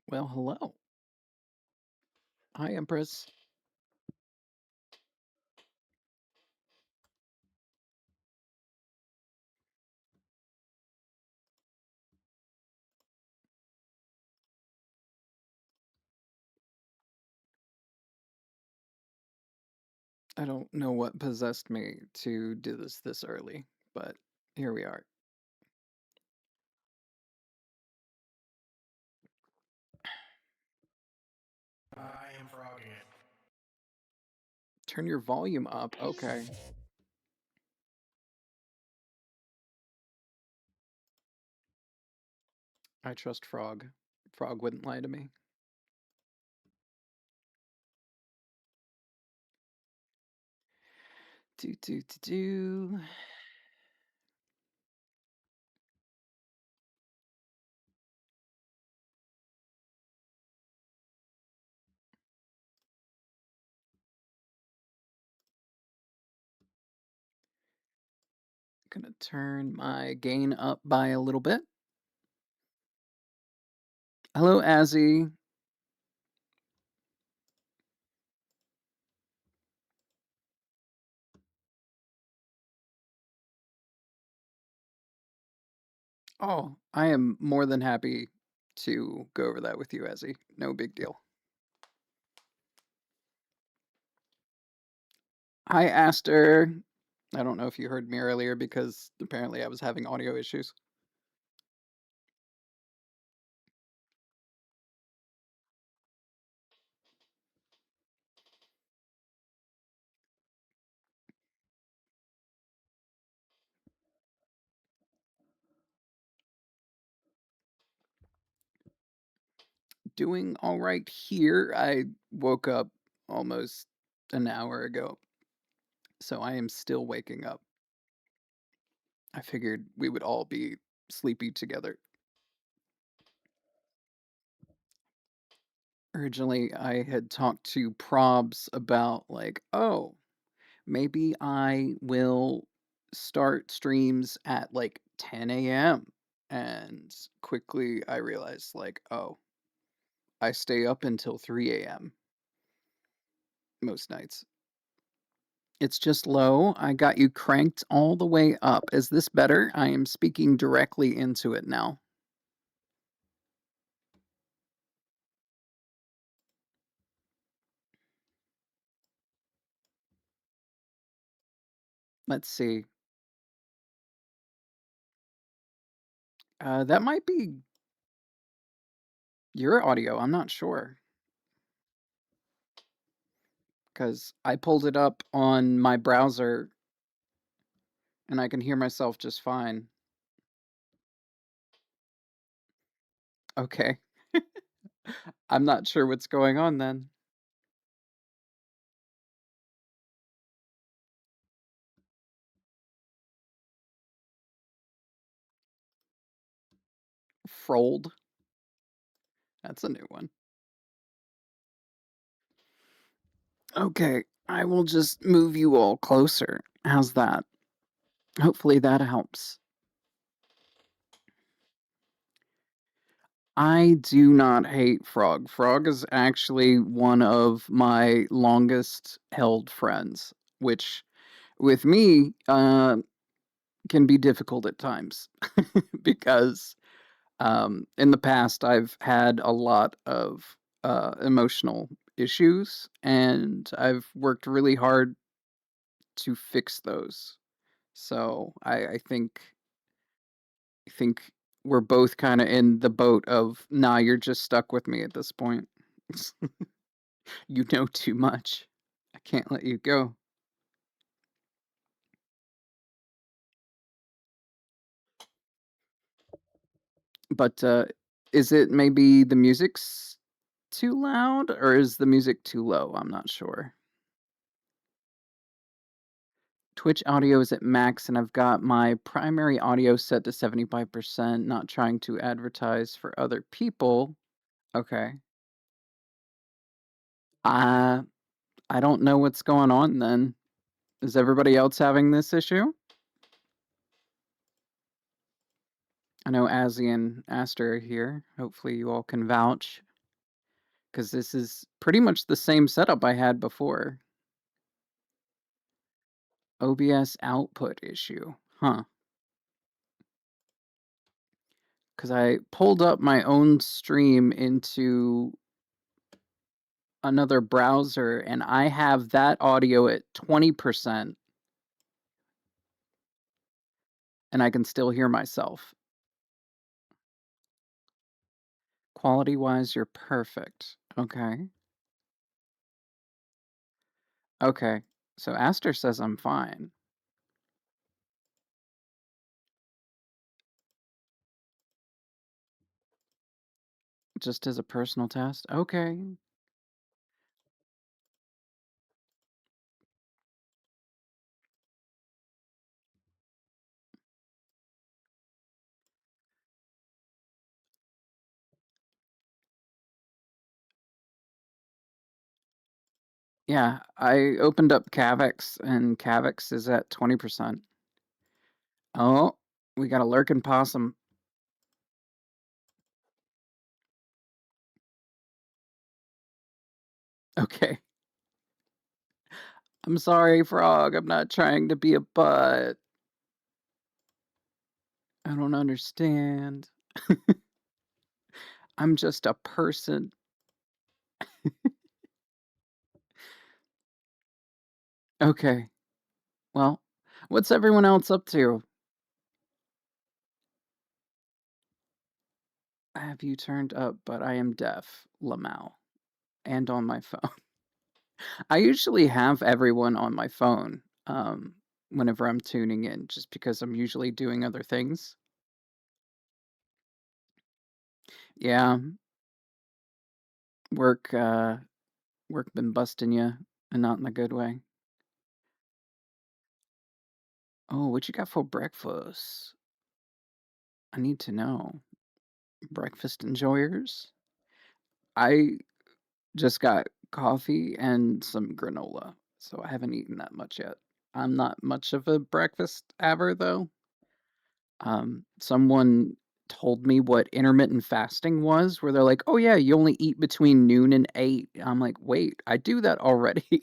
Well, hello. Hi, Empress. I don't know what possessed me to do this early, but here we are. I am frogging it. Turn your volume up. Okay. I trust Frog. Frog wouldn't lie to me. Do. Gonna turn my gain up by a little bit. Hello, Azzy. Oh, I am more than happy to go over that with you, Azzy. No big deal. Hi, Aster. I don't know if you heard me earlier because apparently I was having audio issues. Doing all right here. I woke up almost an hour ago, so I am still waking up. I figured we would all be sleepy together. Originally, I had talked to Probs about, like, oh, maybe I will start streams at like 10 a.m. And quickly I realized, like, oh, I stay up until 3 a.m. most nights. It's just low. I got you cranked all the way up. Is this better? I am speaking directly into it now. Let's see. That might be your audio. I'm not sure because I pulled it up on my browser and I can hear myself just fine. Okay. I'm not sure what's going on then. Frold. That's a new one. Okay, I will just move you all closer. How's that? Hopefully that helps. I do not hate Frog. Frog is actually one of my longest held friends, which with me can be difficult at times because in the past I've had a lot of emotional issues and I've worked really hard to fix those. So I think we're both kind of in the boat of, nah, you're just stuck with me at this point. You know too much. I can't let you go. But is it maybe the music's too loud or is the music too low? I'm not sure. Twitch audio is at max, and I've got my primary audio set to 75%, not trying to advertise for other people. Okay. Uh, I don't know what's going on then. Is everybody else having this issue? I know Azzy and Aster are here. Hopefully you all can vouch, because this is pretty much the same setup I had before. OBS output issue. Huh. Because I pulled up my own stream into another browser and I have that audio at 20% and I can still hear myself. Quality wise, you're perfect. Okay. Okay. So Aster says I'm fine. Just as a personal test? Okay. Yeah, I opened up Cavex and Cavex is at 20%. Oh, we got a lurking possum. Okay. I'm sorry, Frog. I'm not trying to be a butt. I don't understand. I'm just a person. Okay. Well, what's everyone else up to? I have you turned up, but I am deaf, Lamau, and on my phone. I usually have everyone on my phone whenever I'm tuning in, just because I'm usually doing other things. Yeah, work work been busting you, and not in a good way. Oh, what you got for breakfast? I need to know. Breakfast enjoyers? I just got coffee and some granola, so I haven't eaten that much yet. I'm not much of a breakfast haver, though. Someone told me what intermittent fasting was, where they're like, "Oh yeah, you only eat between noon and 8." I'm like, "Wait, I do that already."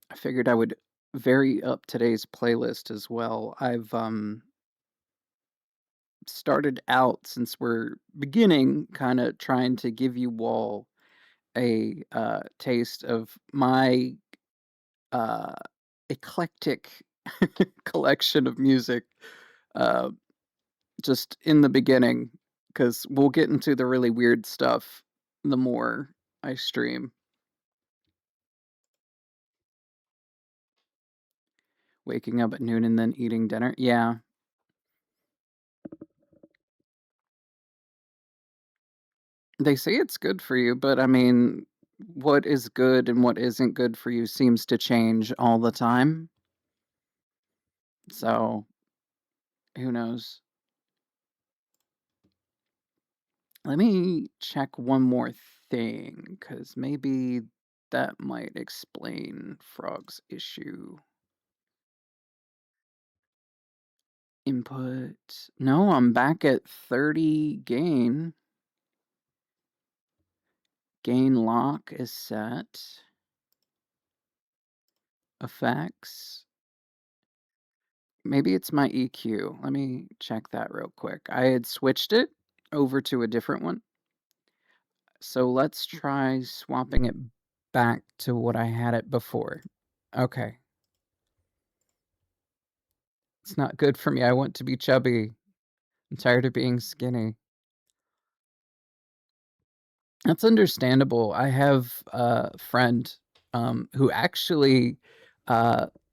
I figured I would vary up today's playlist as well. I've started out, since we're beginning, kind of trying to give you all a taste of my uh, eclectic collection of music, uh, just in the beginning, because we'll get into the really weird stuff the more I stream. Waking up at noon and then eating dinner. Yeah, they say it's good for you, but I mean, what is good and what isn't good for you seems to change all the time. So, who knows? Let me check one more thing, because maybe that might explain Frog's issue. Input. No, I'm back at 30 gain. Gain lock is set. Effects. Maybe it's my EQ. Let me check that real quick. I had switched it over to a different one. So let's try swapping it back to what I had it before. Okay. It's not good for me. I want to be chubby. I'm tired of being skinny. That's understandable. I have a friend who actually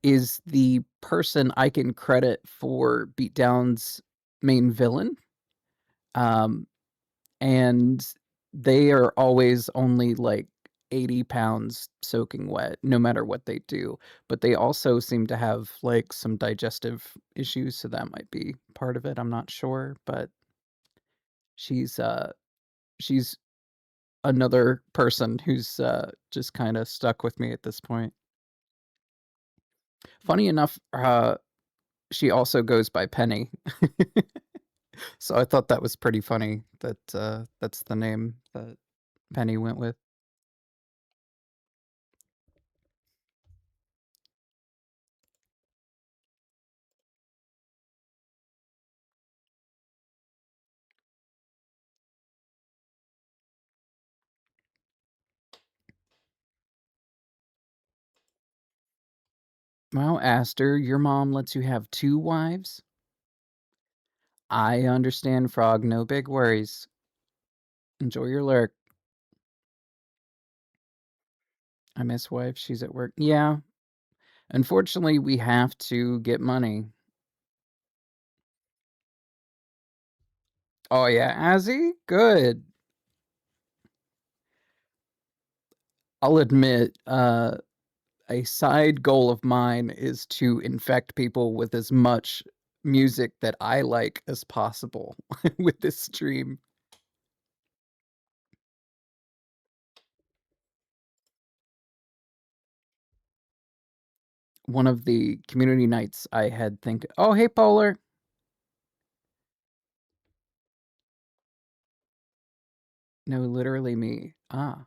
is the person I can credit for Beatdown's main villain. Um, and they are always only like 80 pounds soaking wet, no matter what they do. But they also seem to have like some digestive issues, so that might be part of it. I'm not sure, but she's she's another person who's just kind of stuck with me at this point. Funny enough, she also goes by Penny. So I thought that was pretty funny that that's the name that Penny went with. Well, Aster, your mom lets you have 2 wives? I understand, Frog, no big worries. Enjoy your lurk. I miss wife, she's at work. Yeah, unfortunately, we have to get money. Oh yeah, Azzy? Good. I'll admit, a side goal of mine is to infect people with as much music that I like as possible with this stream. One of the community nights I had think, oh, hey, Polar. No, literally me. Ah.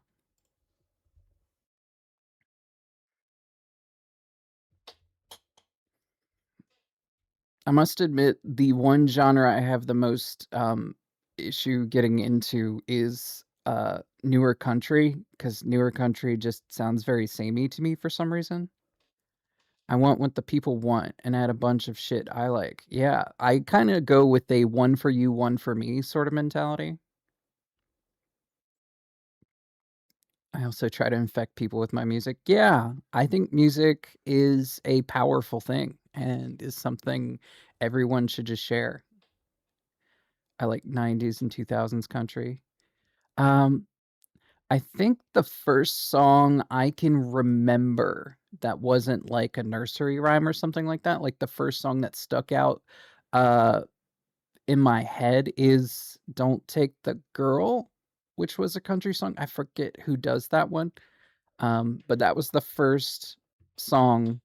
I must admit, the one genre I have the most issue getting into is newer country, because newer country just sounds very samey to me for some reason. I want what the people want and add a bunch of shit I like. Yeah, I kind of go with a one for you, one for me sort of mentality. I also try to infect people with my music. Yeah, I think music is a powerful thing and is something everyone should just share. I like 90s and 2000s country. Um, I think the first song I can remember that wasn't like a nursery rhyme or something like the first song that stuck out uh, in my head is Don't Take the Girl, which was a country song. I forget who does that one. But that was the first song.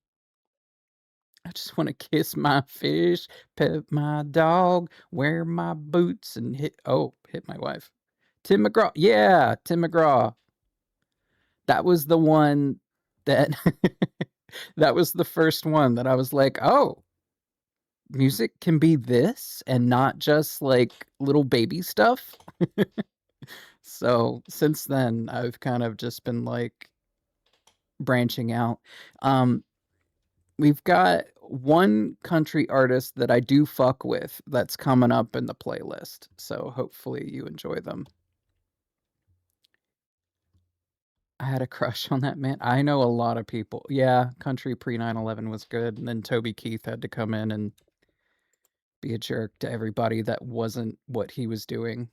I just want to kiss my fish, pet my dog, wear my boots, and hit my wife. Tim McGraw. Yeah, Tim McGraw. That was the one that that was the first one that I was like, oh, music can be this and not just like little baby stuff. So since then, I've kind of just been like branching out. Um, we've got one country artist that I do fuck with that's coming up in the playlist. So hopefully you enjoy them. I had a crush on that man. I know a lot of people. Yeah, country pre 9/11 was good, and then Toby Keith had to come in and be a jerk to everybody that wasn't what he was doing.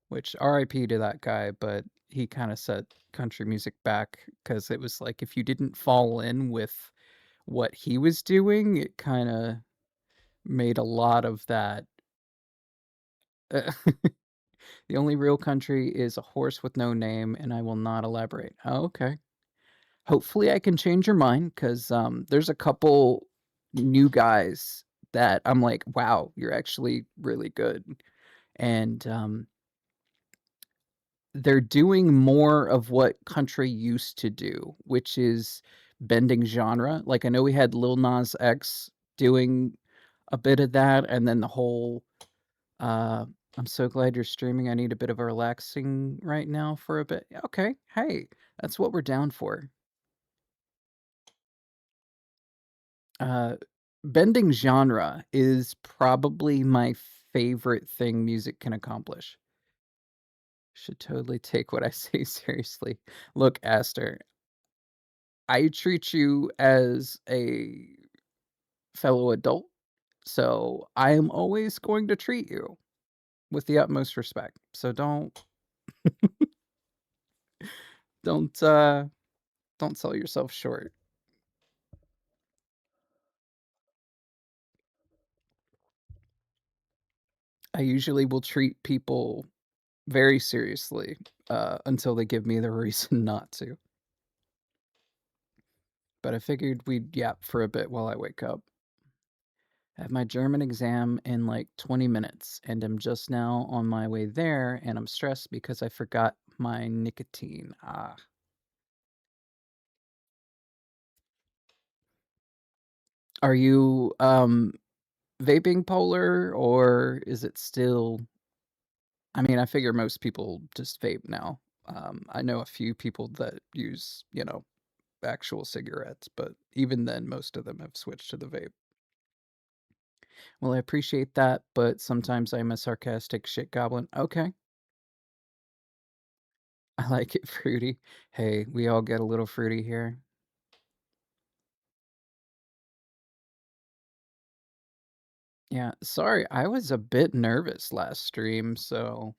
Which RIP to that guy, but he kind of set country music back because it was like if you didn't fall in with what he was doing, it kind of made a lot of that. Uh, the only real country is a horse with no name, and I will not elaborate. Oh, okay. Hopefully, I can change your mind because there's a couple new guys that I'm like, wow, you're actually really good. And they're doing more of what country used to do, which is bending genre. Like I know we had Lil Nas X doing a bit of that, and then the whole uh I'm so glad you're streaming. I need a bit of a relaxing right now for a bit. Okay, hey, that's what we're down for. Uh bending genre is probably my favorite thing music can accomplish. Should totally take what I say seriously. Look, Aster, I treat you as a fellow adult, so I am always going to treat you with the utmost respect. So don't don't sell yourself short. I usually will treat people very seriously until they give me the reason not to. But I figured we'd yap for a bit while I wake up. I have my German exam in like 20 minutes, and I'm just now on my way there, and I'm stressed because I forgot my nicotine. Ah. Are you vaping Polar or is it still I mean, I figure most people just vape now. I know a few people that use, actual cigarettes, but even then most of them have switched to the vape. Well, I appreciate that, but sometimes I'm a sarcastic shit goblin. Okay. I like it fruity. Hey, we all get a little fruity here. Yeah, sorry, I was a bit nervous last stream, so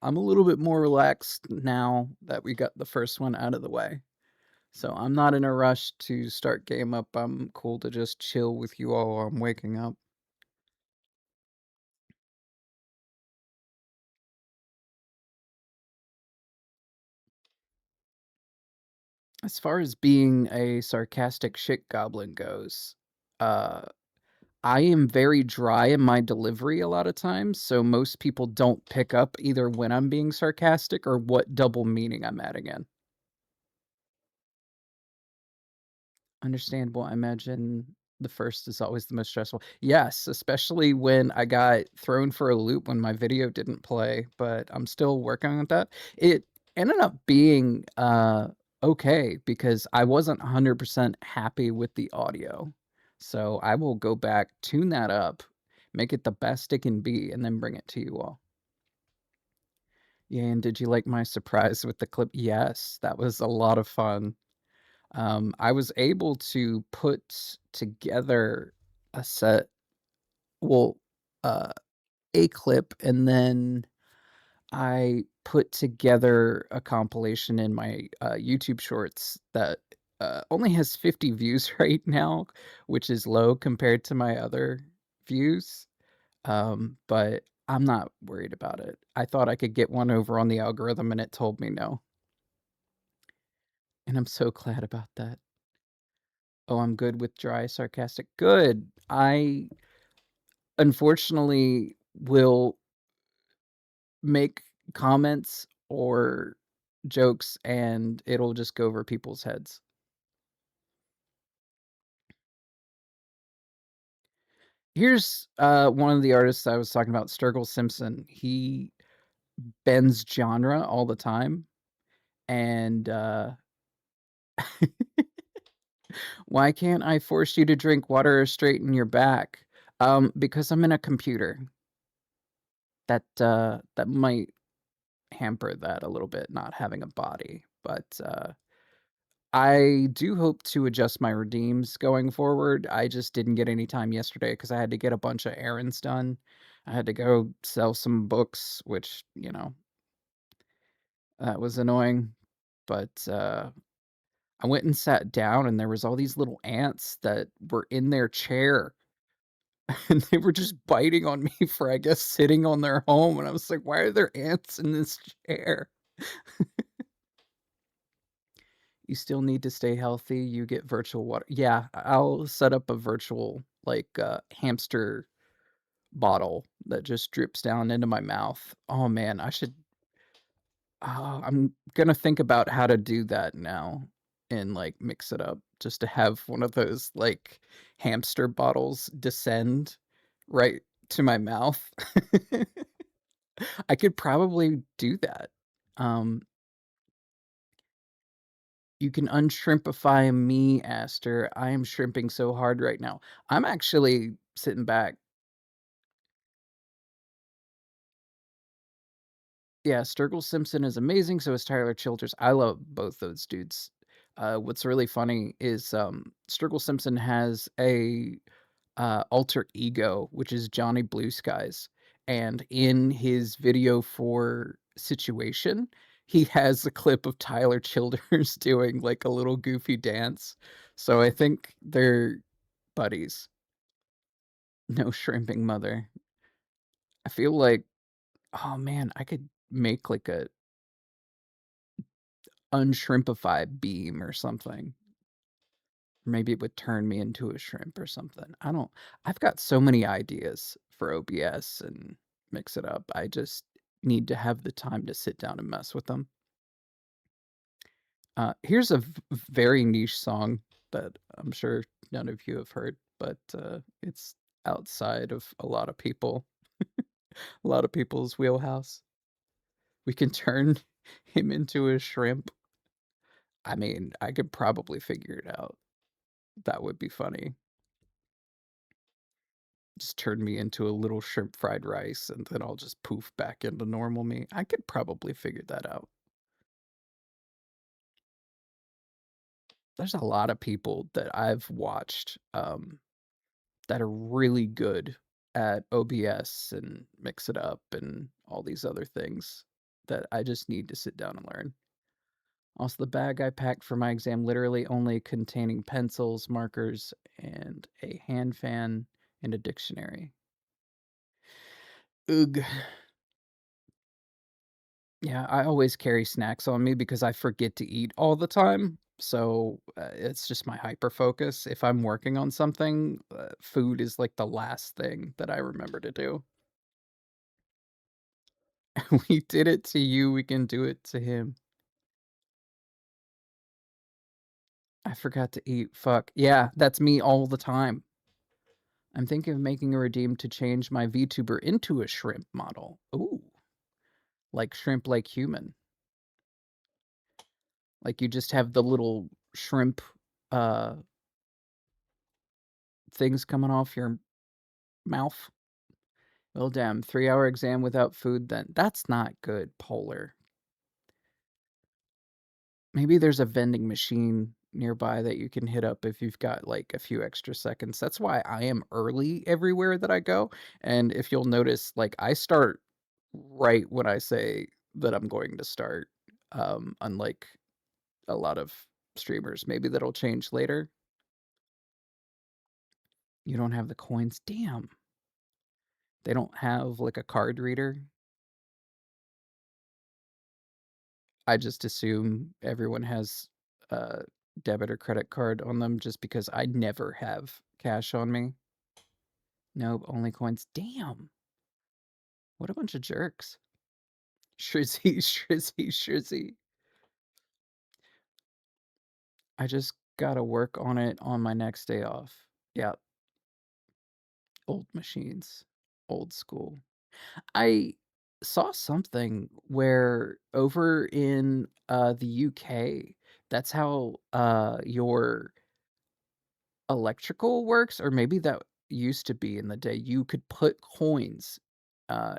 I'm a little bit more relaxed now that we got the first one out of the way. So I'm not in a rush to start game up. I'm cool to just chill with you all while I'm waking up. As far as being a sarcastic shit goblin goes, uh, I am very dry in my delivery a lot of times, so most people don't pick up either when I'm being sarcastic or what double meaning I'm adding in. Understandable. I imagine the first is always the most stressful. Yes, especially when I got thrown for a loop when my video didn't play, but I'm still working on that. It ended up being okay because I wasn't 100% happy with the audio. So I will go back, tune that up, make it the best it can be, and then bring it to you all. Yeah, and did you like my surprise with the clip? Yes, that was a lot of fun. I was able to put together a set, well, uh, a clip, and then I put together a compilation in my YouTube Shorts that only has 50 views right now, which is low compared to my other views. But I'm not worried about it. I thought I could get one over on the algorithm, and it told me no. And I'm so glad about that. Oh, I'm good with dry, sarcastic. Good. I unfortunately will make comments or jokes and it'll just go over people's heads. Here's, one of the artists I was talking about, Sturgill Simpson. He bends genre all the time, and, "Why can't I force you to drink water or straighten your back?" Because I'm in a computer. That might hamper that a little bit, not having a body, but, I do hope to adjust my redeems going forward. I just didn't get any time yesterday because I had to get a bunch of errands done. I had to go sell some books, which, that was annoying, but, I went and sat down, and there was all these little ants that were in their chair, and they were just biting on me for, I guess, sitting on their home, and I was like, "Why are there ants in this chair?" You still need to stay healthy, you get virtual water. Yeah, I'll set up a virtual, like, hamster bottle that just drips down into my mouth. Oh, man, I'm gonna think about how to do that now and, like, mix it up just to have one of those, like, hamster bottles descend right to my mouth. I could probably do that. Um, "You can unshrimpify me, Aster. I am shrimping so hard right now." I'm actually sitting back. Yeah, Sturgill Simpson is amazing, so is Tyler Childers. I love both those dudes. What's really funny is, Sturgill Simpson has a, alter ego, which is Johnny Blue Skies, and in his video for Situation, he has a clip of Tyler Childers doing, like, a little goofy dance, so I think they're buddies. No shrimping mother. I feel like, oh, man, I could make, like, a unshrimpify beam or something. Maybe it would turn me into a shrimp or something. I've got so many ideas for OBS and mix it up. I just need to have the time to sit down and mess with them. Here's a very niche song that I'm sure none of you have heard, but it's outside of a lot of people's wheelhouse. We can turn him into a shrimp. I mean, I could probably figure it out. That would be funny. Just turn me into a little shrimp fried rice, and then I'll just poof back into normal me. I could probably figure that out. There's a lot of people that I've watched, that are really good at OBS and mix it up and all these other things that I just need to sit down and learn. Also, the bag I packed for my exam literally only containing pencils, markers, and a hand fan and a dictionary. Ugh. Yeah, I always carry snacks on me because I forget to eat all the time. So it's just my hyper focus. If I'm working on something, food is like the last thing that I remember to do. We did it to you, we can do it to him. I forgot to eat. Fuck. Yeah, that's me all the time. I'm thinking of making a redeem to change my VTuber into a shrimp model. Ooh, like shrimp like human. Like you just have the little shrimp uh things coming off your mouth. Well, damn, 3-hour exam without food then. That's not good, Polar. Maybe there's a vending machine nearby that you can hit up if you've got, like, a few extra seconds. That's why I am early everywhere that I go, and if you'll notice, like, I start right when I say that I'm going to start, unlike a lot of streamers. Maybe that'll change later. You don't have the coins? Damn. They don't have, like, a card reader? I just assume everyone has a debit or credit card on them just because I never have cash on me. Nope, only coins. Damn, what a bunch of jerks. Shrizzy, shrizzy, shrizzy. I just gotta work on it on my next day off. Yeah, Old machines. Old school. I saw something where over in, the UK, that's how, your electrical works, or maybe that used to be in the day. You could put coins,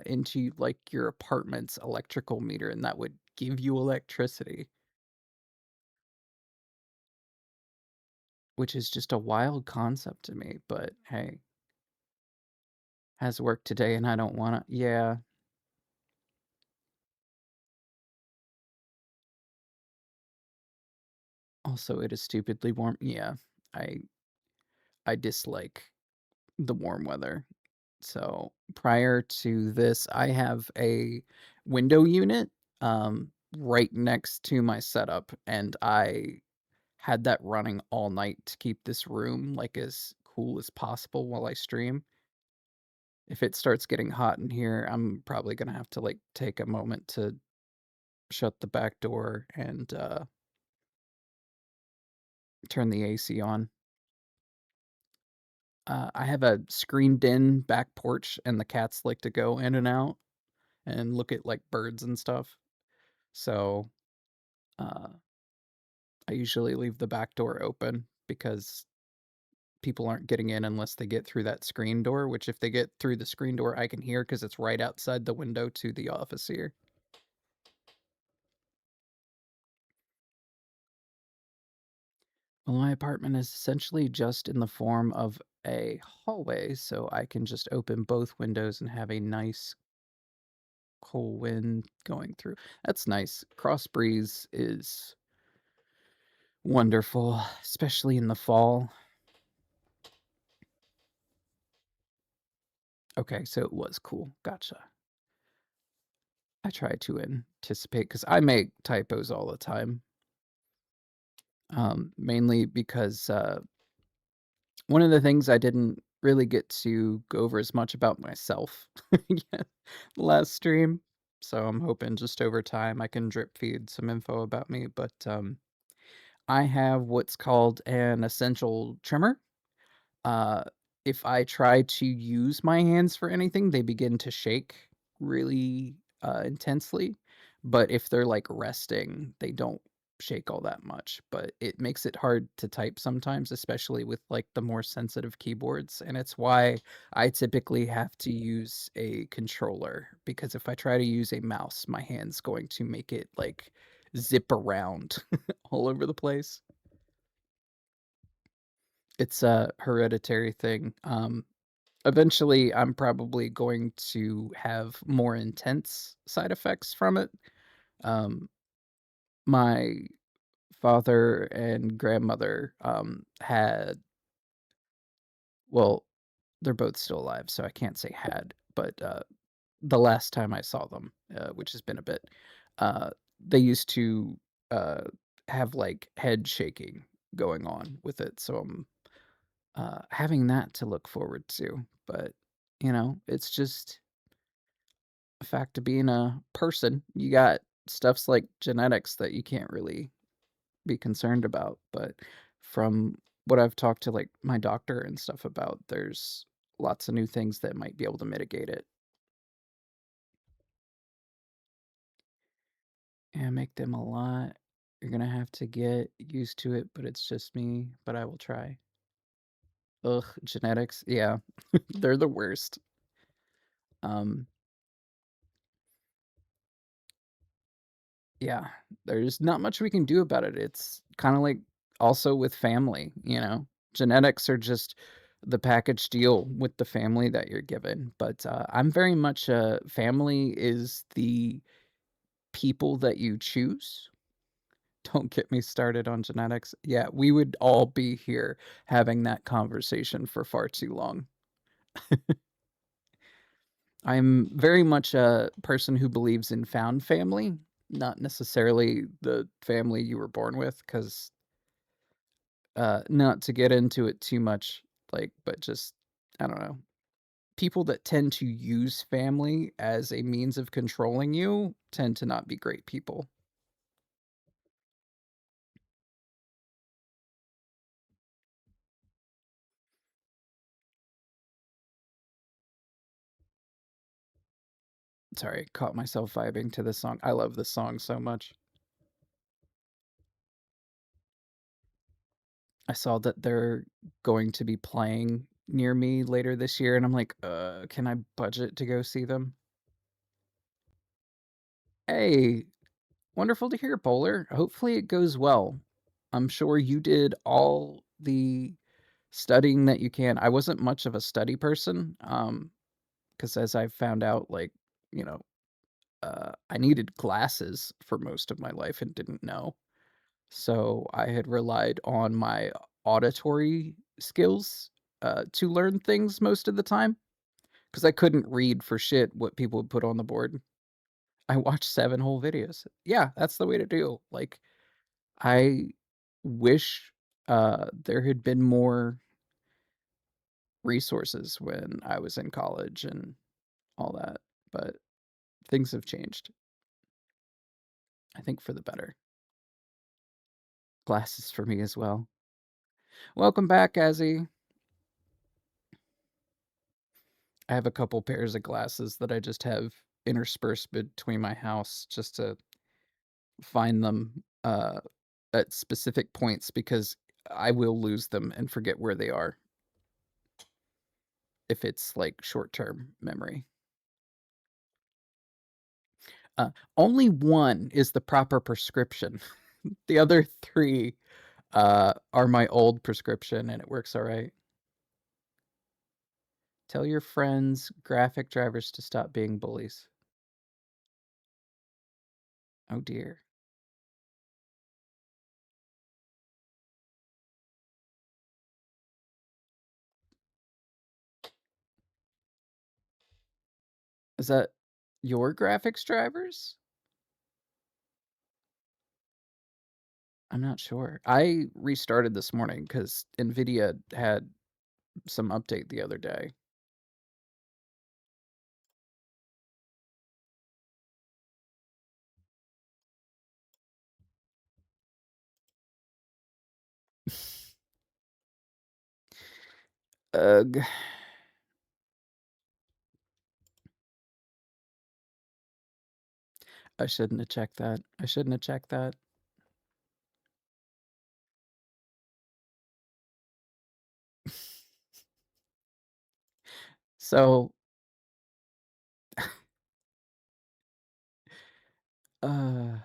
into, like, your apartment's electrical meter, and that would give you electricity, which is just a wild concept to me, but hey, has worked today, and I don't wanna. Yeah. Also, it is stupidly warm. Yeah. I I dislike the warm weather. So, prior to this, I have a window unit, right next to my setup, and I had that running all night to keep this room, like, as cool as possible while I stream. If it starts getting hot in here, I'm probably gonna have to, like, take a moment to shut the back door and, turn the AC on. I have a screened-in back porch, and the cats like to go in and out and look at, like, birds and stuff. So, uh, I usually leave the back door open because people aren't getting in unless they get through that screen door, which if they get through the screen door, I can hear because it's right outside the window to the office here. Well, my apartment is essentially just in the form of a hallway, so I can just open both windows and have a nice cool wind going through. That's nice. Cross breeze is wonderful, especially in the fall. Okay, so it was cool. Gotcha. I try to anticipate because I make typos all the time. Mainly because one of the things I didn't really get to go over as much about myself yet last stream. So I'm hoping just over time I can drip feed some info about me. But I have what's called an essential tremor. Uh, if I try to use my hands for anything, they begin to shake really, intensely, but if they're, like, resting, they don't shake all that much, but it makes it hard to type sometimes, especially with, like, the more sensitive keyboards, and it's why I typically have to use a controller, because if I try to use a mouse, my hand's going to make it, like, zip around all over the place. It's a hereditary thing. Eventually, I'm probably going to have more intense side effects from it. Um, my father and grandmother, had, well, they're both still alive, so I can't say had, but, the last time I saw them, which has been a bit, uh, they used to, uh, have, like, head shaking going on with it, so I'm having that to look forward to. But, it's just a fact of being a person. You got stuffs like genetics that you can't really be concerned about. But from what I've talked to like my doctor and stuff about, there's lots of new things that might be able to mitigate it and make them a lot. You're gonna have to get used to it, but it's just me. But I will try. Ugh, genetics. Yeah, they're the worst. Um, Yeah, there's not much we can do about it. It's kinda like also with family, you know? Genetics are just the package deal with the family that you're given, but, I'm very much family is the people that you choose. Don't get me started on genetics. Yeah, we would all be here having that conversation for far too long. I'm very much a person who believes in found family, not necessarily the family you were born with, because not to get into it too much, like, but just, I don't know. People that tend to use family as a means of controlling you tend to not be great people. Sorry, caught myself vibing to this song. I love this song so much. I saw that they're going to be playing near me later this year, and I'm like, can I budget to go see them? Hey, wonderful to hear, Polar. Hopefully it goes well. I'm sure you did all the studying that you can. I wasn't much of a study person, because as I found out, like, you know, I needed glasses for most of my life and didn't know. So I had relied on my auditory skills to learn things most of the time because I couldn't read for shit what people would put on the board. I watched 7 whole videos. Yeah, that's the way to do. Like, I wish there had been more resources when I was in college and all that, but things have changed. I think for the better. Glasses for me as well. Welcome back, Azzy. I have a couple pairs of glasses that I just have interspersed between my house just to find them at specific points because I will lose them and forget where they are if it's like short-term memory. Only one is the proper prescription. The other 3 are my old prescription and it works all right. Tell your friends, graphic drivers to stop being bullies. Oh dear. Is that your graphics drivers? I'm not sure. I restarted this morning because NVIDIA had some update the other day. Ugh. I shouldn't have checked that. I shouldn't have checked that. So, uh,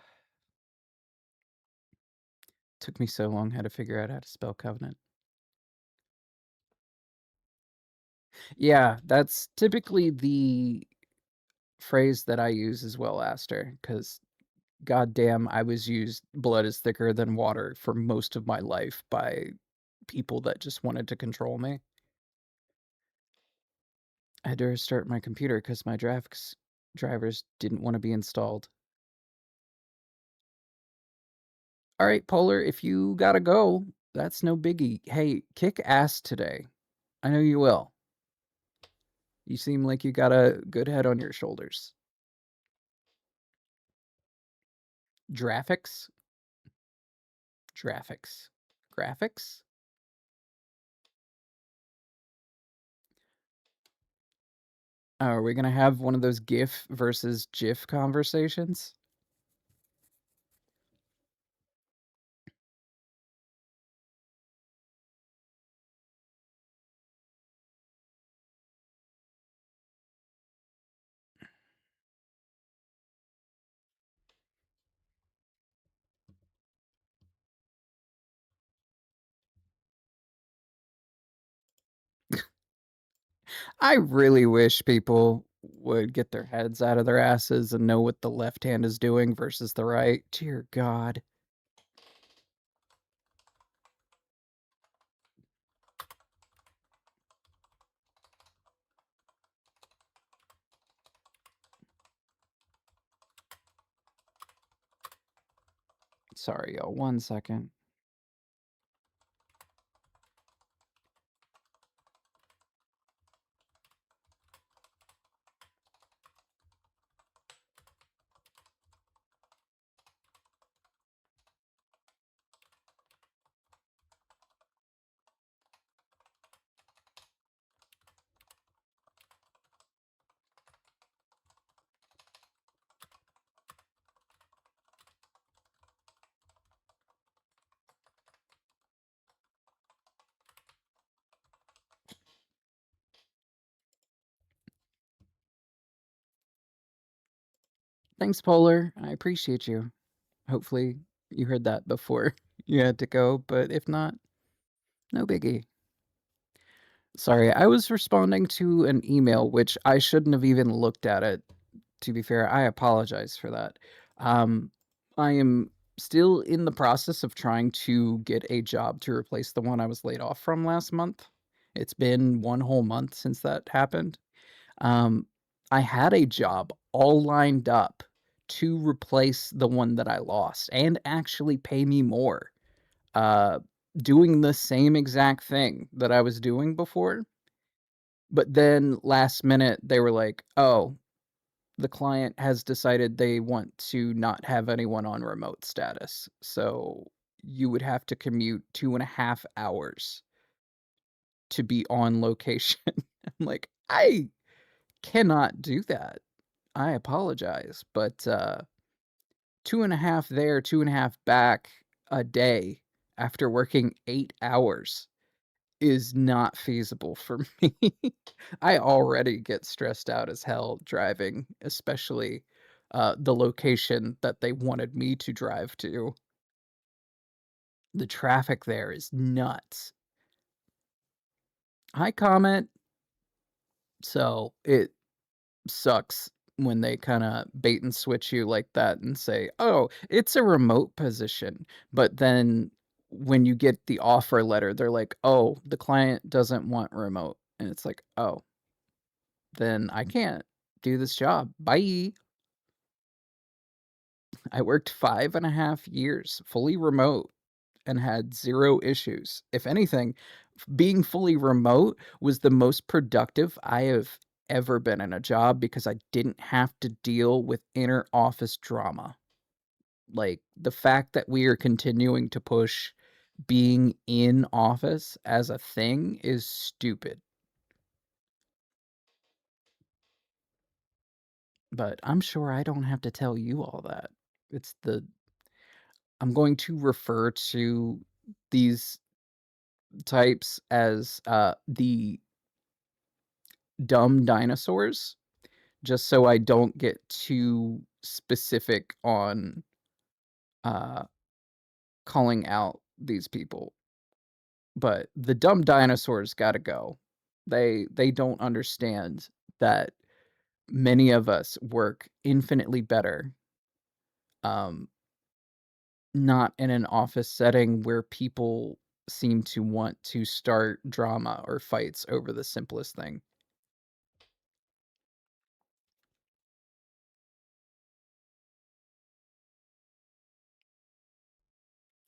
took me so long how to figure out how to spell covenant. Yeah, that's typically the phrase that I use as well, Aster, because goddamn, I was used blood is thicker than water for most of my life by people that just wanted to control me. I had to restart my computer because my graphics drivers didn't want to be installed. All right, Polar, if you gotta go, that's no biggie. Hey, kick ass today. I know you will. You seem like you got a good head on your shoulders. Graphics? Graphics. Graphics? Oh, are we gonna have one of those GIF versus GIF conversations? I really wish people would get their heads out of their asses and know what the left hand is doing versus the right. Dear God. Sorry, y'all. 1 second. Thanks, Polar. I appreciate you. Hopefully, you heard that before you had to go, but if not, no biggie. Sorry, I was responding to an email, which I shouldn't have even looked at it. To be fair, I apologize for that. Um, I am still in the process of trying to get a job to replace the one I was laid off from last month. It's been 1 whole month since that happened. Um, I had a job all lined up to replace the one that I lost and actually pay me more, uh, doing the same exact thing that I was doing before. But then last minute, they were like, "Oh, the client has decided they want to not have anyone on remote status. So you would have to commute 2.5 hours to be on location." I'm like, "I cannot do that. I apologize, but 2.5 there, 2.5 back a day after working 8 hours is not feasible for me." I already get stressed out as hell driving, especially the location that they wanted me to drive to. The traffic there is nuts. Hi, comment. So it sucks when they kind of bait and switch you like that and say, "Oh, it's a remote position." But then when you get the offer letter, they're like, "Oh, the client doesn't want remote." And it's like, "Oh, then I can't do this job. Bye." I worked 5.5 years fully remote and had 0 issues. If anything, being fully remote was the most productive I have ever been in a job because I didn't have to deal with inner office drama. Like, the fact that we are continuing to push being in office as a thing is stupid. But I'm sure I don't have to tell you all that. It's the I'm going to refer to these types as, the dumb dinosaurs, just so I don't get too specific on, uh, calling out these people. But the dumb dinosaurs gotta go. They don't understand that many of us work infinitely better, um, not in an office setting where people seem to want to start drama or fights over the simplest thing.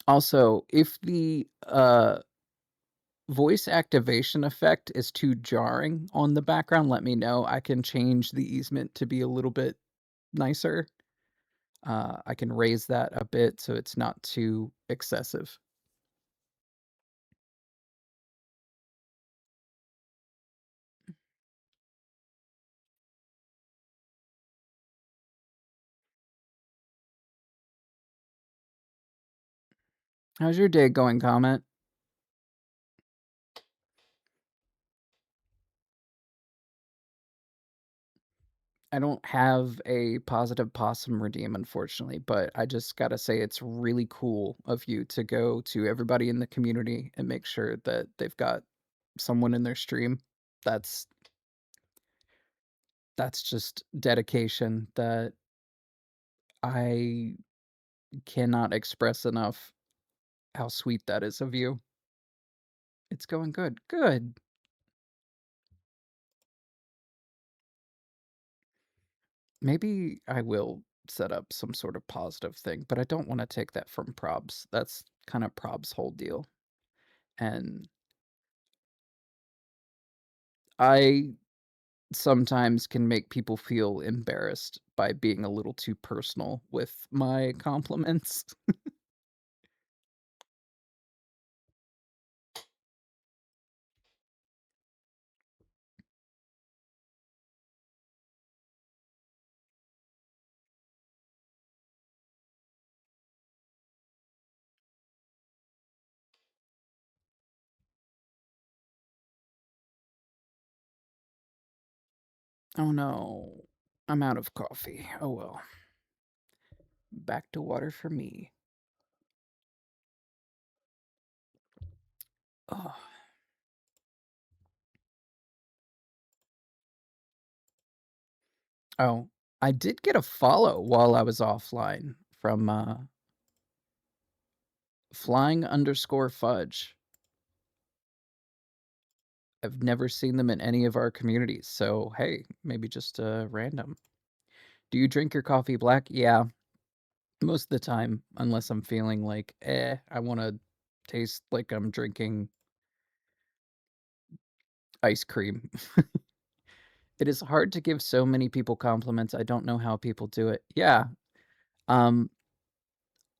Also, if the, voice activation effect is too jarring on the background, let me know. I can change the easement to be a little bit nicer. I can raise that a bit so it's not too excessive. How's your day going, Comment? I don't have a positive possum redeem, unfortunately, but I just gotta say it's really cool of you to go to everybody in the community and make sure that they've got someone in their stream. That's that's just dedication that I cannot express enough how sweet that is of you. It's going good. Good. Maybe I will set up some sort of positive thing, but I don't want to take that from Probs. That's kind of Prob's whole deal. And I sometimes can make people feel embarrassed by being a little too personal with my compliments. Oh no, I'm out of coffee. Oh well. back to water for me. Oh. Oh, I did get a follow while I was offline from flying_fudge. I've never seen them in any of our communities, so hey, maybe just random. Do you drink your coffee black? Yeah, most of the time, unless I'm feeling like, I want to taste like I'm drinking ice cream. It is hard to give so many people compliments. I don't know how people do it. Yeah. Um,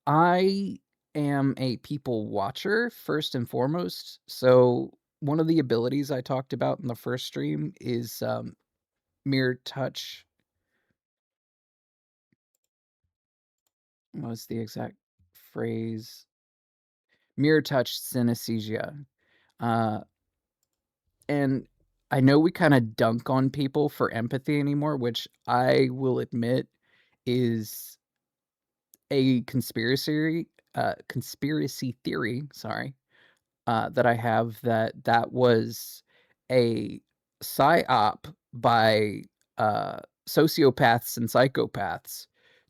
I am a people watcher first and foremost. So one of the abilities I talked about in the first stream is mirror touch. What was the exact phrase? Mirror touch synesthesia. Uh, and I know we kind of dunk on people for empathy anymore, which I will admit is a conspiracy theory, sorry, that I have that was a psyop by sociopaths and psychopaths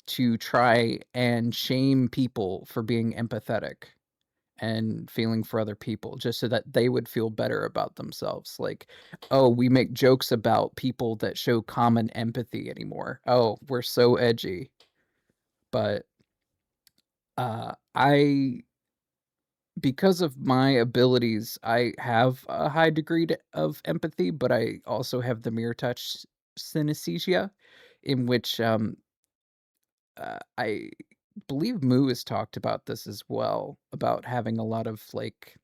to try and shame people for being empathetic and feeling for other people just so that they would feel better about themselves. Like, oh, we make jokes about people that show common empathy anymore. Oh, we're so edgy. But I because of my abilities, I have a high degree of empathy, but I also have the mirror touch synesthesia, in which I believe Moo has talked about this as well, about having a lot of like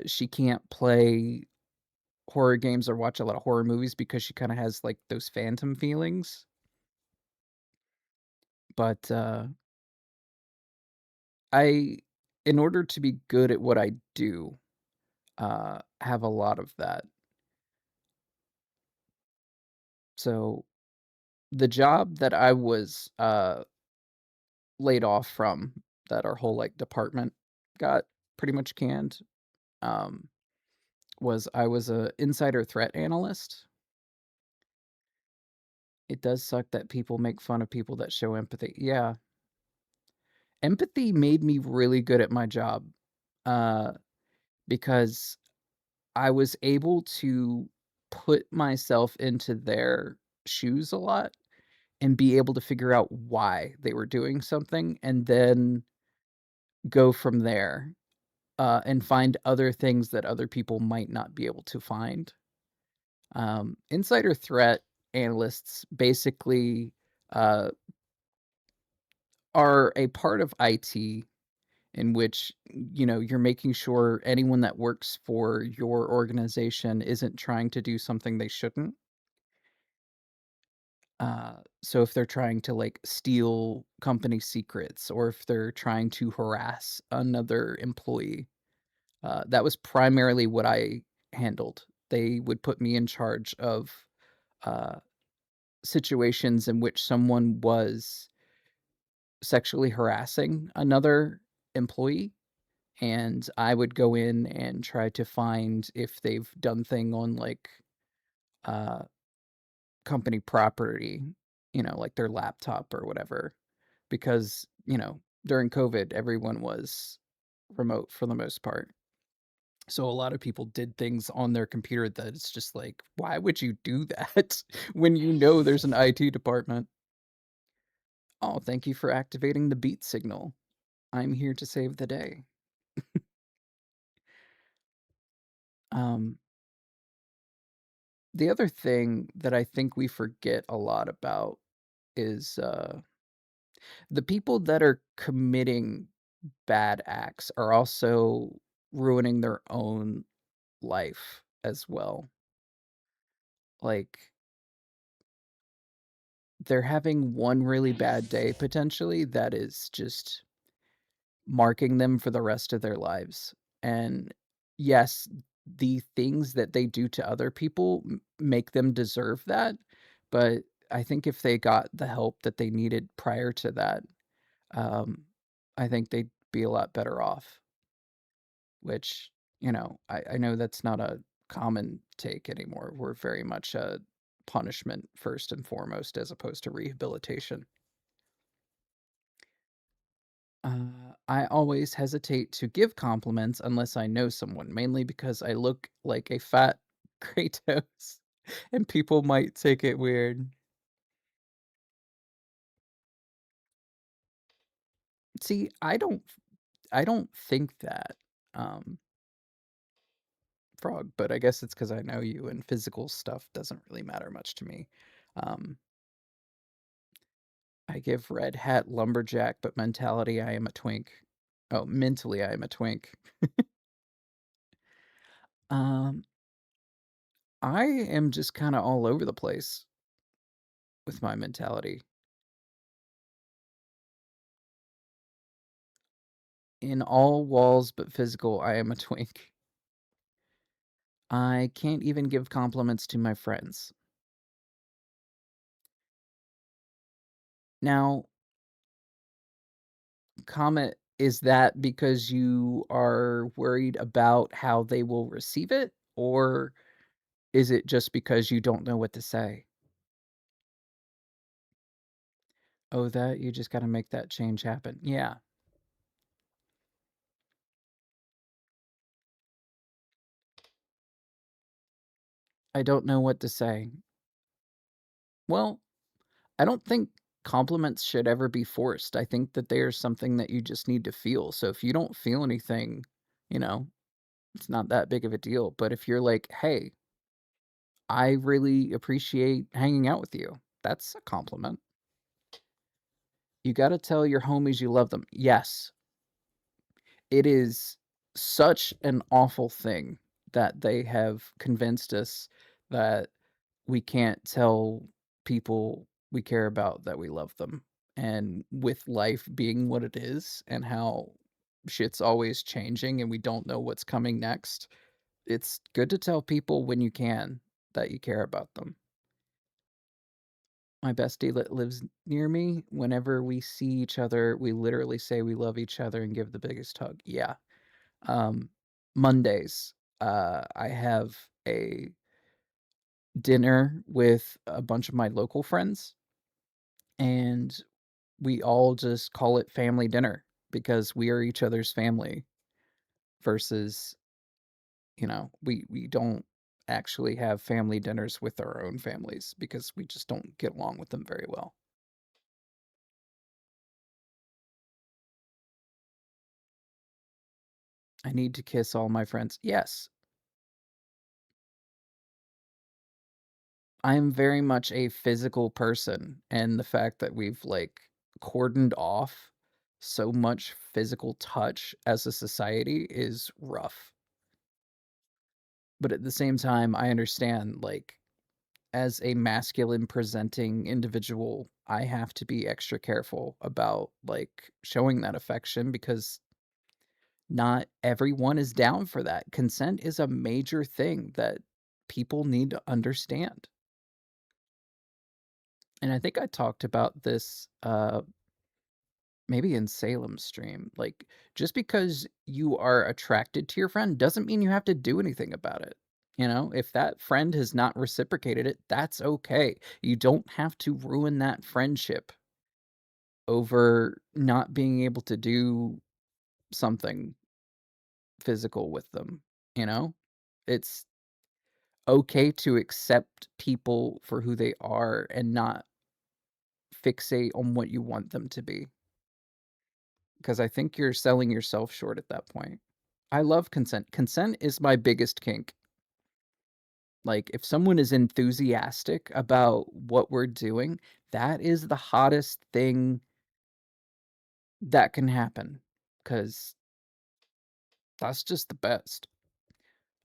she can't play horror games or watch a lot of horror movies because she kind of has like those phantom feelings. But I, in order to be good at what I do, have a lot of that. So the job that I was laid off from, that our whole like department got pretty much canned, um, was I was a insider threat analyst. It does suck that people make fun of people that show empathy. Yeah, empathy made me really good at my job, uh, because I was able to put myself into their shoes a lot and be able to figure out why they were doing something and then go from there, and find other things that other people might not be able to find. Insider threat analysts basically uh, are a part of IT in which you're making sure anyone that works for your organization isn't trying to do something they shouldn't. So if they're trying to like steal company secrets or if they're trying to harass another employee, that was primarily what I handled. They would put me in charge of uh, situations in which someone was sexually harassing another employee, and I would go in and try to find if they've done thing on like uh, company property, like their laptop or whatever, because during COVID, everyone was remote for the most part. So a lot of people did things on their computer that it's just like, why would you do that when you know there's an IT department? Oh, thank you for activating the beat signal. I'm here to save the day. Um, the other thing that I think we forget a lot about is the people that are committing bad acts are also ruining their own life as well. Like, they're having one really bad day potentially that is just marking them for the rest of their lives. And yes, the things that they do to other people make them deserve that. But I think if they got the help that they needed prior to that, um, I think they'd be a lot better off, which, I know that's not a common take anymore. We're very much a punishment first and foremost as opposed to rehabilitation. I always hesitate to give compliments unless I know someone, mainly because I look like a fat Kratos and people might take it weird. See, I don't think that, um, Frog, but I guess it's because I know you and physical stuff doesn't really matter much to me. Um, I give red hat lumberjack, but mentality I am a twink. Oh, mentally I am a twink. Um, I am just kinda all over the place with my mentality. In all walls but physical, I am a twink. I can't even give compliments to my friends. Now, comment, is that because you are worried about how they will receive it, or is it just because you don't know what to say? Oh, that you just gotta make that change happen. Yeah, I don't know what to say. Well, I don't think compliments should ever be forced. I think that they are something that you just need to feel. So if you don't feel anything, you know, it's not that big of a deal. But if you're like, "Hey, I really appreciate hanging out with you," that's a compliment. You gotta tell your homies you love them. Yes, it is such an awful thing that they have convinced us that we can't tell people we care about that we love them. And with life being what it is and how shit's always changing and we don't know what's coming next, it's good to tell people when you can that you care about them. My bestie that lives near me, whenever we see each other, we literally say we love each other and give the biggest hug. Yeah. Um, Mondays, I have a dinner with a bunch of my local friends, and we all just call it family dinner because we are each other's family versus, we don't actually have family dinners with our own families because we just don't get along with them very well. I need to kiss all my friends. Yes, I'm very much a physical person, and the fact that we've, like, cordoned off so much physical touch as a society is rough. But at the same time, I understand, like, as a masculine presenting individual, I have to be extra careful about, like, showing that affection because not everyone is down for that. Consent is a major thing that people need to understand. And I think I talked about this, maybe in Salem stream. Like, just because you are attracted to your friend doesn't mean you have to do anything about it. If that friend has not reciprocated it, that's okay. You don't have to ruin that friendship over not being able to do something physical with them, you know? It's okay to accept people for who they are and not fixate on what you want them to be. Because I think you're selling yourself short at that point. I love consent. Consent is my biggest kink. Like, if someone is enthusiastic about what we're doing, that is the hottest thing that can happen. Because that's just the best.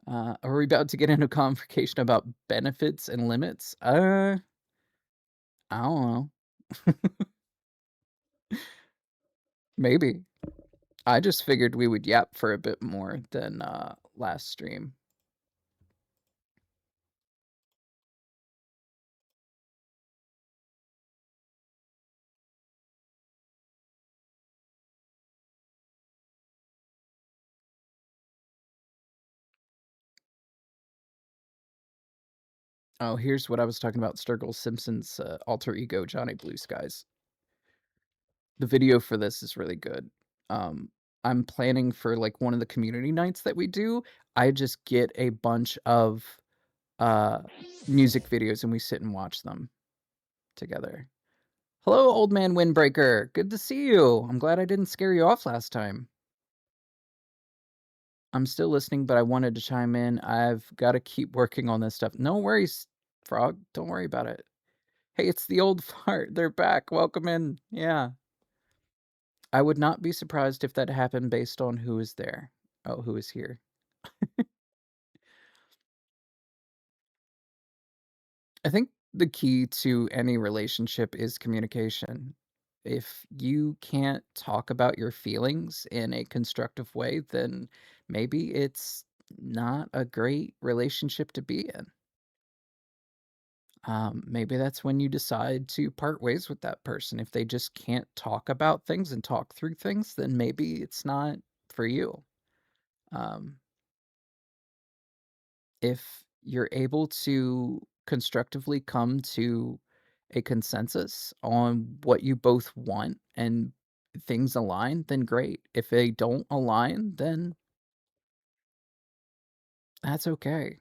Are we about to get into a conversation about benefits and limits? I don't know. Maybe. I just figured we would yap for a bit more than, last stream. Oh, here's what I was talking about, Sturgill Simpson's, alter ego, Johnny Blue Skies. The video for this is really good. Um, I'm planning for, like, one of the community nights that we do, I just get a bunch of, uh, music videos and we sit and watch them together. Hello, old man windbreaker, good to see you. I'm glad I didn't scare you off last time. I'm still listening, but I wanted to chime in. I've gotta keep working on this stuff. No worries, Frog, don't worry about it. Hey, it's the old fart, they're back, welcome in, yeah. I would not be surprised if that happened based on who is there. Oh, who is here. I think the key to any relationship is communication. If you can't talk about your feelings in a constructive way, then maybe it's not a great relationship to be in. Maybe that's when you decide to part ways with that person. If they just can't talk about things and talk through things, then maybe it's not for you. Um, if you're able to constructively come to a consensus on what you both want and things align, then great. If they don't align, then that's okay.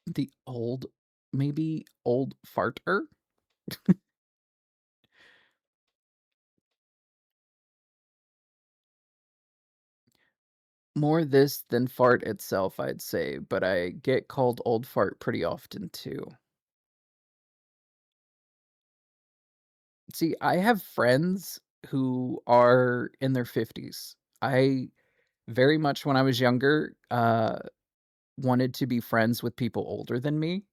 The old, maybe old farter? More this than fart itself, I'd say, but I get called old fart pretty often too. See, I have friends who are in their 50s. I very much when I was younger, wanted to be friends with people older than me,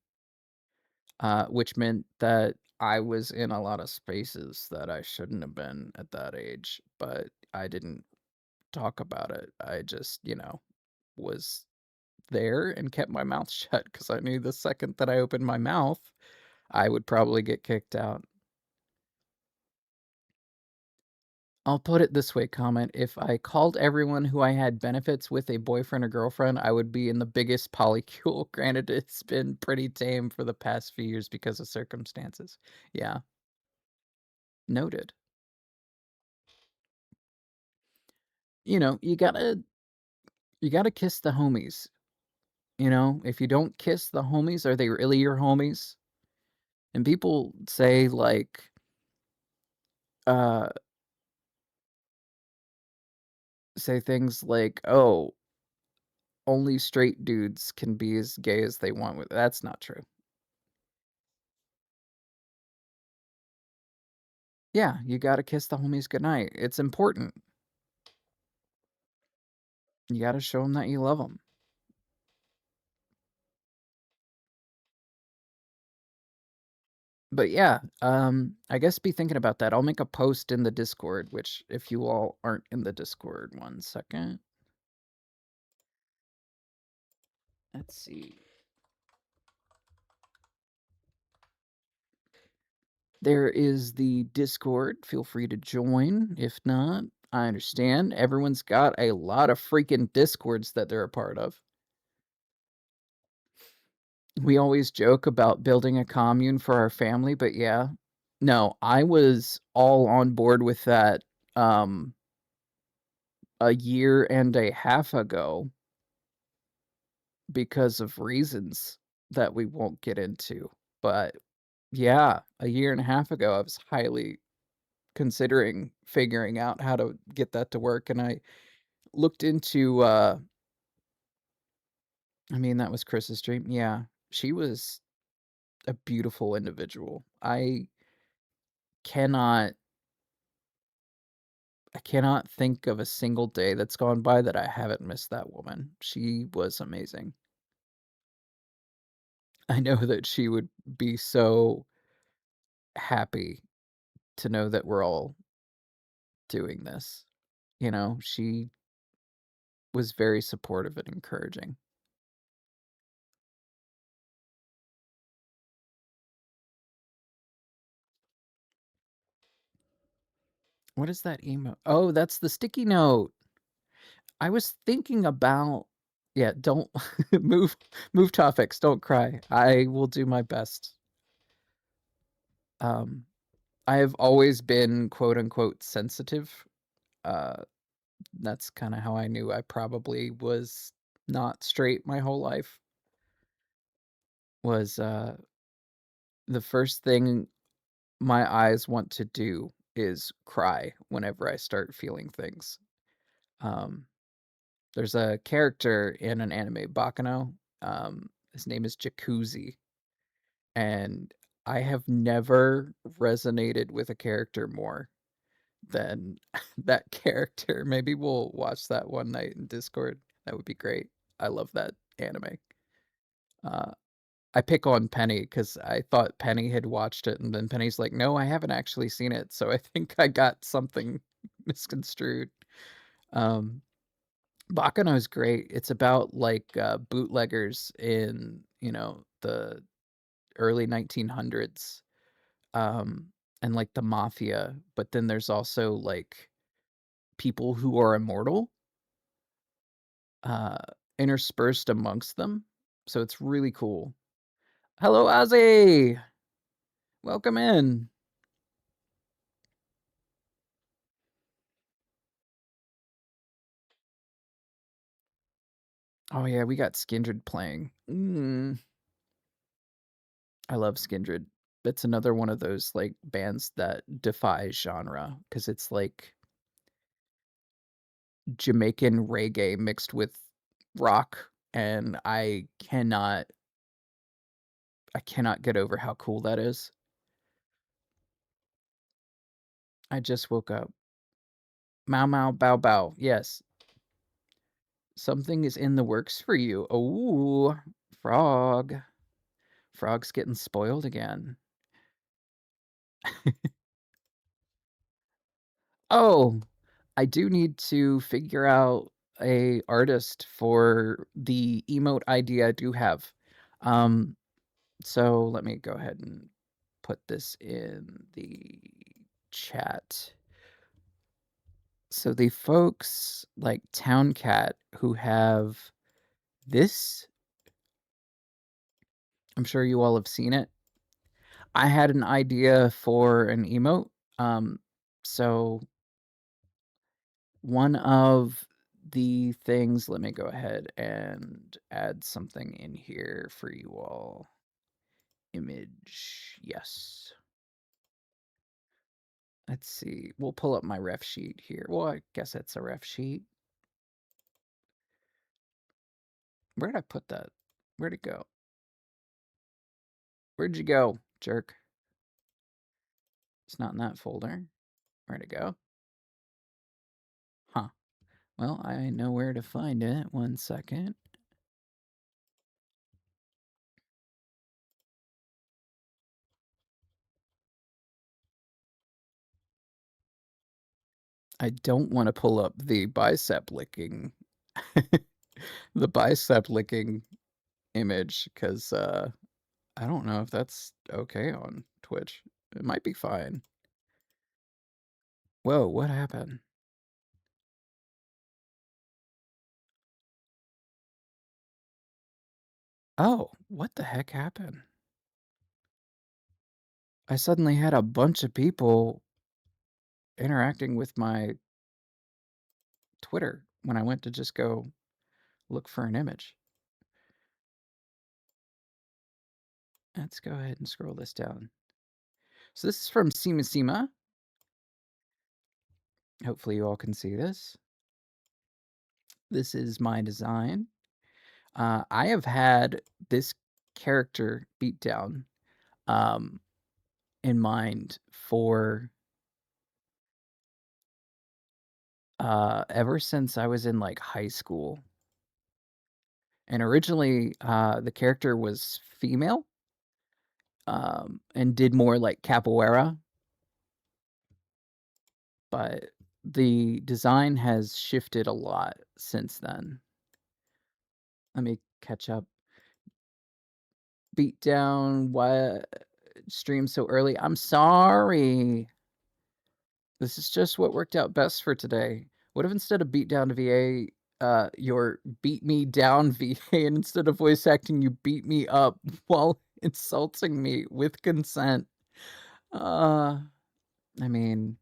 which meant that I was in a lot of spaces that I shouldn't have been at that age, but I didn't talk about it. I just, was there and kept my mouth shut because I knew the second that I opened my mouth, I would probably get kicked out. I'll put it this way, comment, if I called everyone who I had benefits with a boyfriend or girlfriend, I would be in the biggest polycule. Granted, it's been pretty tame for the past few years because of circumstances. Yeah, noted. You gotta kiss the homies. If you don't kiss the homies, are they really your homies? And people say uh, say things like, "Oh, only straight dudes can be as gay as they want with." That's not true. Yeah, you gotta kiss the homies goodnight. It's important. You gotta show them that you love them. But yeah, I guess be thinking about that. I'll make a post in the Discord, which if you all aren't in the Discord, one second. Let's see. There is the Discord. Feel free to join. If not, I understand. Everyone's got a lot of freaking Discords that they're a part of. We always joke about building a commune for our family, but yeah. No, I was all on board with that a year and a half ago because of reasons that we won't get into. But yeah, a year and a half ago, I was highly considering figuring out how to get that to work. And I looked into, I mean, that was Chris's dream. Yeah, she was a beautiful individual. Cannot, I cannot think of a single day that's gone by that I haven't missed that woman. She was amazing. I know that she would be so happy to know that we're all doing this. She was very supportive and encouraging. What is that emo? Oh, that's the sticky note. I was thinking about Yeah, don't move move topics, don't cry. I will do my best. Um, I have always been quote unquote sensitive. Uh, that's kind of how I knew I probably was not straight my whole life. Was the first thing my eyes want to do is cry whenever I start feeling things. Um, there's a character in an anime, Bakano. His name is Jacuzzi, and I have never resonated with a character more than that character. Maybe we'll watch that one night in Discord. That would be great. I love that anime. Uh, I pick on Penny because I thought Penny had watched it, and then Penny's like, "No, I haven't actually seen it." So I think I got something misconstrued. Um, Bakano is great. It's about like bootleggers in the early 1900s, and like the mafia. But then there's also like people who are immortal, uh, interspersed amongst them. So it's really cool. Hello, Ozzy. Welcome in. Oh yeah, we got Skindred playing. I love Skindred. It's another one of those like bands that defies genre because it's like Jamaican reggae mixed with rock, and I cannot get over how cool that is. I just woke up. Mau mau bow bow. Yes, something is in the works for you. Oh, frog. Frog's getting spoiled again. Oh, I do need to figure out a artist for the emote idea I do have. Um, so let me go ahead and put this in the chat. So the folks like Town Cat who have this, I'm sure you all have seen it. I had an idea for an emote. So one of the things, let me go ahead and add something in here for you all. Image, yes. Let's see. We'll pull up my ref sheet here. Well, I guess it's a ref sheet. Where'd I put that? Where'd it go? Where'd you go, jerk? It's not in that folder. Where'd it go? Huh. Well, I know where to find it. 1 second. I don't want to pull up the bicep licking the bicep licking image because I don't know if that's okay on Twitch. It might be fine. Whoa, what happened? Oh, what the heck happened? I suddenly had a bunch of people interacting with my Twitter when I went to just go look for an image. Let's go ahead and scroll this down. So this is from Sima Sima. Hopefully you all can see this. This is my design. I have had this character Beatdown um, in mind for ever since I was in like high school. And originally, the character was female, and did more like capoeira, but the design has shifted a lot since then. Let me catch up. Beatdown, why stream so early? I'm sorry. This is just what worked out best for today. What if instead of Beatdown VA, your beat me down VA, and instead of voice acting, you beat me up while insulting me with consent. Uh, I mean,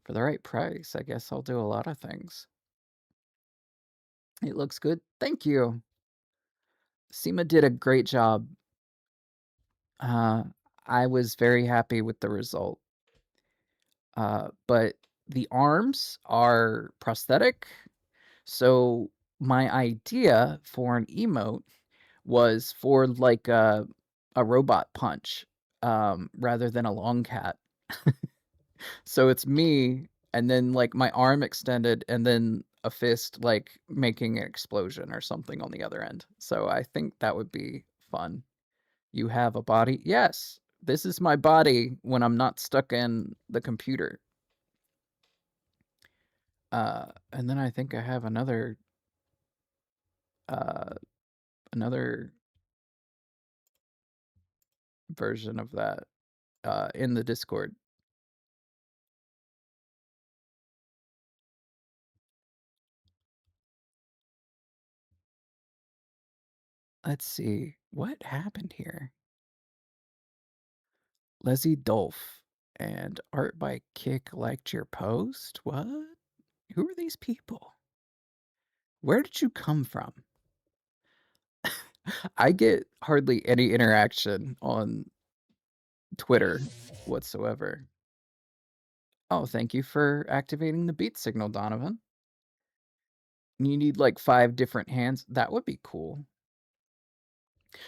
for the right price, I guess I'll do a lot of things. It looks good. Thank you. Seema did a great job. Uh, I was very happy with the result. But the arms are prosthetic. So my idea for an emote was for like a robot punch, rather than a long cat. So it's me, and then like my arm extended, and then a fist like making an explosion or something on the other end. So I think that would be fun. You have a body? Yes. This is my body when I'm not stuck in the computer. And then I think I have uh, another version of that in the Discord. Let's see what happened here. Leslie Dolph and Art by Kick liked your post. What? Who are these people? Where did you come from? I get hardly any interaction on Twitter whatsoever. Oh, thank you for activating the beat signal, Donovan. You need like 5 different hands. That would be cool.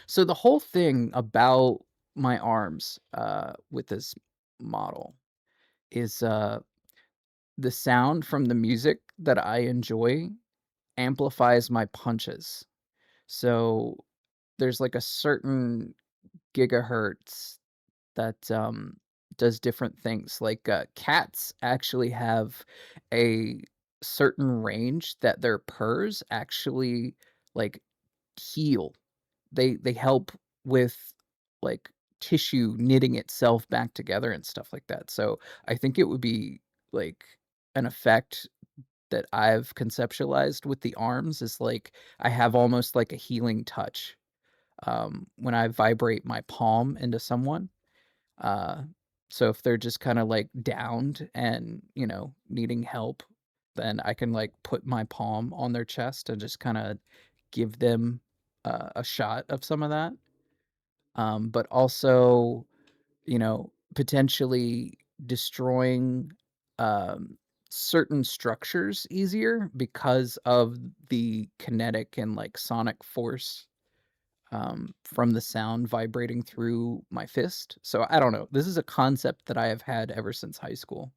So the whole thing about my arms with this model is the sound from the music that I enjoy amplifies my punches. So there's like a certain gigahertz that does different things. Like cats actually have a certain range that their purrs actually like heal. They help with like tissue knitting itself back together and stuff like that. So I think it would be like an effect that I've conceptualized with the arms is like I have almost like a healing touch when I vibrate my palm into someone. Uh, so if they're just kind of like downed and, you know, needing help, then I can like put my palm on their chest and just kind of give them a shot of some of that. But also, you know, potentially destroying um, certain structures easier because of the kinetic and like sonic force from the sound vibrating through my fist. So I don't know. This is a concept that I have had ever since high school.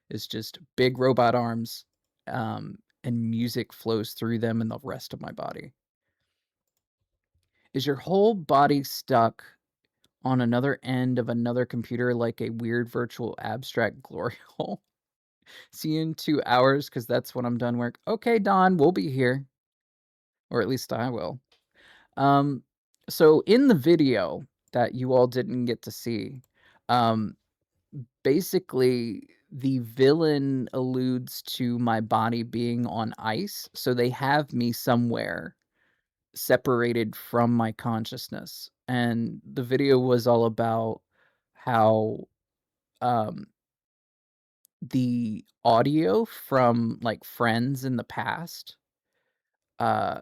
It's just big robot arms, and music flows through them and the rest of my body. Is your whole body stuck on another end of another computer like a weird virtual abstract glory hole? See you in 2 hours because that's when I'm done work. Okay, Don, we'll be here. Or at least I will. Um, so in the video that you all didn't get to see, um, basically the villain alludes to my body being on ice, so they have me somewhere separated from my consciousness. And the video was all about how um, the audio from like friends in the past uh,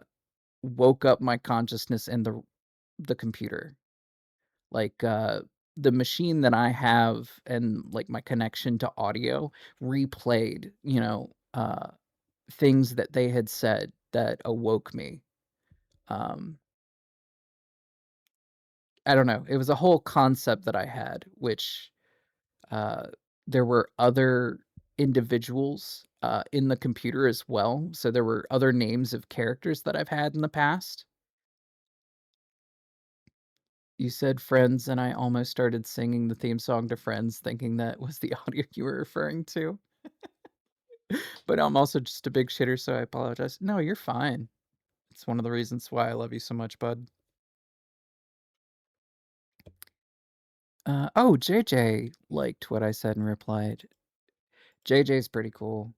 woke up my consciousness in the computer. Like, the machine that I have and, like, my connection to audio replayed, you know, things that they had said that awoke me. Um, I don't know, it was a whole concept that I had, which, uh, there were other individuals, in the computer as well, so there were other names of characters that I've had in the past. You said Friends, and I almost started singing the theme song to Friends, thinking that was the audio you were referring to. But I'm also just a big shitter, so I apologize. No, you're fine. It's one of the reasons why I love you so much, bud. Oh, JJ liked what I said and replied. JJ's pretty cool.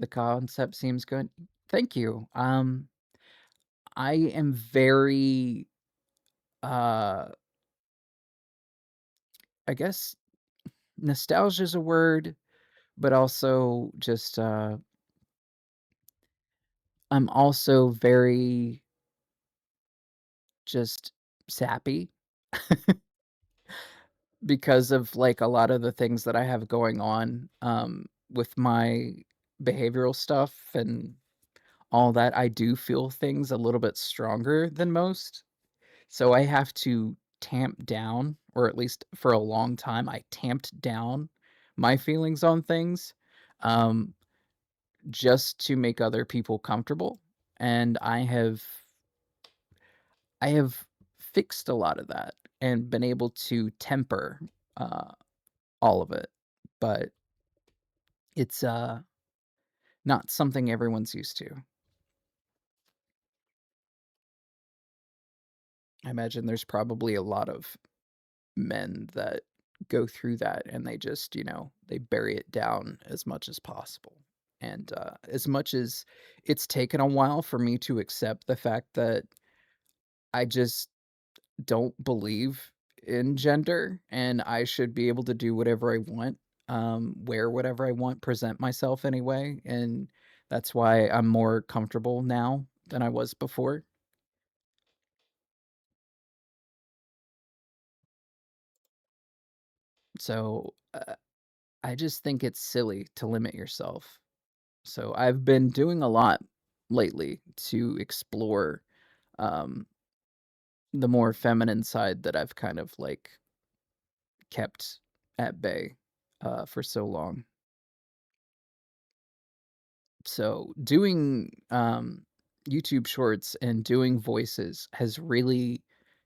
The concept seems good. Thank you. I am very, uh, I guess nostalgia is a word, but also just, I'm also very just sappy because of, like, a lot of the things that I have going on, with my behavioral stuff and all that. I do feel things a little bit stronger than most. So I have to tamp down, or at least for a long time, I tamped down my feelings on things, um, just to make other people comfortable. And I have fixed a lot of that and been able to temper uh, all of it. But it's not something everyone's used to. I imagine there's probably a lot of men that go through that and they just, they bury it down as much as possible. And as much as it's taken a while for me to accept the fact that I just don't believe in gender and I should be able to do whatever I want, wear whatever I want, present myself anyway. And that's why I'm more comfortable now than I was before. So I just think it's silly to limit yourself. So I've been doing a lot lately to explore um, the more feminine side that I've kind of like kept at bay for so long. So doing YouTube shorts and doing voices has really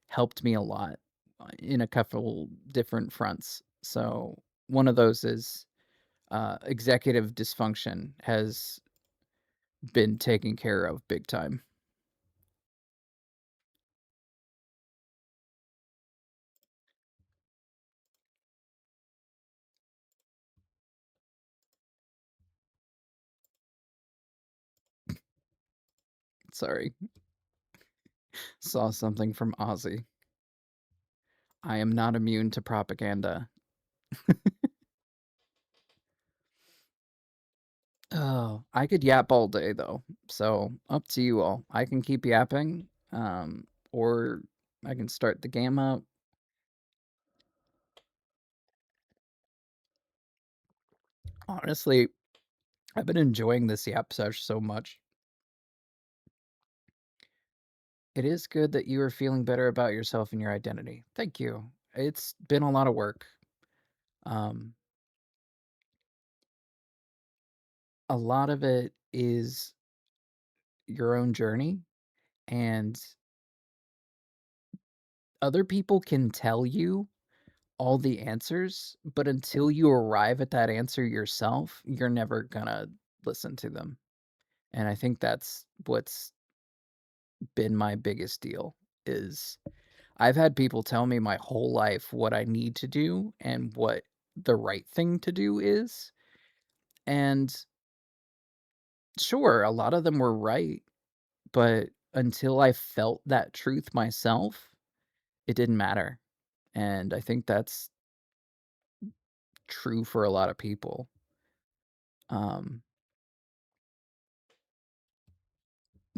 helped me a lot in a couple different fronts. So one of those is executive dysfunction has been taken care of big time. Sorry. Saw something from Ozzy. I am not immune to propaganda. Oh, I could yap all day though. So up to you all. I can keep yapping, or I can start the game up. Honestly, I've been enjoying this yap sesh so much. It is good that you are feeling better about yourself and your identity. Thank you. It's been a lot of work. Um, a lot of it is your own journey, and other people can tell you all the answers, but until you arrive at that answer yourself, you're never gonna listen to them. And I think that's what's been my biggest deal is I've had people tell me my whole life what I need to do and what the right thing to do is. And sure, a lot of them were right, but until I felt that truth myself, it didn't matter. And I think that's true for a lot of people. Um,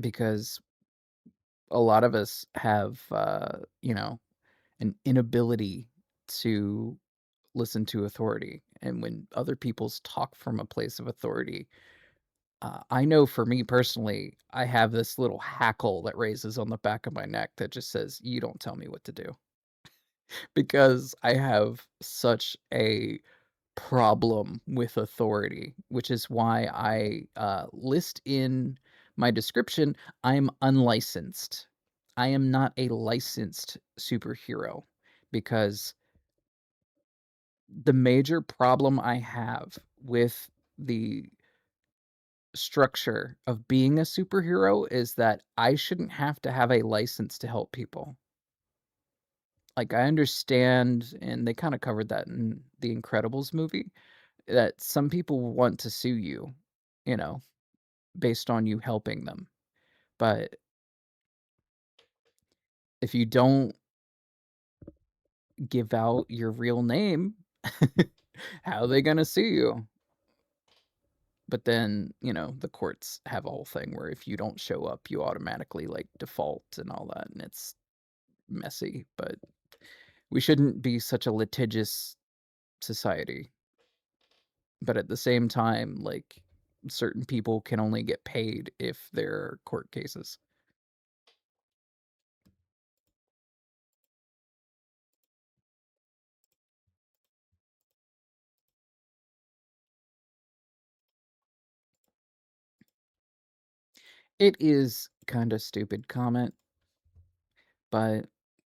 because a lot of us have, an inability to listen to authority. And when other people's talk from a place of authority, I know for me personally, I have this little hackle that raises on the back of my neck that just says, "You don't tell me what to do." Because I have such a problem with authority, which is why I list in my description I'm unlicensed. I am not a licensed superhero because the major problem I have with the structure of being a superhero is that I shouldn't have to have a license to help people. Like, I understand, and they kinda covered that in the Incredibles movie, that some people want to sue you you know, based on you helping them. But if you don't give out your real name, how are they gonna sue you? But then, the courts have a whole thing where if you don't show up, you automatically, like, default and all that, and it's messy, but we shouldn't be such a litigious society. But at the same time, like, certain people can only get paid if they're court cases. It is kinda stupid comment, but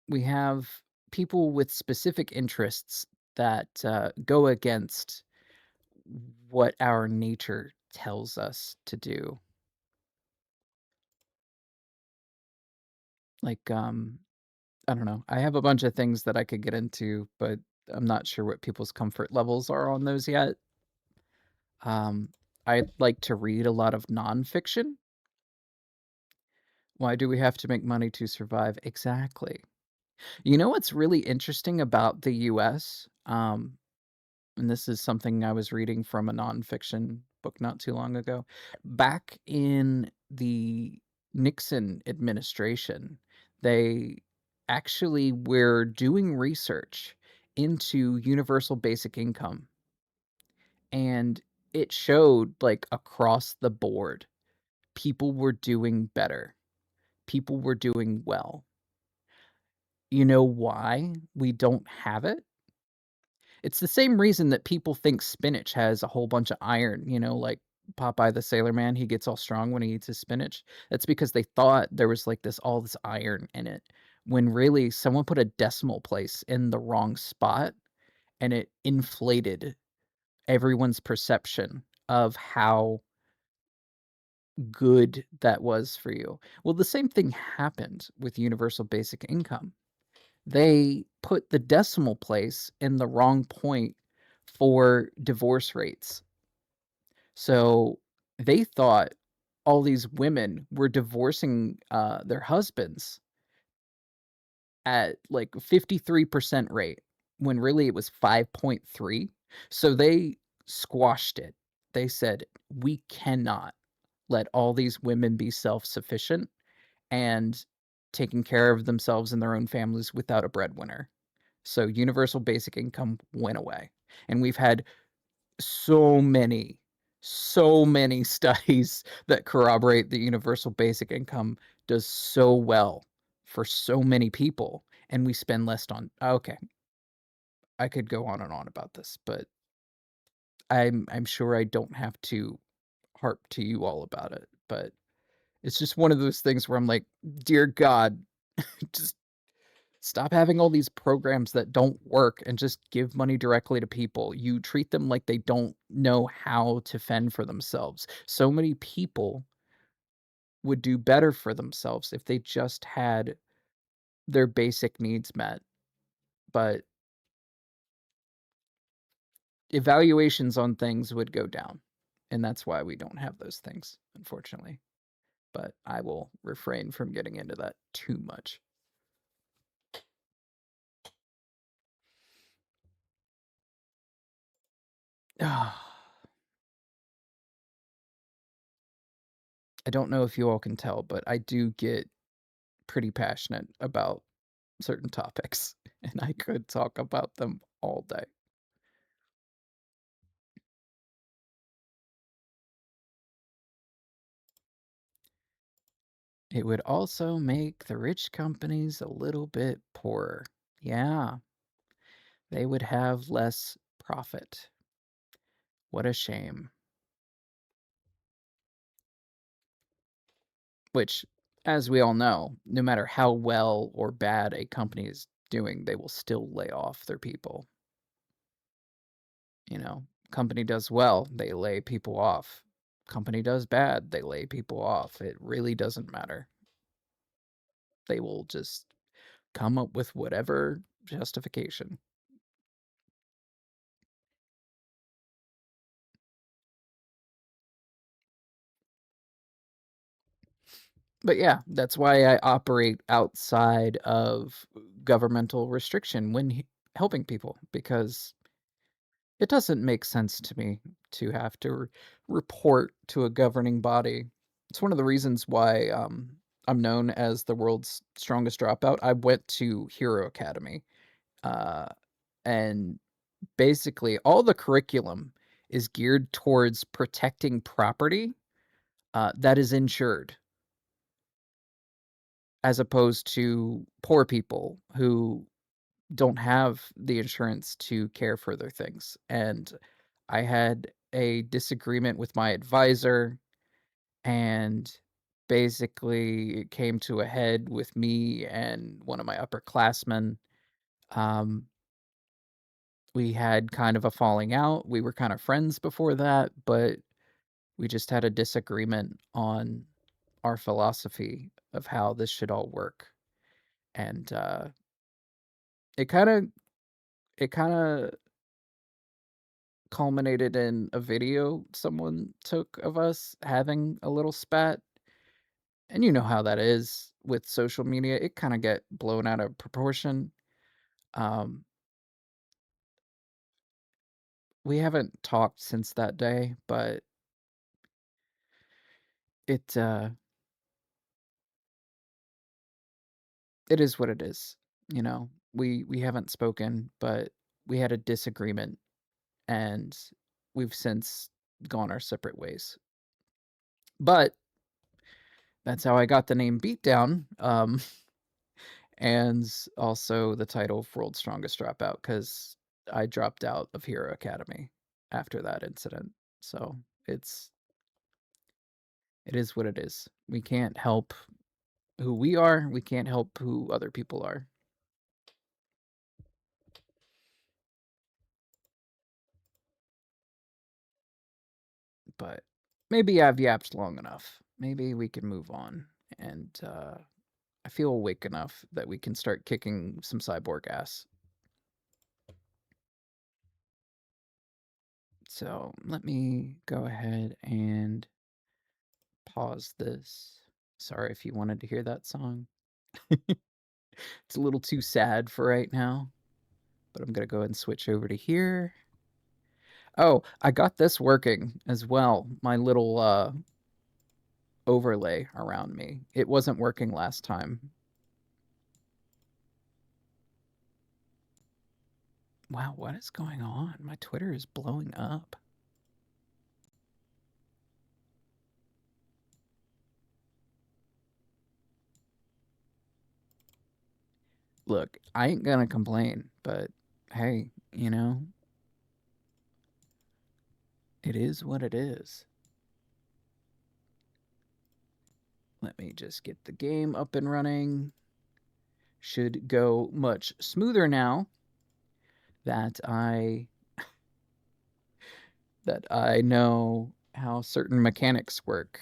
we have people with specific interests that, go against what our nature tells us to do. Like, I don't know. I have a bunch of things that I could get into, but I'm not sure what people's comfort levels are on those yet. Um, I like to read a lot of nonfiction. Why do we have to make money to survive? Exactly. You know what's really interesting about the US? And this is something I was reading from a nonfiction book not too long ago. Back in the Nixon administration, they actually were doing research into universal basic income, and it showed, like, across the board, people were doing better. People were doing well. You know why we don't have it? It's the same reason that people think spinach has a whole bunch of iron, like Popeye the Sailor Man, he gets all strong when he eats his spinach. That's because they thought there was like this iron in it, when really someone put a decimal place in the wrong spot and it inflated everyone's perception of how good that was for you. Well, the same thing happened with universal basic income. They put the decimal place in the wrong point for divorce rates. So they thought all these women were divorcing their husbands at like 53% rate when really it was 5.3. So they squashed it. They said, we cannot let all these women be self sufficient and taking care of themselves and their own families without a breadwinner. So universal basic income went away. And we've had so many, so many studies that corroborate that universal basic income does so well for so many people. And we spend less on, okay, I could go on and on about this, but I'm sure I don't have to harp to you all about it. But it's just one of those things where I'm like, dear God, just stop having all these programs that don't work and just give money directly to people. You treat them like they don't know how to fend for themselves. So many people would do better for themselves if they just had their basic needs met. But evaluations on things would go down. And that's why we don't have those things, unfortunately. But I will refrain from getting into that too much. I don't know if you all can tell, but I do get pretty passionate about certain topics, and I could talk about them all day. It would also make the rich companies a little bit poorer. Yeah, they would have less profit. What a shame. Which, as we all know, no matter how well or bad a company is doing, they will still lay off their people. Company does well, they lay people off. Company does bad, they lay people off. It really doesn't matter. They will just come up with whatever justification. But yeah, that's why I operate outside of governmental restriction when helping people, because it doesn't make sense to me to have to report to a governing body. It's one of the reasons why I'm known as the world's strongest dropout. I went to Hero Academy, uh, and basically all the curriculum is geared towards protecting property that is insured, as opposed to poor people who don't have the insurance to care for their things. And I had a disagreement with my advisor, and basically it came to a head with me and one of my upperclassmen. Um, we had kind of a falling out. We were kind of friends before that, but we just had a disagreement on our philosophy of how this should all work. And it kind of it kind of culminated in a video someone took of us having a little spat. And you know how that is with social media, it kinda get blown out of proportion. Um, we haven't talked since that day, but it, uh, it is what it is, you know? We haven't spoken, but we had a disagreement, and we've since gone our separate ways. But that's how I got the name Beatdown, and also the title of World's Strongest Dropout, because I dropped out of Hero Academy after that incident. So it's it is what it is. We can't help who we are. We can't help who other people are. But maybe I've yapped long enough. Maybe we can move on. And I feel awake enough that we can start kicking some cyborg ass. So let me go ahead and pause this. Sorry if you wanted to hear that song. It's a little too sad for right now, but I'm gonna go ahead and switch over to here. Oh, I got this working as well. My little overlay around me. It wasn't working last time. Wow, what is going on? My Twitter is blowing up. Look, I ain't gonna complain, but hey, you know, it is what it is. Let me just get the game up and running. Should go much smoother now that I know how certain mechanics work,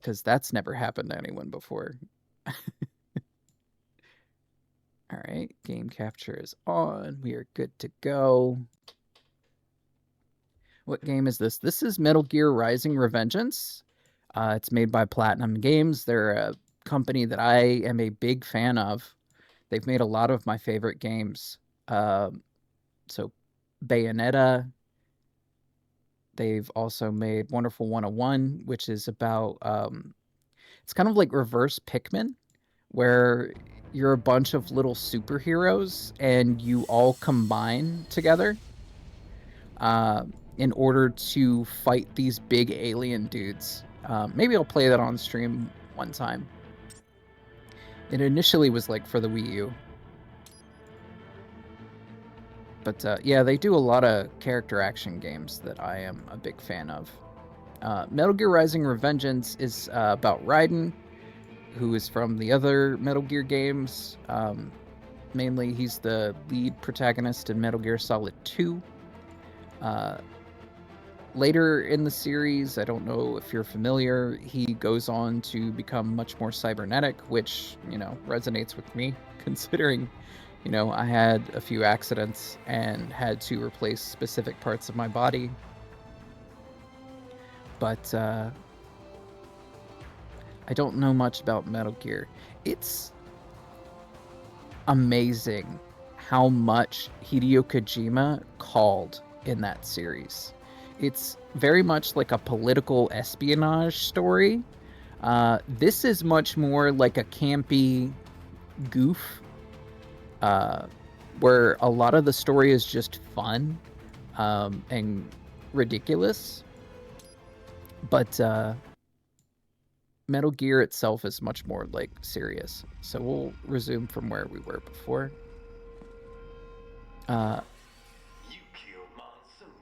because that's never happened to anyone before. All right, game capture is on. We are good to go. What game is this? This is Metal Gear Rising: Revengeance. It's made by Platinum Games. They're a company that I am a big fan of. They've made a lot of my favorite games. So Bayonetta. They've also made Wonderful 101, which is about it's kind of like reverse Pikmin, where you're a bunch of little superheroes and you all combine together uh, in order to fight these big alien dudes. Maybe I'll play that on stream one time. It initially was like for the Wii U. But yeah, they do a lot of character action games that I am a big fan of. Metal Gear Rising: Revengeance is about Raiden, who is from the other Metal Gear games. Mainly, he's the lead protagonist in Metal Gear Solid 2. Later in the series, I don't know if you're familiar, he goes on to become much more cybernetic, which, you know, resonates with me, considering, you know, I had a few accidents and had to replace specific parts of my body. But I don't know much about Metal Gear. It's amazing how much Hideo Kojima called in that series. It's very much like a political espionage story. This is much more like a campy goof, uh, where a lot of the story is just fun and ridiculous. But Metal Gear itself is much more like serious. So we'll resume from where we were before. You killed Monsoon.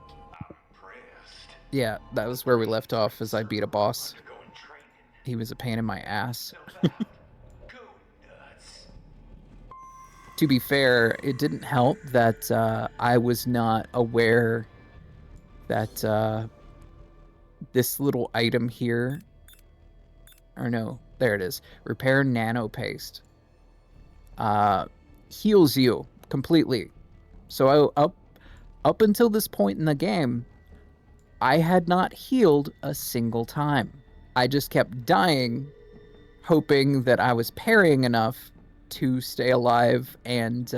I'm impressed. Yeah, that was where we left off as I beat a boss. Undergoing training. He was a pain in my ass. Sells out. Go nuts. To be fair, it didn't help that I was not aware that this little item here, or no, there it is, repair nano paste, heals you completely. So up until this point in the game, I had not healed a single time. I just kept dying, hoping that I was parrying enough to stay alive. And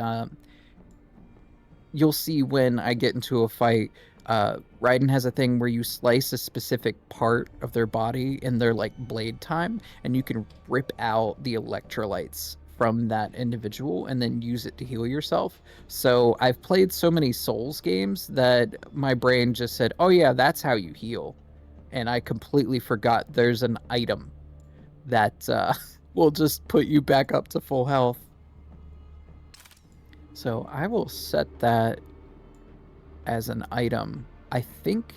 you'll see when I get into a fight, Raiden has a thing where you slice a specific part of their body in their like blade time, and you can rip out the electrolytes from that individual and then use it to heal yourself. So I've played so many Souls games that my brain just said, oh yeah, that's how you heal. And I completely forgot there's an item that will just put you back up to full health. So I will set that as an item. I think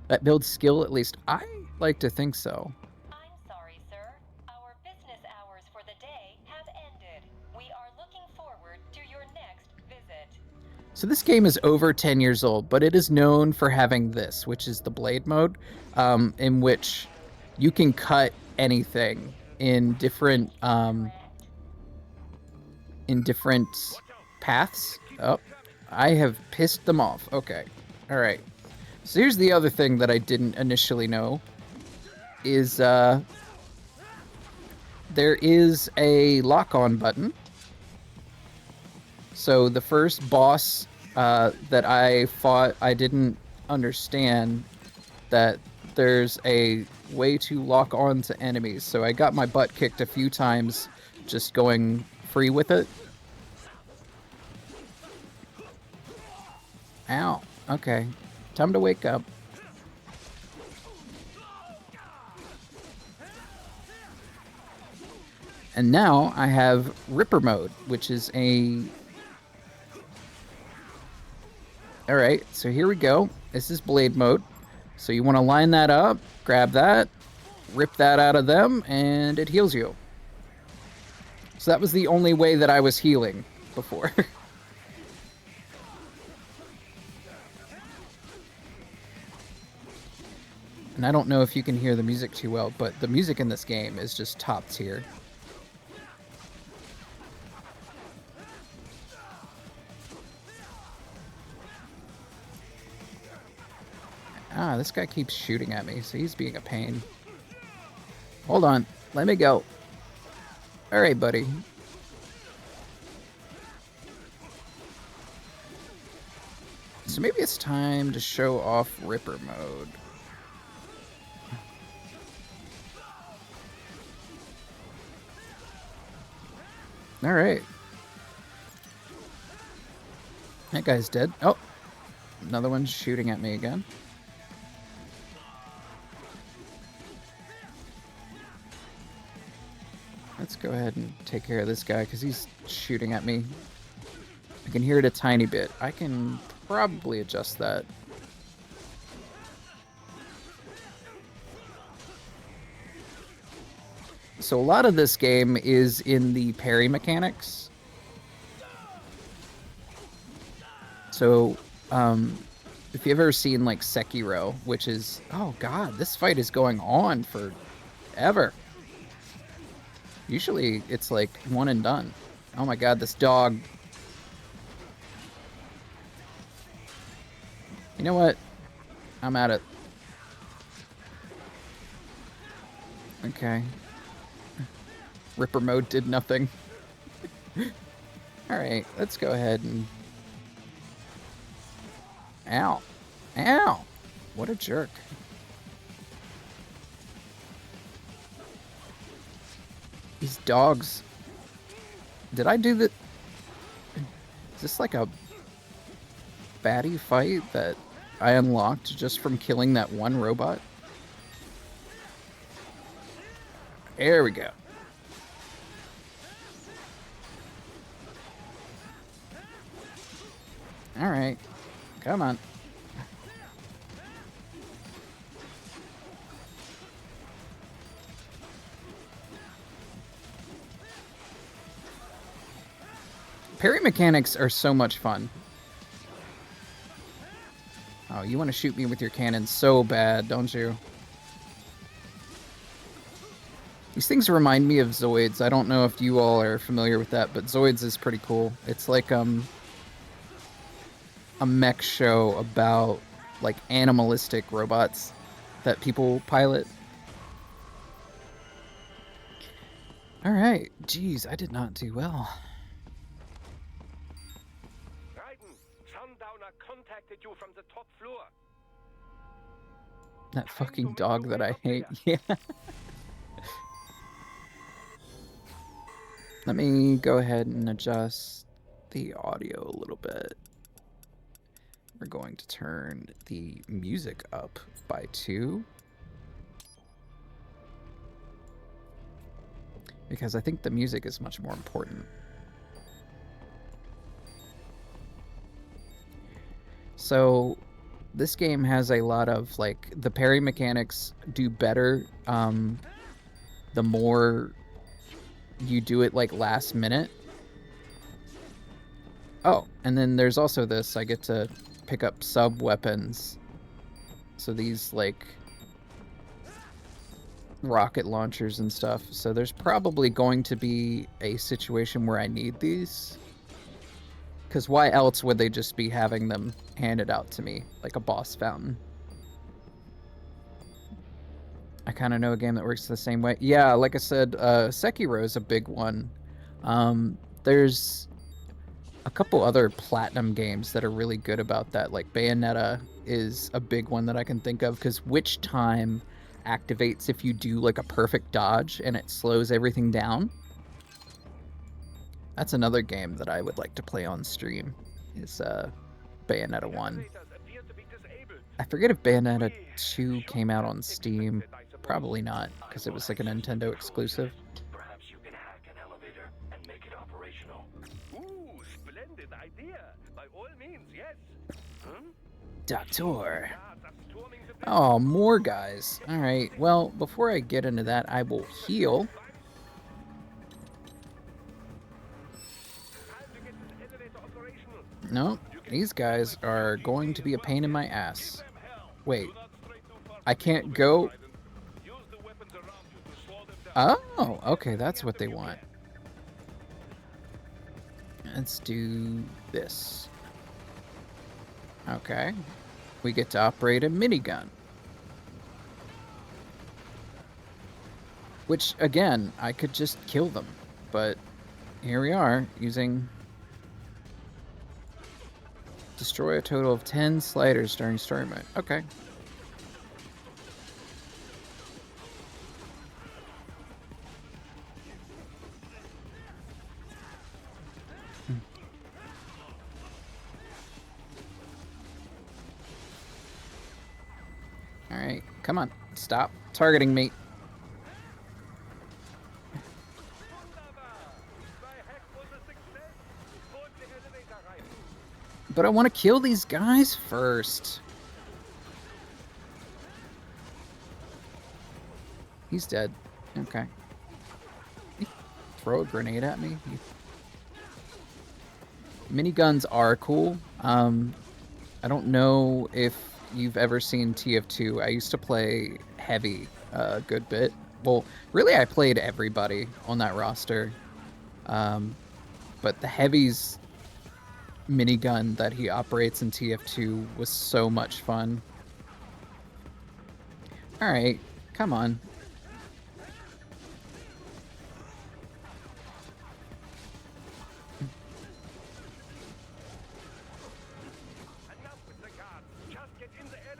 that builds skill, at least I like to think so. I'm sorry, sir. Our business hours for the day have ended. We are looking forward to your next visit. So this game is over 10 years old, but it is known for having this, which is the blade mode, in which you can cut anything in different paths. Oh, I have pissed them off. Okay. All right. So here's the other thing that I didn't initially know is there is a lock-on button. So the first boss that I fought, I didn't understand that there's a way to lock on to enemies. So I got my butt kicked a few times just going free with it. Ow. Okay. Time to wake up. And now I have Ripper mode, which is a... Alright, so here we go. This is blade mode. So you want to line that up, grab that, rip that out of them, and it heals you. So that was the only way that I was healing before. And I don't know if you can hear the music too well, but the music in this game is just top tier. Ah, this guy keeps shooting at me, so he's being a pain. Hold on, let me go. Alright, buddy. So maybe it's time to show off Ripper mode. Alright. That guy's dead. Oh, another one's shooting at me again. Let's go ahead and take care of this guy because he's shooting at me. I can hear it a tiny bit. I can probably adjust that. So a lot of this game is in the parry mechanics. So, if you've ever seen like Sekiro, which is, oh god, this fight is going on forever. Usually it's like one and done. Oh my god, this dog. You know what? I'm at it. Okay. Ripper mode did nothing. Alright, let's go ahead and... Ow. Ow! What a jerk. These dogs... Did I do that? Is this like a baddie fight that I unlocked just from killing that one robot? There we go. Alright. Come on. Parry mechanics are so much fun. Oh, you want to shoot me with your cannon so bad, don't you? These things remind me of Zoids. I don't know if you all are familiar with that, but Zoids is pretty cool. It's like a mech show about like animalistic robots that people pilot. Alright, geez, I did not do well. Sundowner contacted you from the top floor. That fucking dog that I hate. Yeah. Let me go ahead and adjust the audio a little bit. We're going to turn the music up by 2. Because I think the music is much more important. So this game has a lot of, like, the parry mechanics do better the more you do it, like, last minute. Oh, and then there's also this, I get to pick up sub-weapons. So these, like, rocket launchers and stuff. So there's probably going to be a situation where I need these. Because why else would they just be having them handed out to me, like a boss fountain? I kind of know a game that works the same way. Yeah, like I said, Sekiro is a big one. There's a couple other Platinum games that are really good about that. Like Bayonetta is a big one that I can think of, because Witch Time activates if you do like a perfect dodge and it slows everything down. That's another game that I would like to play on stream, is Bayonetta 1. I forget if Bayonetta 2 came out on Steam. Probably not, because it was like a Nintendo exclusive. Perhaps you can hack an elevator and make it operational. Ooh, splendid idea. By all means, yes. Doctor. Oh, more guys. Alright, well, before I get into that, I will heal. No, these guys are going to be a pain in my ass. Wait, I can't go... Oh, okay, that's what they want. Let's do this. Okay. We get to operate a minigun. Which, again, I could just kill them. But here we are, using... Destroy a total of 10 sliders during story mode. Okay. Alright, come on. Stop targeting me. But I want to kill these guys first. He's dead. Okay. Throw a grenade at me? Miniguns are cool. I don't know if you've ever seen TF2. I used to play Heavy a good bit. Well, really I played everybody on that roster. But the Heavy's minigun that he operates in TF2 was so much fun. Alright, come on.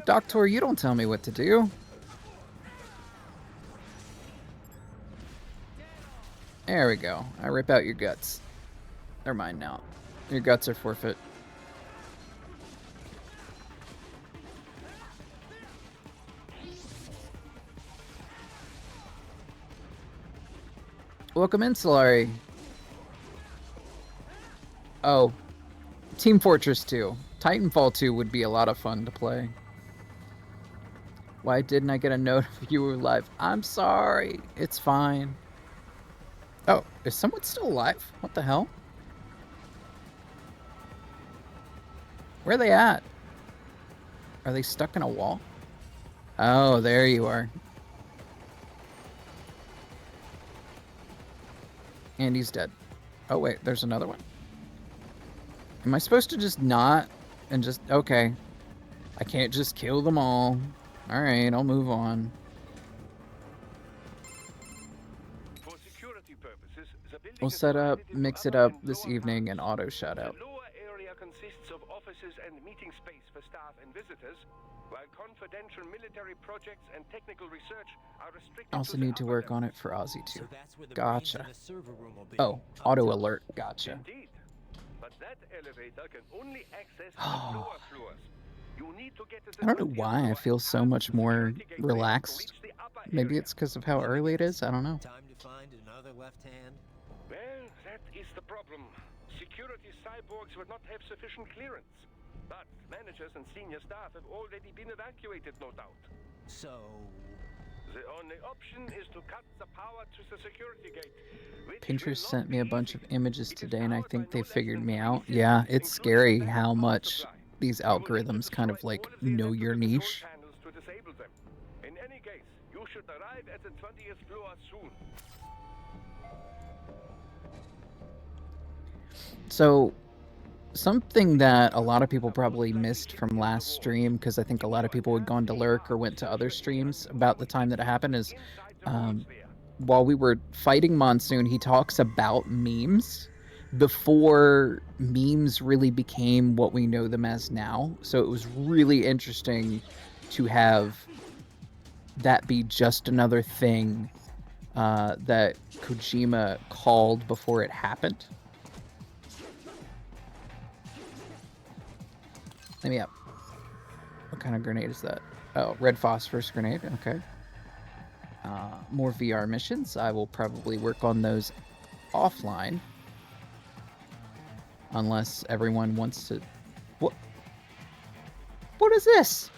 Doctor, you don't tell me what to do. There we go. I rip out your guts. They're mine now. Your guts are forfeit. Welcome in, Solari. Oh, Team Fortress 2. Titanfall 2 would be a lot of fun to play. Why didn't I get a note if you were live? I'm sorry. It's fine. Oh, is someone still alive? What the hell? Where are they at? Are they stuck in a wall? Oh, there you are. And he's dead. Oh, wait, there's another one. Am I supposed to just not and just... Okay. I can't just kill them all. Alright, I'll move on. For security purposes, the building We'll is set up, divided into mix it upper up and this lower evening halves. and auto shut out. The lower area consists of offices and meeting space for staff and visitors, while confidential military projects and technical research are restricted Also to the need to upper work on levels. it for Ozzy too. So that's where the Gotcha. brains in the server room will be. Oh, Up auto top. alert. Gotcha. Indeed. But that elevator can only access the lower floors. You need to get to the I don't know 20th why I floor feel and so pass much the more security gateway to relaxed. reach the upper Maybe area. it's because of how early it is. I don't know. Time to find another left hand. Well, that is the problem. Security cyborgs would not have sufficient clearance. But managers and senior staff have already been evacuated, no doubt. So The only option is to cut the power to the security gate. which Pinterest will not sent me a be bunch easy. of images It is today and I powered by think they no less figured than me 20 out. systems, Yeah, it's including scary the how backup power much supply. these You will need to algorithms kind of destroy like all of the know your electrical control niche. panels to disable them. In any case, you should arrive at the 20th floor soon. So, something that a lot of people probably missed from last stream, because I think a lot of people had gone to lurk or went to other streams about the time that it happened, is while we were fighting Monsoon, he talks about memes before memes really became what we know them as now. So it was really interesting to have that be just another thing that Kojima called before it happened. Let me up. What kind of grenade is that? Oh, red phosphorus grenade. Okay. More VR missions. I will probably work on those offline. Unless everyone wants to... What? What is this?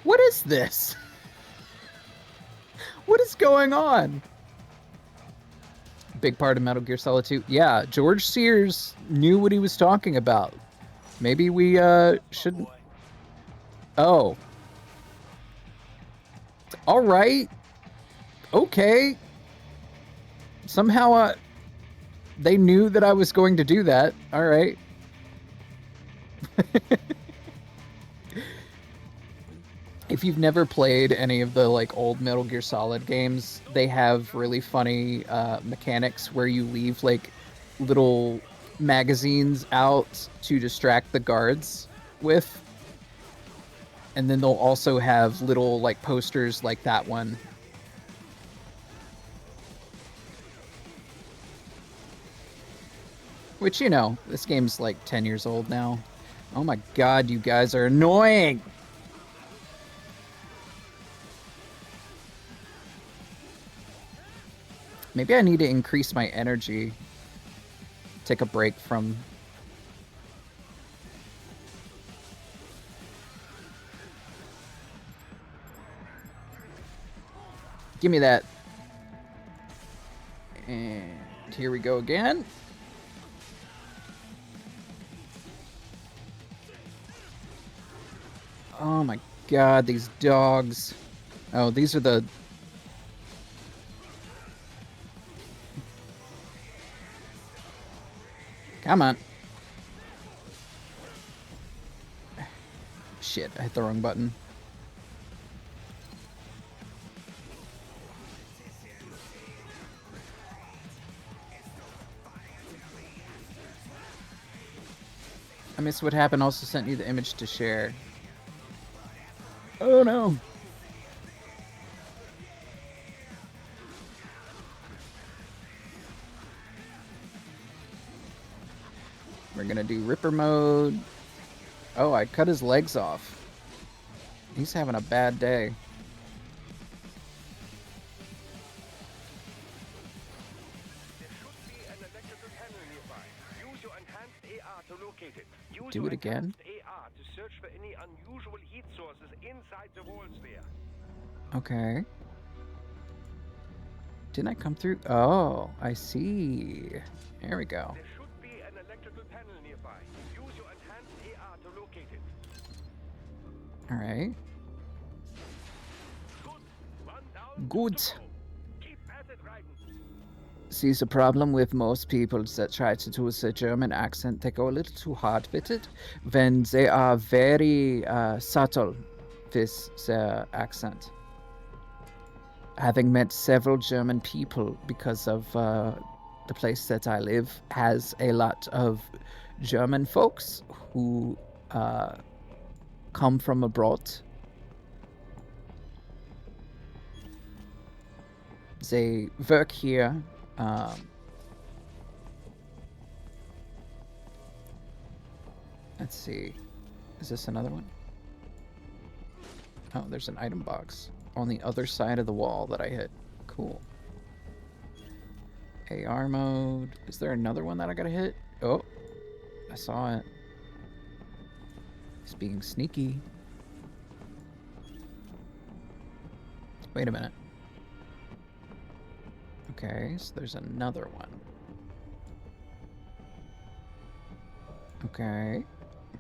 What is this? What is going on? Big part of Metal Gear Solid 2. Yeah, George Sears knew what he was talking about. Maybe we shouldn't... Oh. All right. Okay. Somehow they knew that I was going to do that. All right. If you've never played any of the like old Metal Gear Solid games, they have really funny mechanics where you leave like little magazines out to distract the guards with. And then they'll also have little like posters like that one. Which, you know, this game's like 10 years old now. Oh my god, you guys are annoying! Maybe I need to increase my energy. Take a break from... Give me that. And here we go again. Oh my god, these dogs. Oh, these are the... Come on. Shit, I hit the wrong button. I missed what happened. Also sent you the image to share. Oh no. We're gonna do Ripper mode. Oh, I cut his legs off. He's having a bad day. There should be an electrical panel nearby. Use your enhanced AR to locate it. Use Do your it again? enhanced AR to search for any unusual heat sources inside the walls there. Okay. Didn't I come through? Oh, I see. There we go. There should be an electrical panel nearby. Use your enhanced AR to locate it. All right. Good. One down. Good. To go. Keep at it, Raiden. See, the problem with most people that try to do a German accent, they go a little too hard with it when they are very subtle with their accent. Having met several German people because of the place that I live has a lot of German folks who come from abroad. They work here. Let's see. Is this another one? Oh, there's an item box on the other side of the wall that I hit. Cool. AR mode. Is there another one that I gotta hit? Oh, I saw it. It's being sneaky. Wait a minute. Okay, so there's another one. Okay,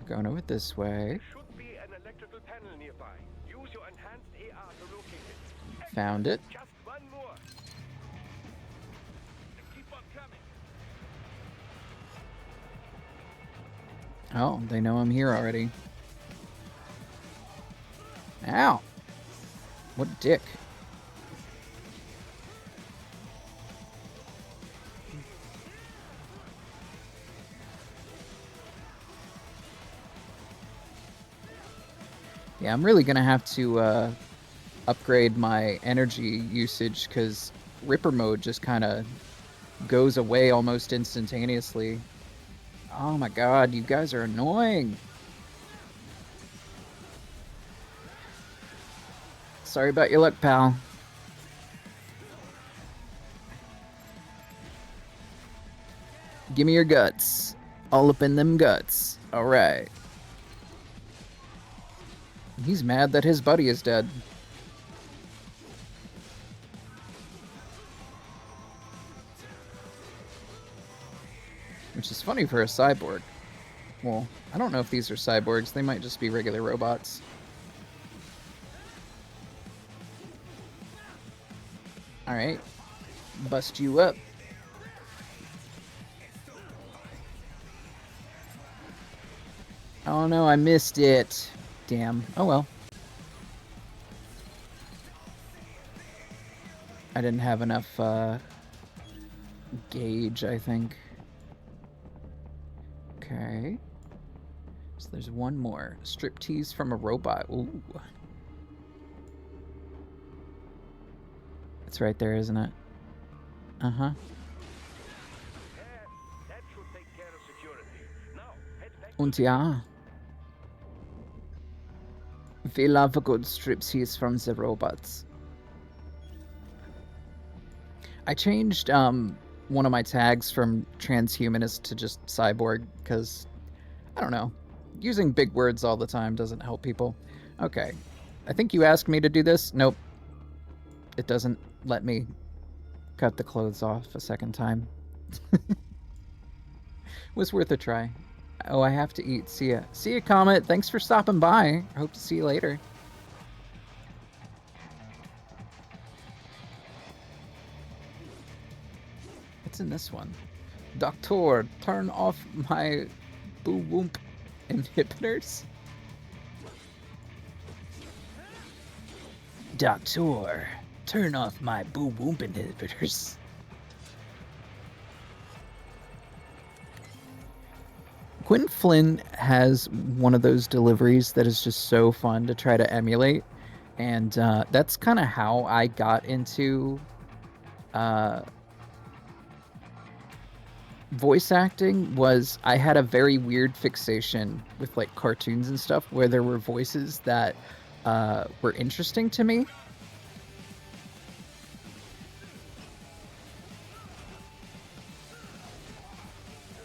we're going over this way. There should be an electrical panel nearby. Use your enhanced AR to locate it. Found it. Just one more. Keep on coming. Oh, they know I'm here already. Ow! What a dick. Yeah, I'm really gonna have to upgrade my energy usage because Ripper mode just kind of goes away almost instantaneously. Oh my god, you guys are annoying. Sorry about your luck, pal. Give me your guts. All up in them guts. Alright. He's mad that his buddy is dead. Which is funny for a cyborg. Well, I don't know if these are cyborgs. They might just be regular robots. Alright. Bust you up. Oh no, I missed it. Damn. Oh well. I didn't have enough gauge, I think. Okay. So there's one more. Striptease from a robot. Ooh. It's right there, isn't it? Uh-huh. That should take care of security. Now, head back. Und ja. We love a good striptease from the robots. I changed one of my tags from transhumanist to just cyborg because, I don't know, using big words all the time doesn't help people. Okay, I think you asked me to do this. Nope. It doesn't let me cut the clothes off a second time. Was worth a try. Oh, I have to eat. See ya. See ya, Comet. Thanks for stopping by. I hope to see you later. What's in this one? Doctor, turn off my boo-woomp inhibitors. Doctor, turn off my boo-woomp inhibitors. Quinn Flynn has one of those deliveries that is just so fun to try to emulate. And that's kind of how I got into voice acting. Was I had a very weird fixation with like cartoons and stuff where there were voices that were interesting to me.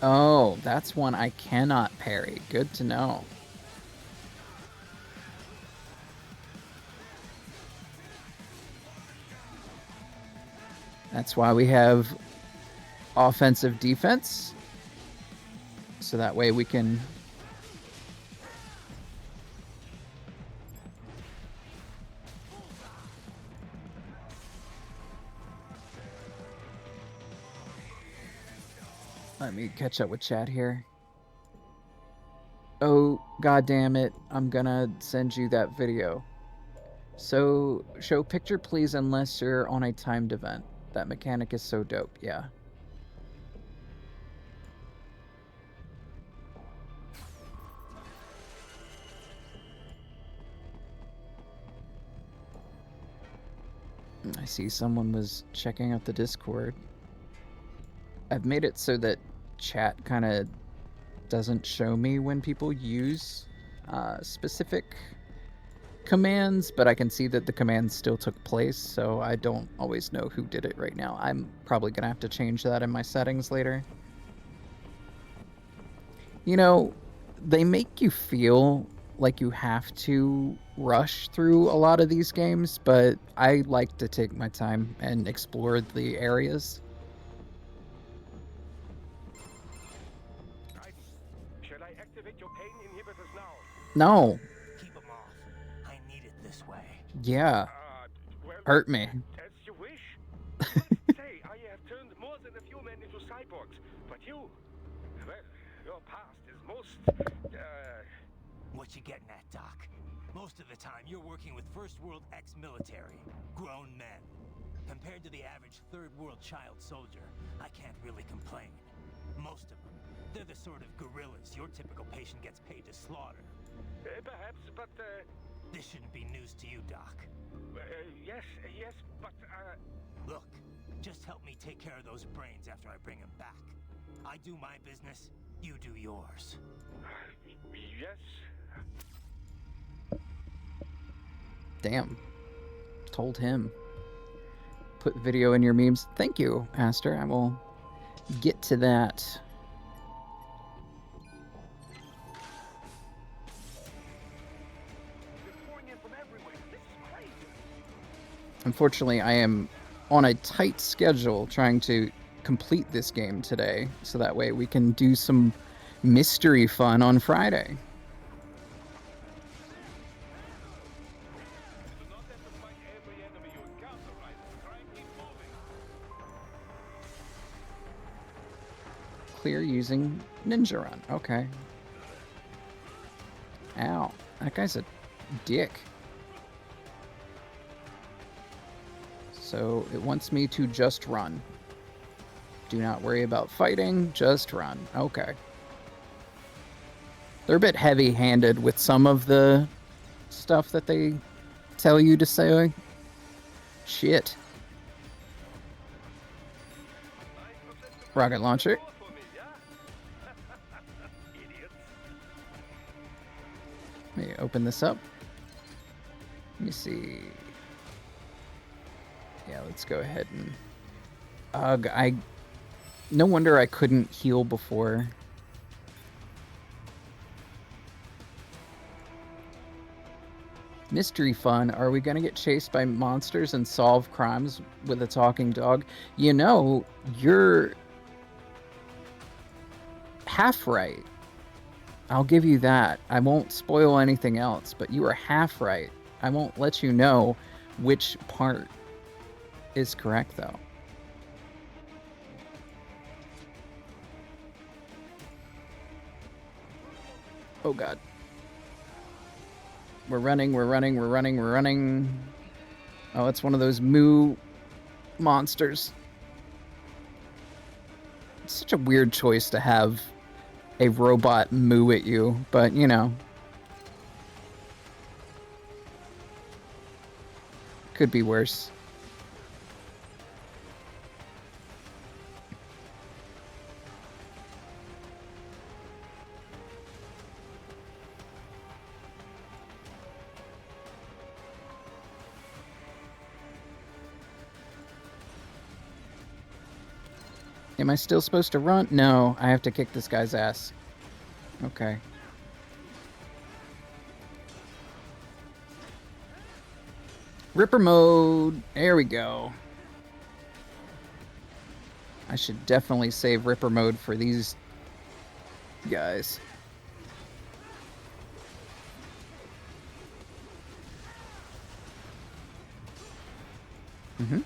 Oh, that's one I cannot parry. Good to know. That's why we have offensive defense. So that way we can... Let me catch up with chat here. Oh, god damn it. I'm gonna send you that video. So, show picture please unless you're on a timed event. That mechanic is so dope, yeah. I see someone was checking out the Discord. I've made it so that chat kind of doesn't show me when people use specific commands, but I can see that the commands still took place, so I don't always know who did it right now. I'm probably gonna have to change that in my settings later. You know, they make you feel like you have to rush through a lot of these games, but I like to take my time and explore the areas. Shall I activate your pain inhibitors now? No. Keep them off. I need it this way. Yeah. Well, Hurt me. as you wish. Say, I have turned more than a few men into cyborgs, but you, well, your past is most, What you getting at, Doc? Most of the time, you're working with first world ex-military, grown men. Compared to the average third world child soldier, I can't really complain. Most of them, they're the sort of guerrillas your typical patient gets paid to slaughter. perhaps, but, This shouldn't be news to you, Doc. yes, but, Look, just help me take care of those brains after I bring them back. I do my business, you do yours. yes. Damn. Told him. Put video in your memes. Thank you, Aster. I will get to that. Unfortunately, I am on a tight schedule trying to complete this game today, so that way we can do some mystery fun on Friday. Clear using Ninja Run. Okay. Ow. That guy's a dick. So it wants me to just run. Do not worry about fighting, just run. Okay. They're a bit heavy-handed with some of the stuff that they tell you to say. Shit. Rocket launcher. Let me open this up. Let me see. Yeah, let's go ahead and... Ugh, no wonder I couldn't heal before. Mystery fun. Are we gonna get chased by monsters and solve crimes with a talking dog? You know, you're half right. I'll give you that. I won't spoil anything else, but you are half right. I won't let you know which part is correct, though. Oh, God. We're running, we're running, we're running, we're running. Oh, it's one of those moo monsters. It's such a weird choice to have a robot moo at you, but, you know. Could be worse. Am I still supposed to run? No, I have to kick this guy's ass. Okay. Ripper mode. There we go. I should definitely save Ripper mode for these guys. Mm-hmm.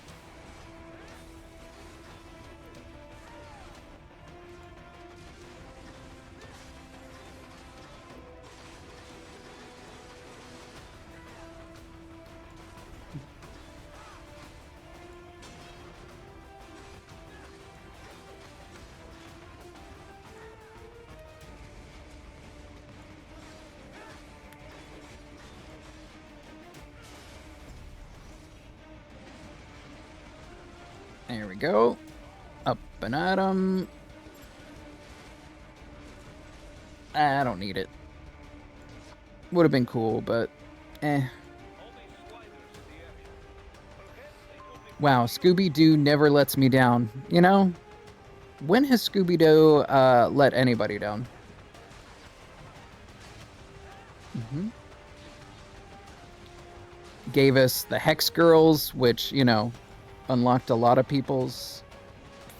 There we go. Up and at him. I don't need it. Would have been cool, but eh. Wow, Scooby-Doo never lets me down. You know? When has Scooby-Doo let anybody down? Mm-hmm. Gave us the Hex Girls, which, you know, unlocked a lot of people's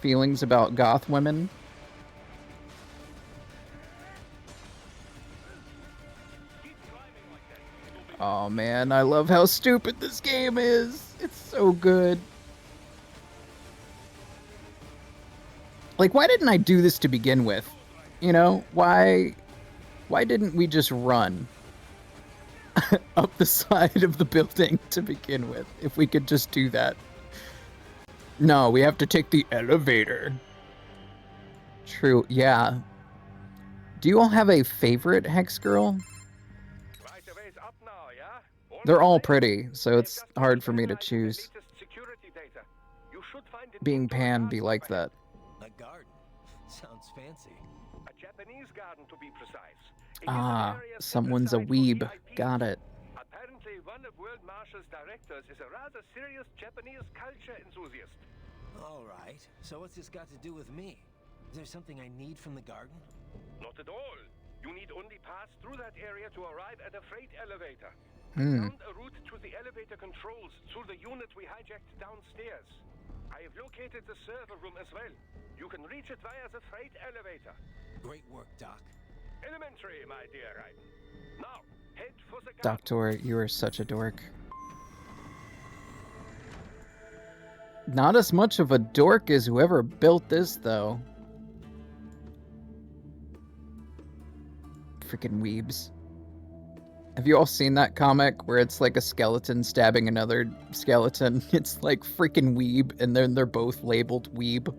feelings about goth women. Oh man, I love how stupid this game is. It's so good. Like, why didn't I do this to begin with? You know, why didn't we just run up the side of the building to begin with, if we could just do that? No, we have to take the elevator. True, yeah. Do you all have a favorite Hex Girl? They're all pretty, so it's hard for me to choose. Being Pan be like that. A garden. Sounds fancy. A Japanese garden, to be precise. Ah, someone's a weeb. Got it. Apparently, one of World Marshal's directors is a rather serious Japanese culture enthusiast. All right. So what's this got to do with me? Is there something I need from the garden? Not at all. You need only pass through that area to arrive at a freight elevator. Hmm. Found a route to the elevator controls through the unit we hijacked downstairs. I have located the server room as well. You can reach it via the freight elevator. Great work, Doc. Elementary, my dear Raiden. Now, head for the garden. Doctor, you are such a dork. Not as much of a dork as whoever built this, though. Freaking weebs. Have you all seen that comic where it's like a skeleton stabbing another skeleton? It's like freaking weeb, and then they're both labeled weeb.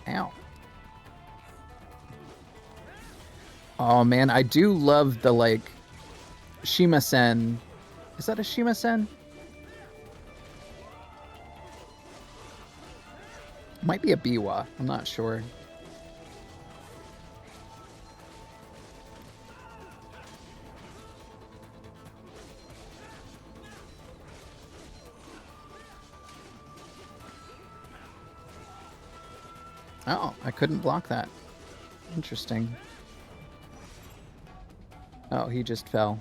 Ow. Oh man, I do love the, like, Shima-sen. Is that a Shima-sen? Might be a Biwa, I'm not sure. Oh, I couldn't block that. Interesting. Oh, he just fell.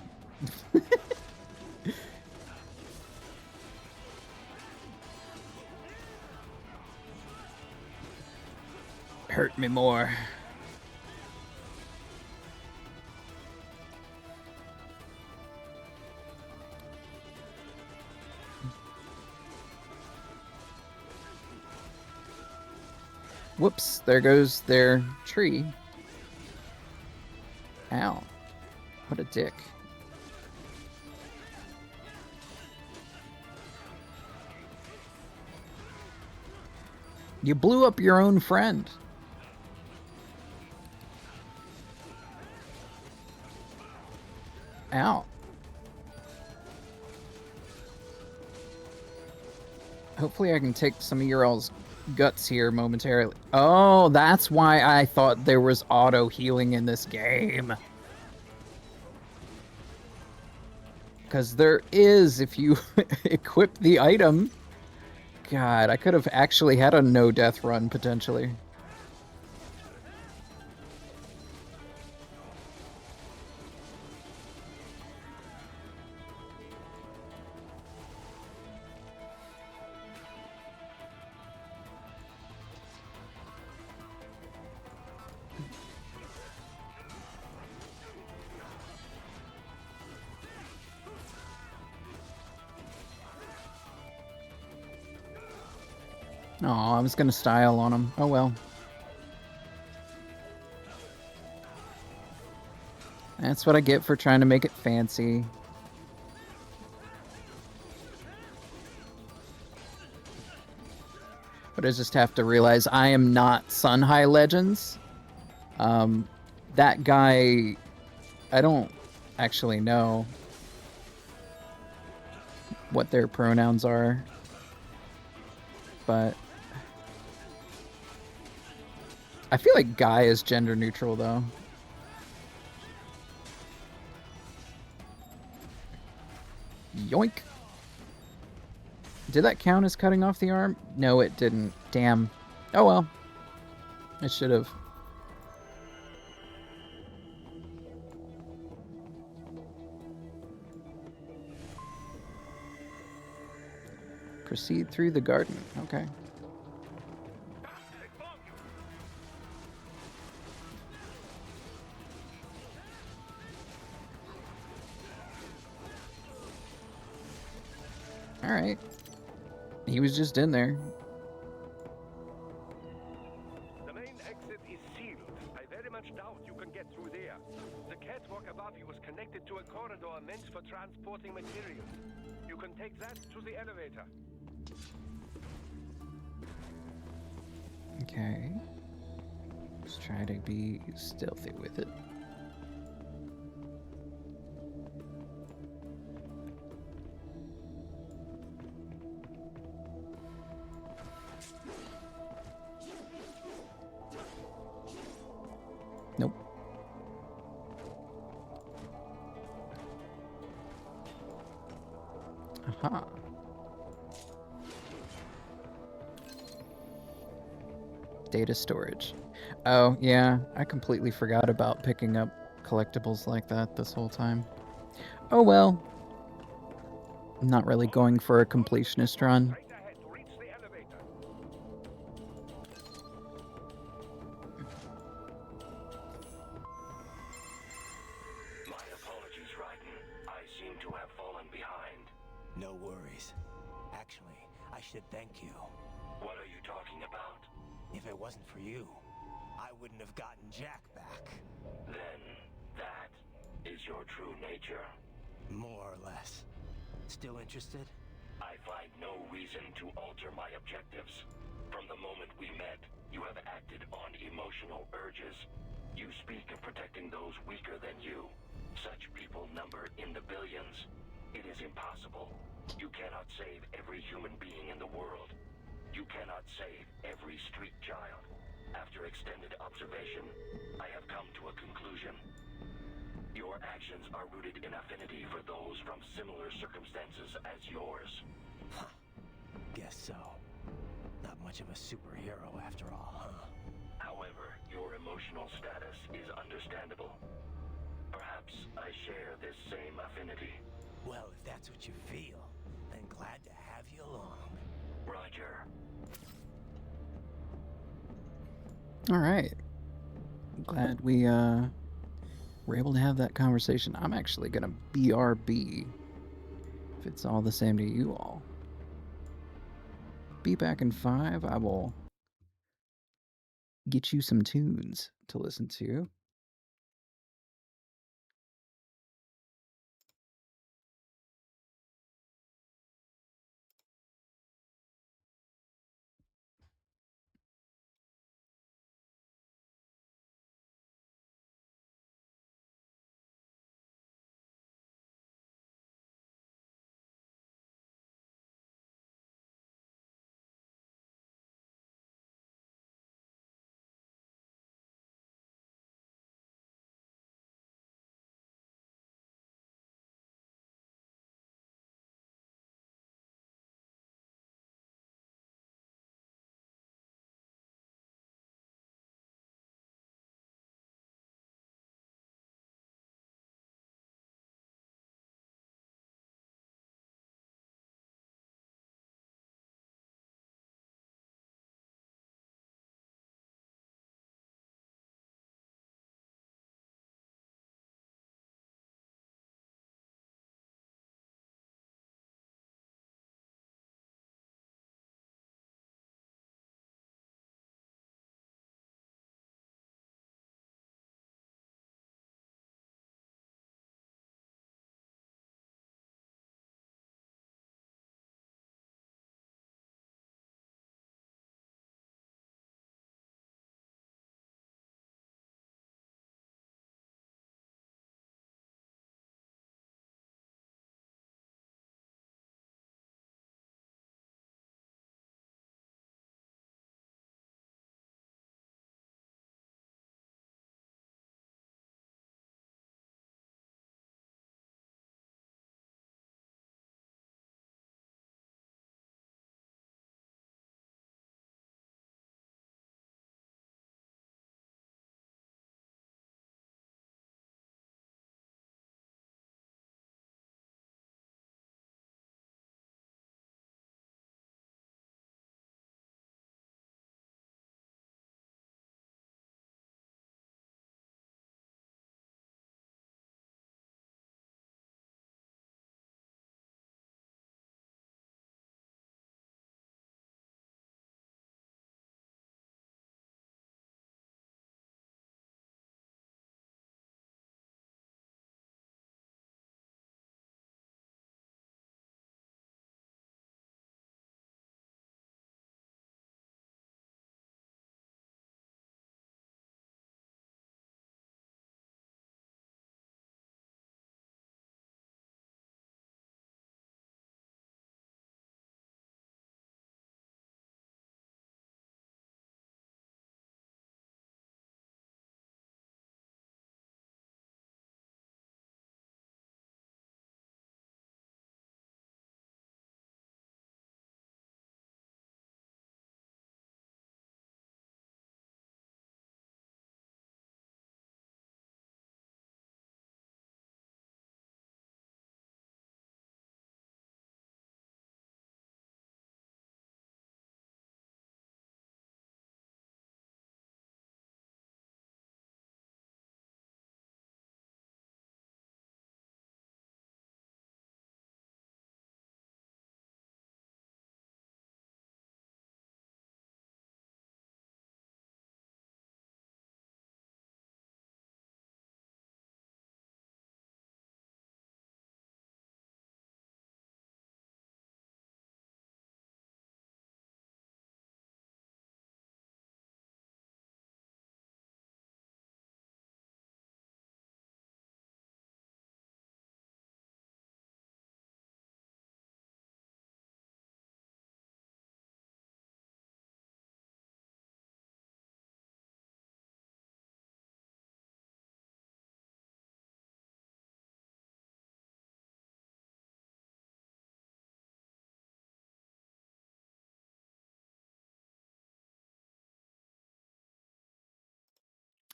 Hurt me more. Whoops, there goes their tree. Ow. What a dick. You blew up your own friend. Ow. Hopefully I can take some of your all's guts here momentarily. Oh, that's why I thought there was auto healing in this game. Because there is if you equip the item. God, I could have actually had a no-death run, potentially. Oh, I was gonna style on him. Oh well. That's what I get for trying to make it fancy. But I just have to realize I am not Sun High Legends. That guy, I don't actually know what their pronouns are, but I feel like guy is gender neutral though. Yoink. Did that count as cutting off the arm? No, it didn't. Damn. Oh well. It should have. Proceed through the garden. Okay. Alright. He was just in there. The main exit is sealed. I very much doubt you can get through there. The catwalk above you is connected to a corridor meant for transporting materials. You can take that to the elevator. Okay. Let's try to be stealthy with it. Nope. Aha. Data storage. Oh, yeah, I completely forgot about picking up collectibles like that this whole time. Oh well. I'm not really going for a completionist run. Right ahead to reach the elevator. My apologies, Raiden. I seem to have fallen behind. No worries. Actually, I should thank you. What are you talking about? If it wasn't for you, I wouldn't have gotten Jack back. Then, that is your true nature. More or less. Still interested? I find no reason to alter my objectives. From the moment we met, you have acted on emotional urges. You speak of protecting those weaker than you. Such people number in the billions. It is impossible. You cannot save every human being in the world. You cannot save every street child. After extended observation, I have come to a conclusion. Your actions are rooted in affinity for those from similar circumstances as yours. Guess so. Not much of a superhero after all, huh? However, your emotional status is understandable. Perhaps I share this same affinity. Well, if that's what you feel, then glad to have you along. Roger. Alright. Glad we were able to have that conversation. I'm actually gonna BRB. If it's all the same to you all. Be back in 5. I will get you some tunes to listen to.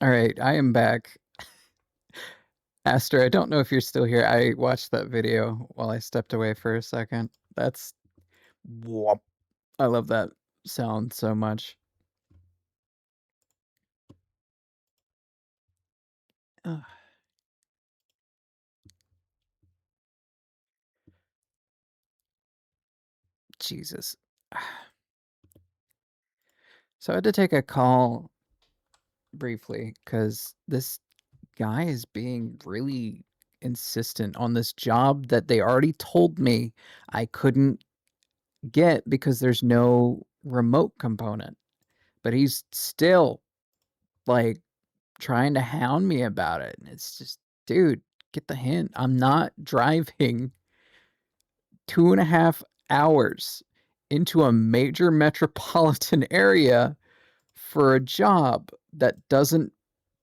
All right, I am back. Aster, I don't know if you're still here. I watched that video while I stepped away for a second. That's whoop. I love that sound so much. Ugh. Jesus. So I had to take a call briefly because this guy is being really insistent on this job that they already told me I couldn't get because there's no remote component. But he's still like trying to hound me about it. And it's just, dude, get the hint. I'm not driving 2.5 hours into a major metropolitan area for a job that doesn't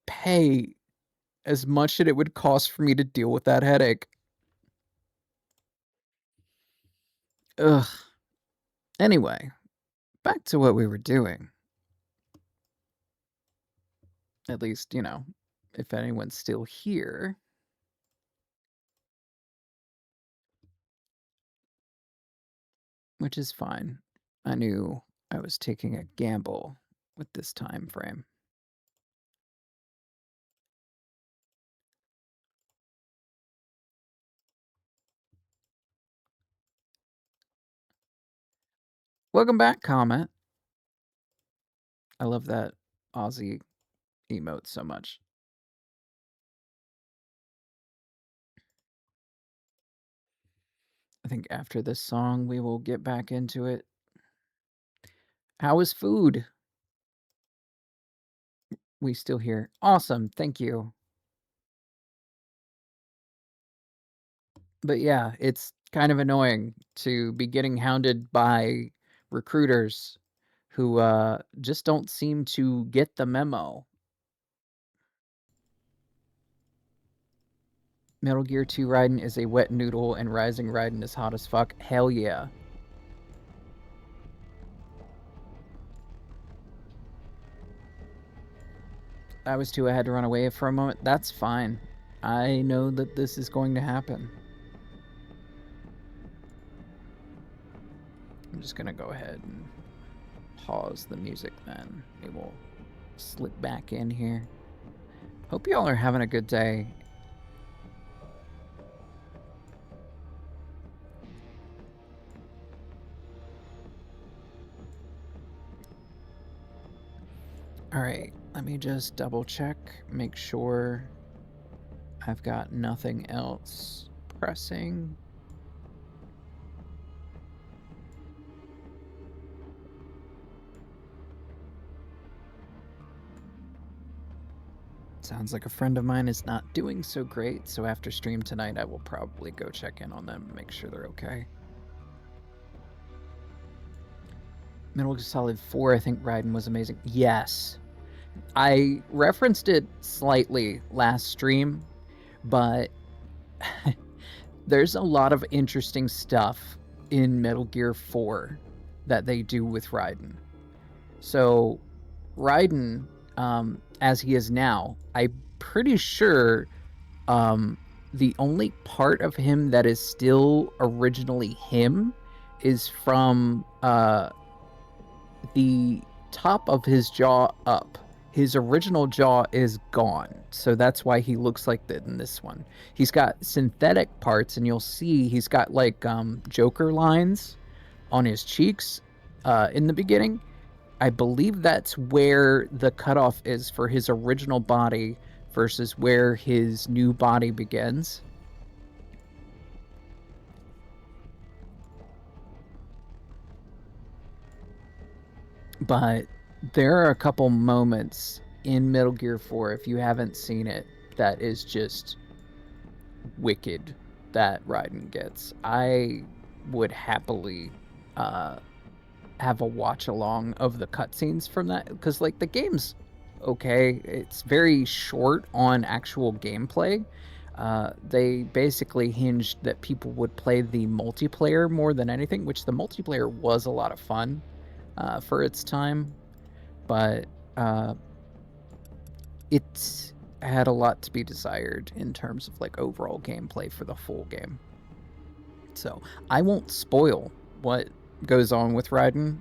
pay as much as it would cost for me to deal with that headache. Ugh. Anyway, back to what we were doing. At least, you know, if anyone's still here. Which is fine. I knew I was taking a gamble with this time frame. Welcome back, Comment. I love that Aussie emote so much. I think after this song, we will get back into it. How is food? We still here. Awesome. Thank you. But yeah, it's kind of annoying to be getting hounded by recruiters who just don't seem to get the memo. Metal Gear 2 Raiden is a wet noodle and Rising Raiden is hot as fuck. Hell yeah. I was too, I had to run away for a moment. That's fine. I know that this is going to happen. I'm just gonna go ahead and pause the music then. We will slip back in here. Hope y'all are having a good day. Alright, let me just double check, make sure I've got nothing else pressing. Sounds like a friend of mine is not doing so great, so after stream tonight I will probably go check in on them and make sure they're okay. Metal Gear Solid 4, I think Raiden was amazing. Yes. I referenced it slightly last stream, but there's a lot of interesting stuff in Metal Gear 4 that they do with Raiden. So, Raiden, as he is now, I'm pretty sure the only part of him that is still originally him is from the top of his jaw up. His original jaw is gone, so that's why he looks like that in this one. He's got synthetic parts, and you'll see he's got like Joker lines on his cheeks in the beginning. I believe that's where the cutoff is for his original body versus where his new body begins. But there are a couple moments in Metal Gear 4, if you haven't seen it, that is just wicked that Raiden gets. I would happily have a watch along of the cutscenes from that, because like the game's okay. It's very short on actual gameplay. They basically hinged that people would play the multiplayer more than anything, which the multiplayer was a lot of fun for its time. But it had a lot to be desired in terms of like overall gameplay for the full game. So I won't spoil what goes on with Raiden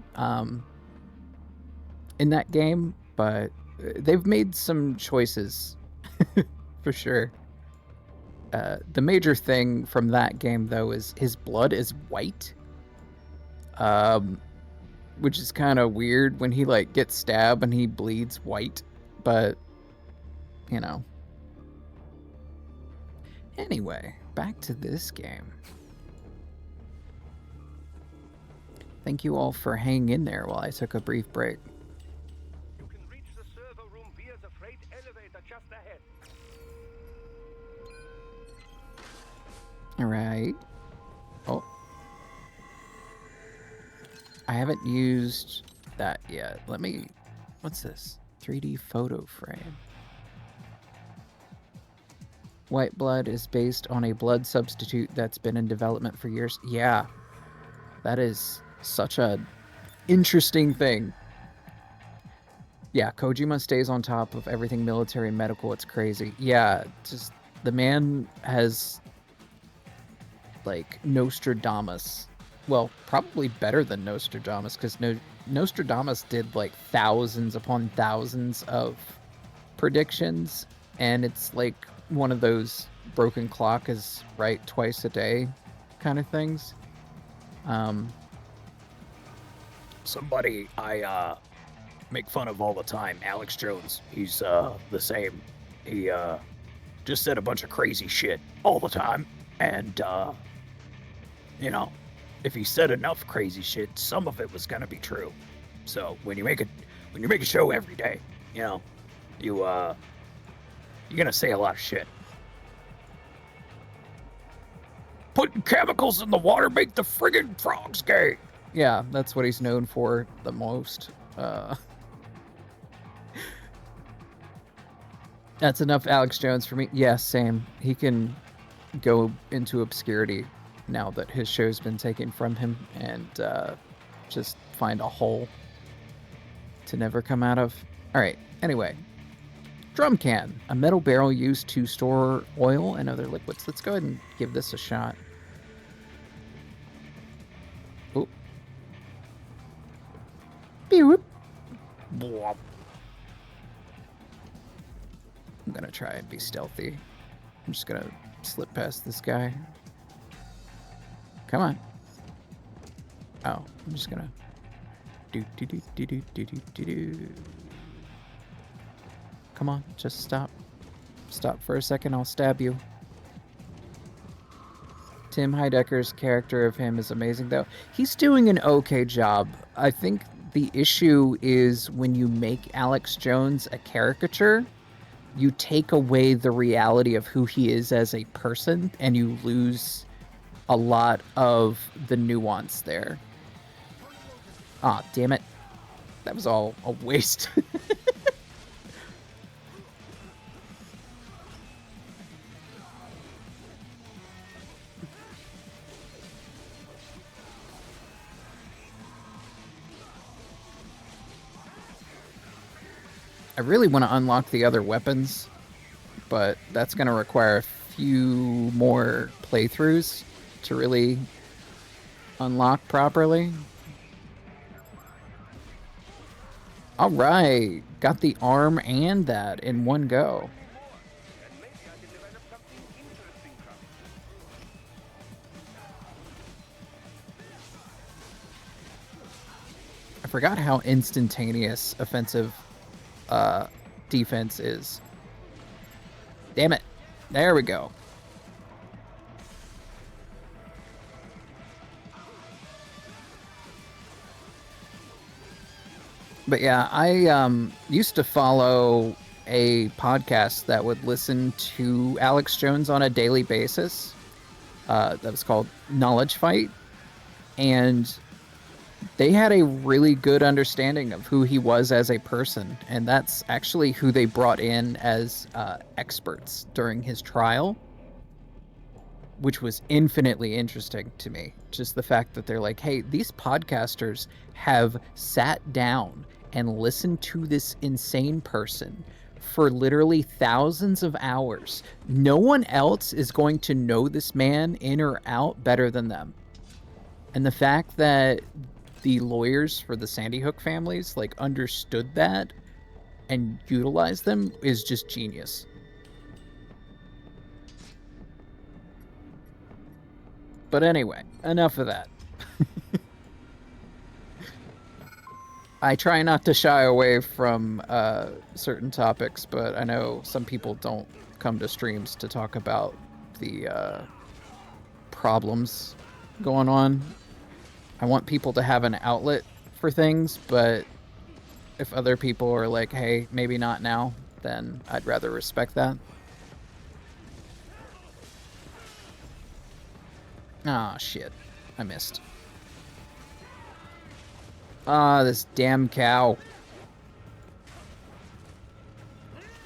in that game, but they've made some choices for sure. The major thing from that game, though, is his blood is white, which is kind of weird when he like gets stabbed and he bleeds white, but you know. Anyway, back to this game. Thank you all for hanging in there while I took a brief break. You can reach the server room via the freight elevator just ahead. All right. Oh. I haven't used that yet. Let me... What's this? 3D photo frame. White blood is based on a blood substitute that's been in development for years. Yeah. That is such a interesting thing. Yeah, Kojima stays on top of everything military and medical. It's crazy. Yeah, just the man has like Nostradamus. Well, probably better than Nostradamus, because Nostradamus did like thousands upon thousands of predictions, and it's like one of those broken clock is right twice a day kind of things. Somebody I make fun of all the time, Alex Jones. He's the same. He just said a bunch of crazy shit all the time, and you know, if he said enough crazy shit, some of it was gonna be true. So when you make a show every day, you know, you're gonna say a lot of shit. Putting chemicals in the water make the friggin' frogs gay. Yeah, that's what he's known for the most. That's enough Alex Jones for me. Yeah, same. He can go into obscurity now that his show's been taken from him, and just find a hole to never come out of. Alright, anyway. Drum can. A metal barrel used to store oil and other liquids. Let's go ahead and give this a shot. Oh. Beep. I'm gonna try and be stealthy. I'm just gonna slip past this guy. Come on. Oh, I'm just gonna do. Come on, just stop. Stop for a second, I'll stab you. Tim Heidecker's character of him is amazing, though. He's doing an okay job. I think the issue is when you make Alex Jones a caricature, you take away the reality of who he is as a person, and you lose a lot of the nuance there. Ah, damn it. That was all a waste. I really want to unlock the other weapons, but that's going to require a few more playthroughs to really unlock properly. Alright, got the arm and that in one go. And maybe I can develop something interesting from it. I forgot how instantaneous offensive defense is. Damn it. There we go. But yeah, I used to follow a podcast that would listen to Alex Jones on a daily basis. That was called Knowledge Fight. And they had a really good understanding of who he was as a person. And that's actually who they brought in as experts during his trial, which was infinitely interesting to me. Just the fact that they're like, hey, these podcasters have sat down and listened to this insane person for literally thousands of hours. No one else is going to know this man in or out better than them. And the fact that the lawyers for the Sandy Hook families like understood that and utilized them is just genius. But anyway, enough of that. I try not to shy away from certain topics, but I know some people don't come to streams to talk about the problems going on. I want people to have an outlet for things, but if other people are like, hey, maybe not now, then I'd rather respect that. Ah, shit. I missed. Ah, this damn cow.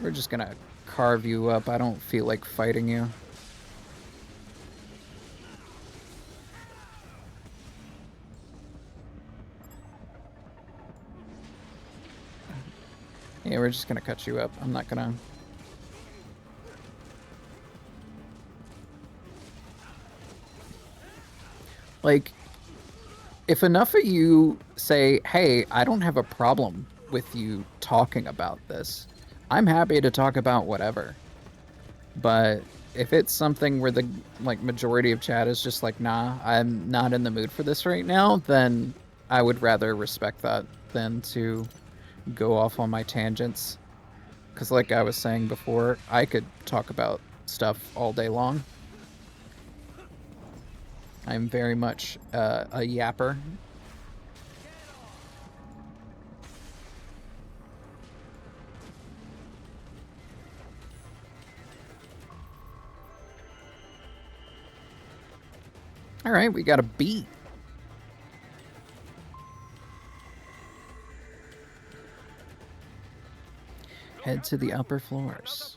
We're just gonna carve you up. I don't feel like fighting you. Yeah, we're just gonna cut you up. I'm not gonna... Like, if enough of you say, hey, I don't have a problem with you talking about this, I'm happy to talk about whatever. But if it's something where the like majority of chat is just like, nah, I'm not in the mood for this right now, then I would rather respect that than to go off on my tangents. Because like I was saying before, I could talk about stuff all day long. I'm very much a yapper. All right, we got a beat. Head to the upper floors.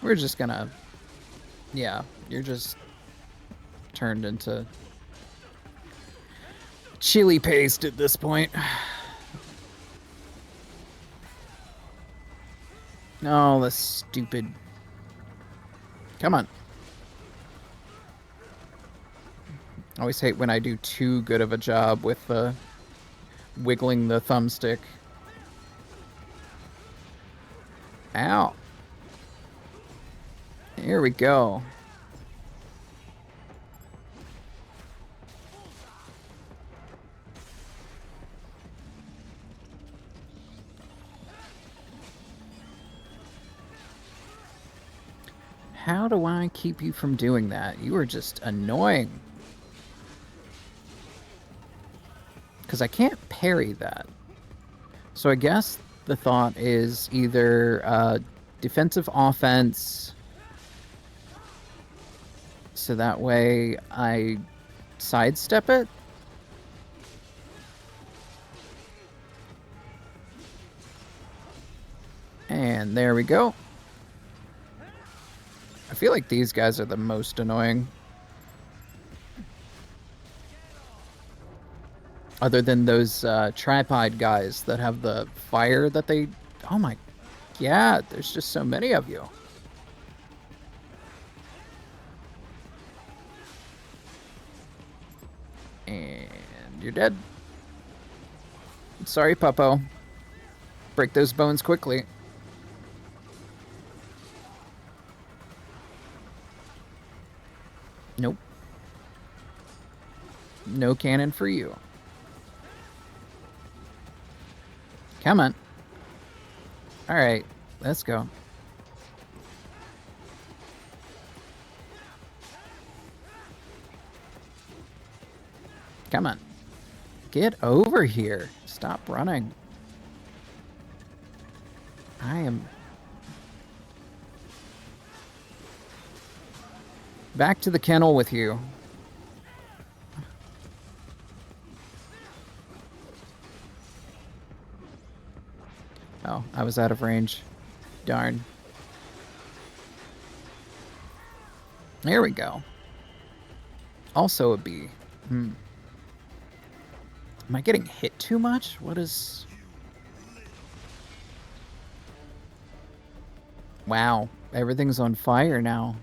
We're just gonna... Yeah, you're just turned into chili paste at this point. Oh, the stupid... Come on. I always hate when I do too good of a job with wiggling the thumbstick. Ow. Here we go. How do I keep you from doing that? You are just annoying. Because I can't parry that. So I guess the thought is either defensive offense... So that way I sidestep it. And there we go. I feel like these guys are the most annoying. Other than those tripod guys that have the fire that they... Oh my god, there's just so many of you. And you're dead. Sorry, Puppo. Break those bones quickly. Nope. No cannon for you. Come on. Alright, let's go. Come on. Get over here. Stop running. I am... Back to the kennel with you. Oh, I was out of range. Darn. There we go. Also a B. Hmm. Am I getting hit too much? What is... Wow, everything's on fire now.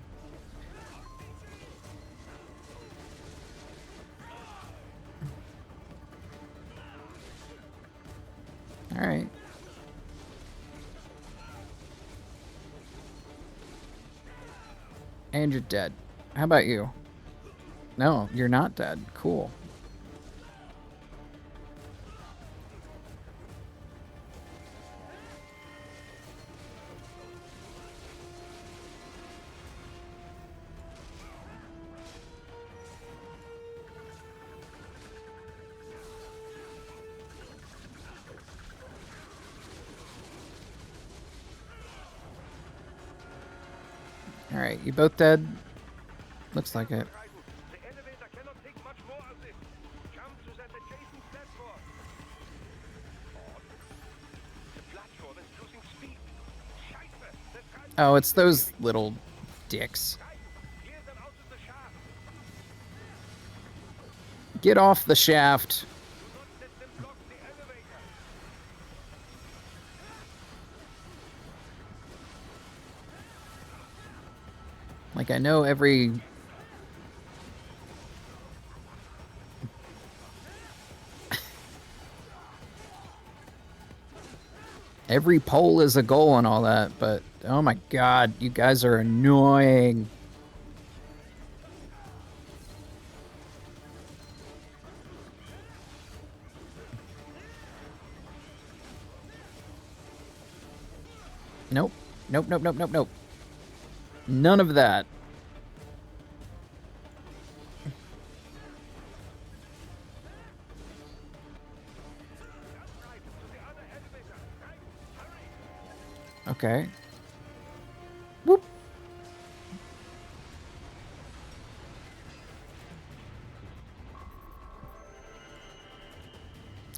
Alright. And you're dead. How about you? No, you're not dead. Cool. Alright, you both dead? Looks like it. The elevator cannot take much more of this. Jump to that adjacent platform. The platform is losing speed. Scheiße! The transport Oh, it's those little dicks. clear them out of the shaft. Get off the shaft. Do not let them block the elevator. Like, I know every... every pole is a goal and all that, but oh my god, you guys are annoying. Nope. Nope, nope, nope, nope, nope. None of that. Okay. Whoop.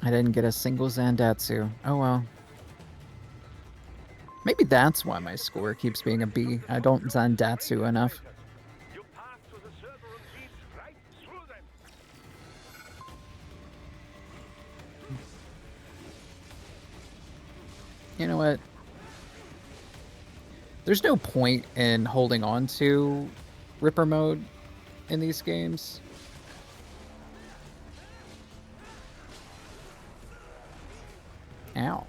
I didn't get a single Zandatsu. Oh well. Maybe that's why my score keeps being a B. I don't Zandatsu enough. You pass to the server room seats right through them. You know what? There's no point in holding on to Ripper mode in these games. Ow.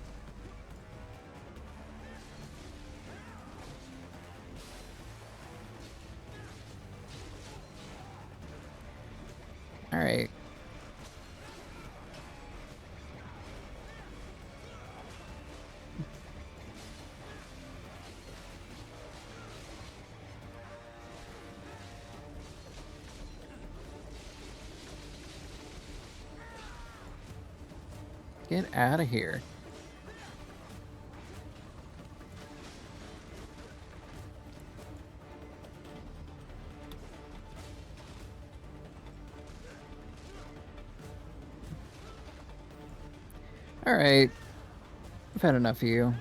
All right. Get out of here. Alright. I've had enough of you.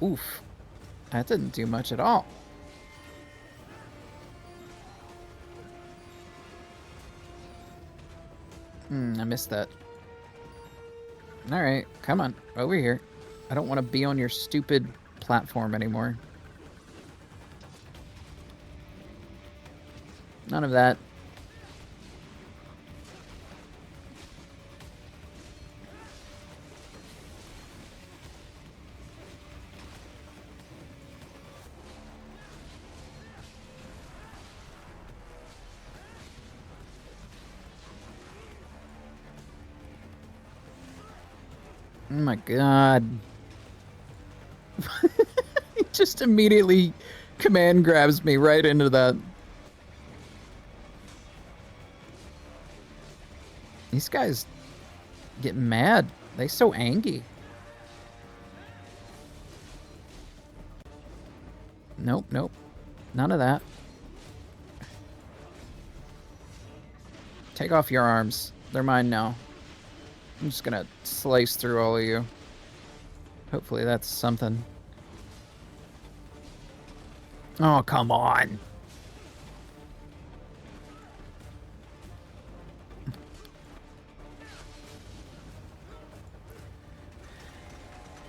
Oof. That didn't do much at all. I missed that. Alright, come on, over here. I don't want to be on your stupid platform anymore. None of that. Oh my god. He just immediately command grabs me right into that. These guys get mad. They so angry. Nope, nope. None of that. Take off your arms. They're mine now. I'm just gonna slice through all of you. Hopefully that's something. Oh, come on.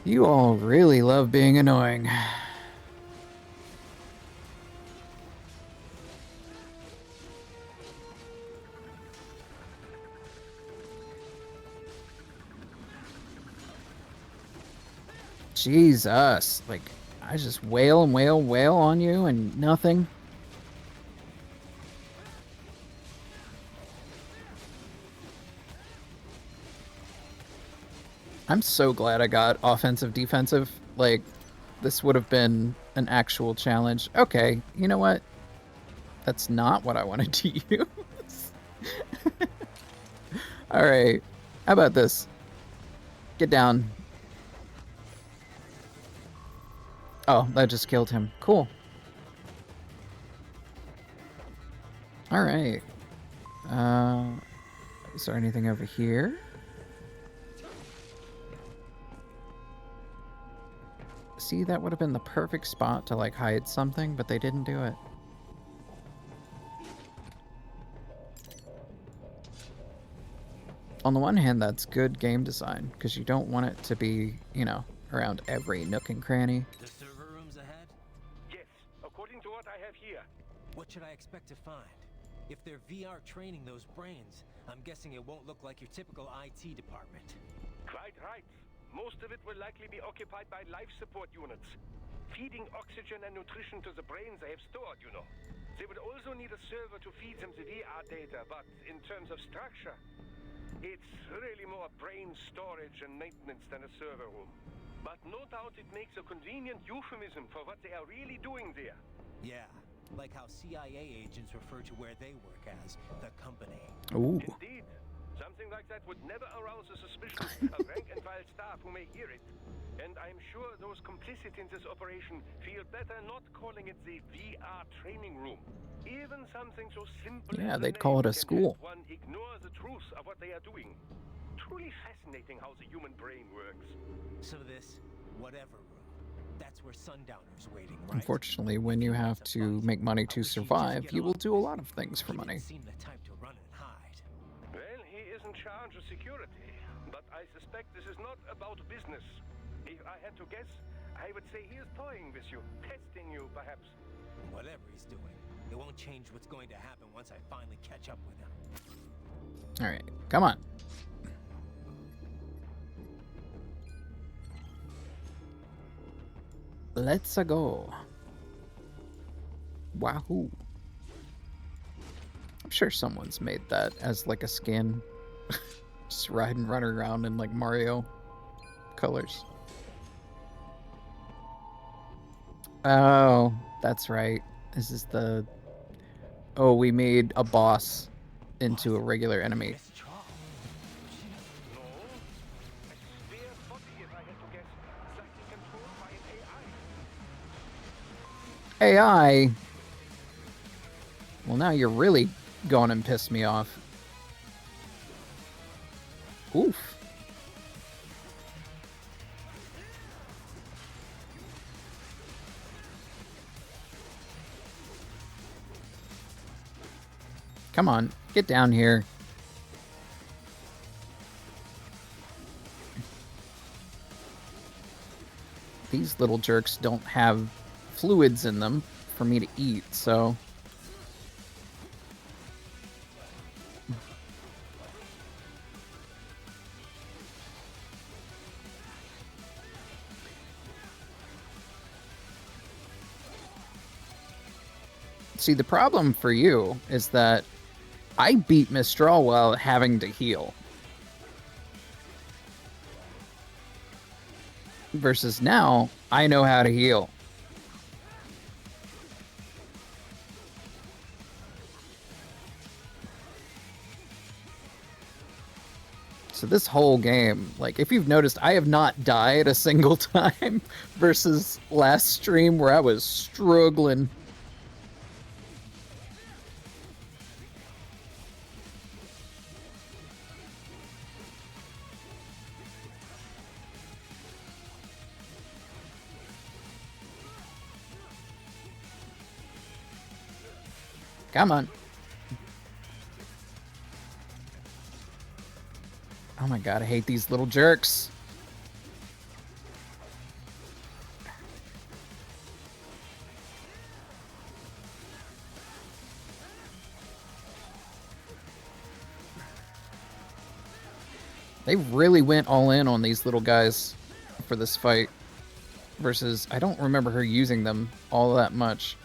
You all really love being annoying. Jesus. Like, I just wail and wail and wail on you and nothing. I'm so glad I got offensive defensive. Like, this would have been an actual challenge. Okay, you know what? That's not what I wanted to use. Alright, how about this? Get down. Oh, that just killed him. Cool. Alright. Is there anything over here? See, that would have been the perfect spot to, like, hide something, but they didn't do it. On the one hand, that's good game design, because you don't want it to be, you know, around every nook and cranny. The server room's ahead? Yes, according to what I have here. What should I expect to find? If they're VR training those brains, I'm guessing it won't look like your typical IT department. Quite right. Most of it will likely be occupied by life support units. Feeding oxygen and nutrition to the brains they have stored, you know. They would also need a server to feed them the VR data, but in terms of structure, it's really more brain storage and maintenance than a server room. But no doubt it makes a convenient euphemism for what they are really doing there. Yeah, like how CIA agents refer to where they work as the company. Ooh. Indeed. Something like that would never arouse the suspicion of rank-and-file staff who may hear it. And I'm sure those complicit in this operation feel better not calling it the VR training room. Even something so simple Yeah, as they'd the call name it a can school. help one ignore the truth of what they are doing. Truly fascinating how the human brain works. So this, whatever room, that's where Sundowners waiting, right? Unfortunately, when you have to make money to survive, you will do a lot of things for money. Seem the type to run and hide. Well, he is in charge of security, but I suspect this is not about business. If I had to guess, I would say he is toying with you, testing you, perhaps. Whatever he's doing, it won't change what's going to happen once I finally catch up with him. Alright, come on. Let's-a go. Wahoo. I'm sure someone's made that as like a skin. Just ride and run around in like Mario colors. Oh, that's right. This is the... Oh, we made a boss into a regular enemy. Miss Charles. No. A spare body, if I had to guess, likely controlled by an AI. AI? Well, now you're really going and pissed me off. Oof. Come on, get down here. These little jerks don't have fluids in them for me to eat, so... See, the problem for you is that I beat Mistral while having to heal. Versus now, I know how to heal. So this whole game, like, if you've noticed, I have not died a single time versus last stream where I was struggling. Come on. Oh my god, I hate these little jerks. They really went all in on these little guys for this fight. Versus, I don't remember her using them all that much.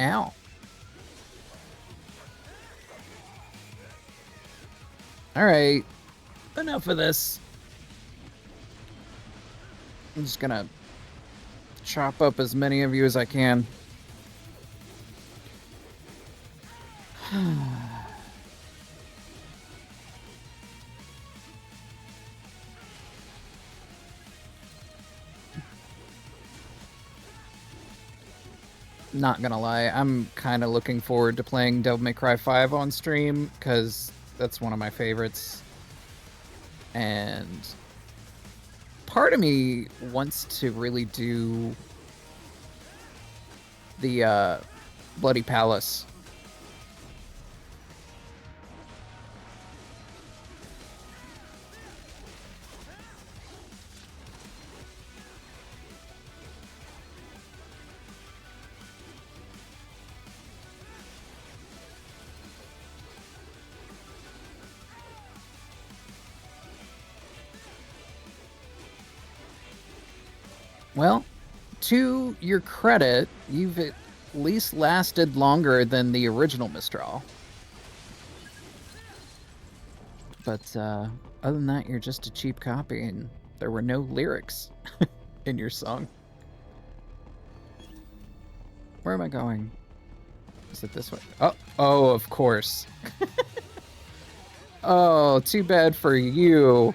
Ow. Alright. Enough of this. I'm just gonna chop up as many of you as I can. Not gonna lie, I'm kind of looking forward to playing Devil May Cry 5 on stream, because that's one of my favorites. And part of me wants to really do the Bloody Palace. Well, to your credit, you've at least lasted longer than the original Mistral. But other than that, you're just a cheap copy, and there were no lyrics in your song. Where am I going? Is it this way? Oh, of course. Oh, too bad for you.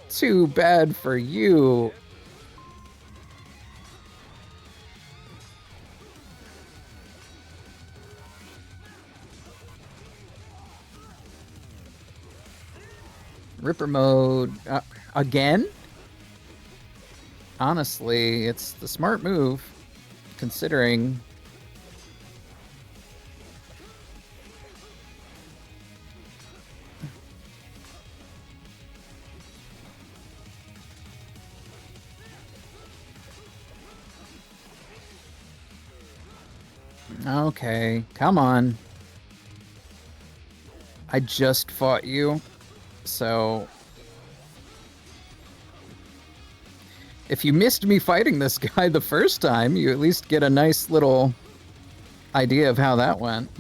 Too bad for you. Ripper mode. Again? Honestly, it's the smart move, considering... Okay, come on. I just fought you, so... If you missed me fighting this guy the first time, you at least get a nice little idea of how that went.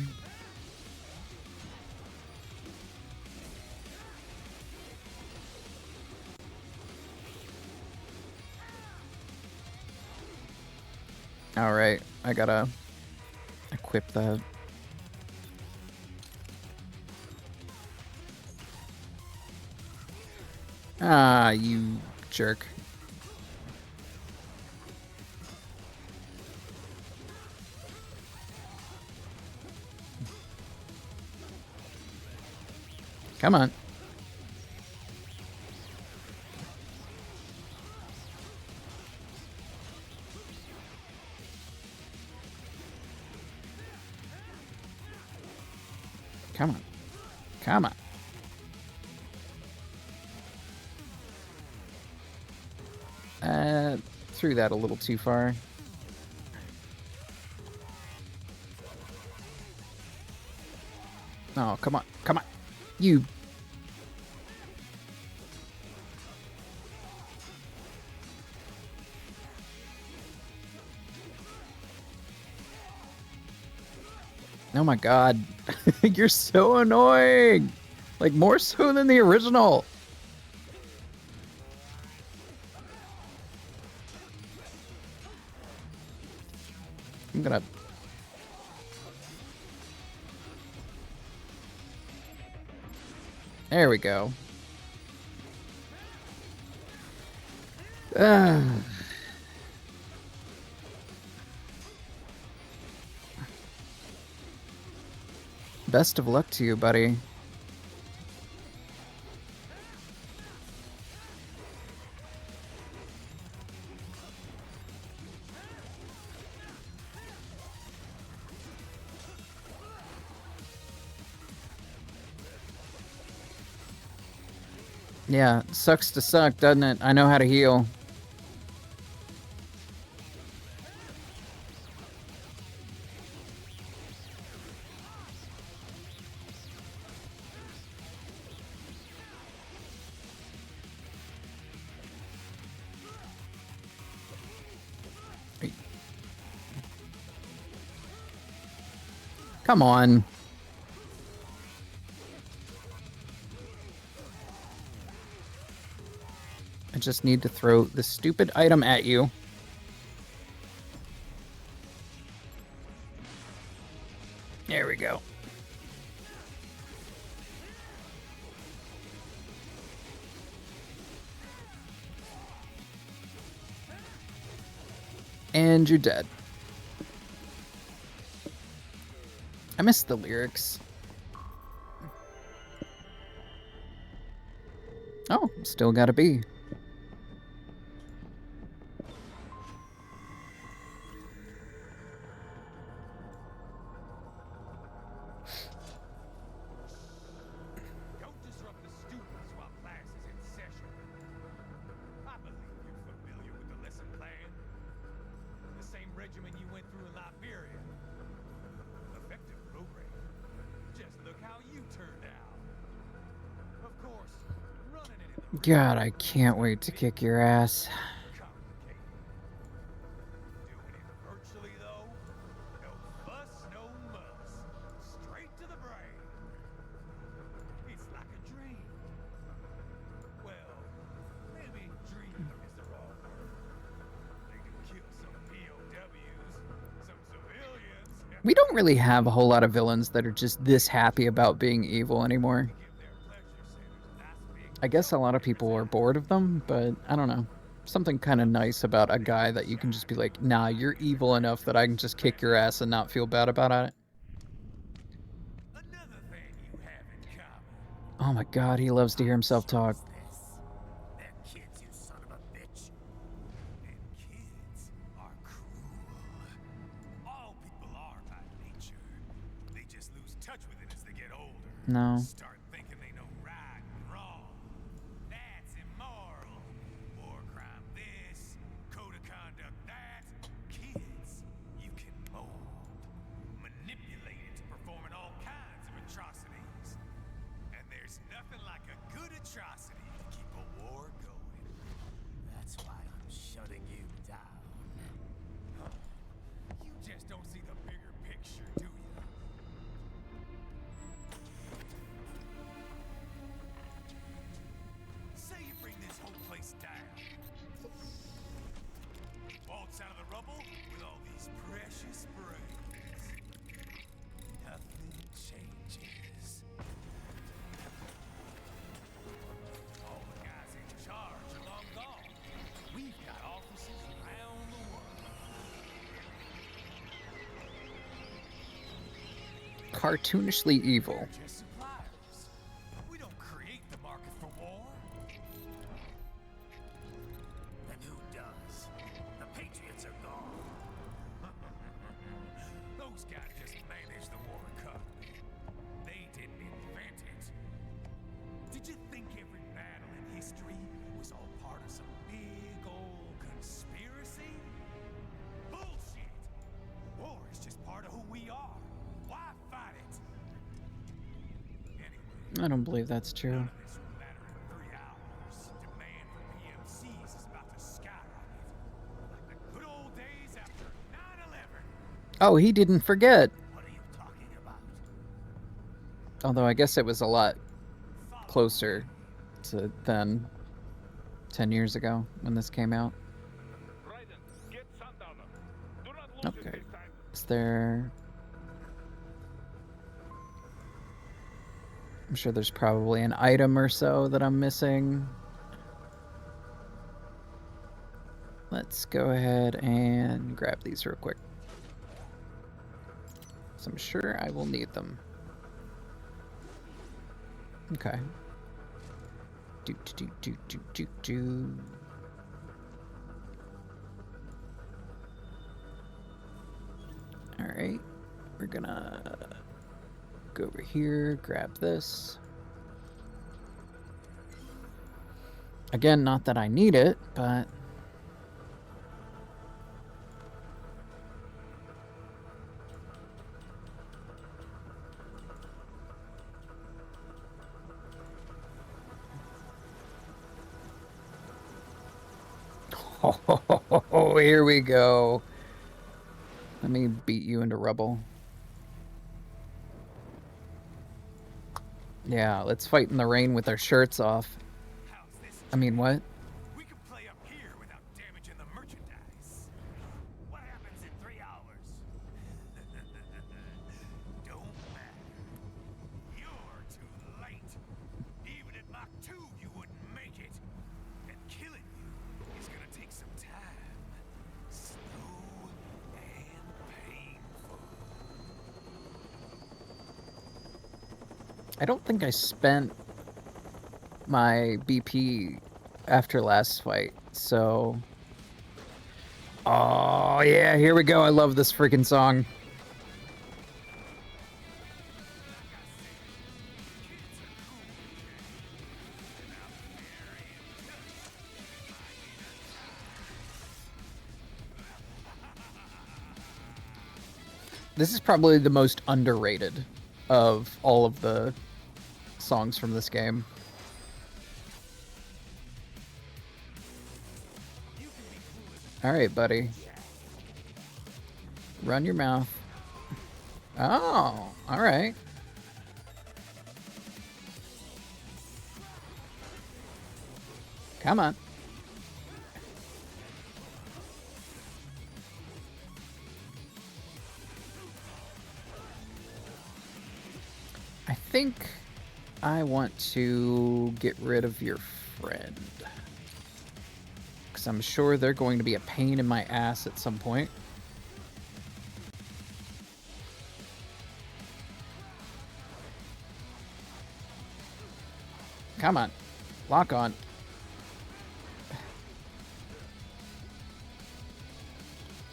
Alright, I gotta equip that. Ah, you jerk. Come on. Come on. Come on. Threw that a little too far. Oh, come on. Come on. You... Oh my god. You're so annoying! Like, more so than the original! I'm gonna... There we go. Best of luck to you, buddy. Yeah, sucks to suck, doesn't it? I know how to heal. Come on. I just need to throw this stupid item at you. There we go. And you're dead. I missed the lyrics. Oh, still gotta be. Don't disrupt the students while class is in session. I believe you're familiar with the lesson plan. The same regimen you went through in Liberia. Effective program. Just look how you turned out. Of course, running it in the God, I can't wait to kick your ass. complicated. Doing it virtually though, no fuss, no muss. Straight to the brain. It's like a dream. Well, maybe dream is the wrong word. They can kill some POWs, some civilians. We don't really have a whole lot of villains that are just this happy about being evil anymore. Give their pleasure centers a nice big I guess a lot of people are bored of them, but I don't know. Something kind of nice about a guy that you can just be like, nah, you're evil enough that I can just kick your ass and not feel bad about it. another thing you have in common. Oh my god, he loves to hear himself talk. They're kids, you son of a bitch. And kids are cruel. All people are by nature. They just lose touch with it as they get older. No. Start thinking they know right and wrong. That's immoral. War crime this, code of conduct that. Kids, you can mold, manipulate into performing all kinds of atrocities. And there's nothing like a good atrocity to keep a war going. That's why I'm shutting you down. You just don't see the bigger picture, do you? Say you bring this whole place down. Waltz out of the rubble with all these precious brains. Nothing changes. All the guys in charge are long gone. We've got offices around the world. Cartoonishly evil. Just suppliers. We don't create the market for war. Then who does? The Patriots are gone. Those guys just manage the war economy. They didn't invent it. Did you think every battle in history was all part of some big old conspiracy? Bullshit! War is just part of who we are. Why fight it? Anyway, I don't believe that's true. none of this will matter in 3 hours. Demand for PMCs is about to skyrocket. Like the good old days after 9/11. Oh, he didn't forget. What are you talking about? Although I guess it was a lot closer to than 10 years ago when this came out. Raiden, get Sundowner. Do not lose it Okay. this time. Is there... I'm sure there's probably an item or so that I'm missing. Let's go ahead and grab these real quick. So I'm sure I will need them. Okay. Do. Alright. We're gonna go over here, grab this. Again, not that I need it, but... Oh, here we go. Let me beat you into rubble. Yeah, let's fight in the rain with our shirts off. I mean, what? We can play up here without damaging the merchandise. What happens in 3 hours? Don't matter. You're too late. Even at Mach 2, you wouldn't make it. And killing you is gonna take some time. Slow and painful. I don't think I spent my BP after last fight, so... Oh, yeah, here we go. I love this freaking song. This is probably the most underrated of all of the songs from this game. Alright, buddy. Run your mouth. Oh, alright. Come on. I think I want to get rid of your friend. Because I'm sure they're going to be a pain in my ass at some point. Come on. Lock on.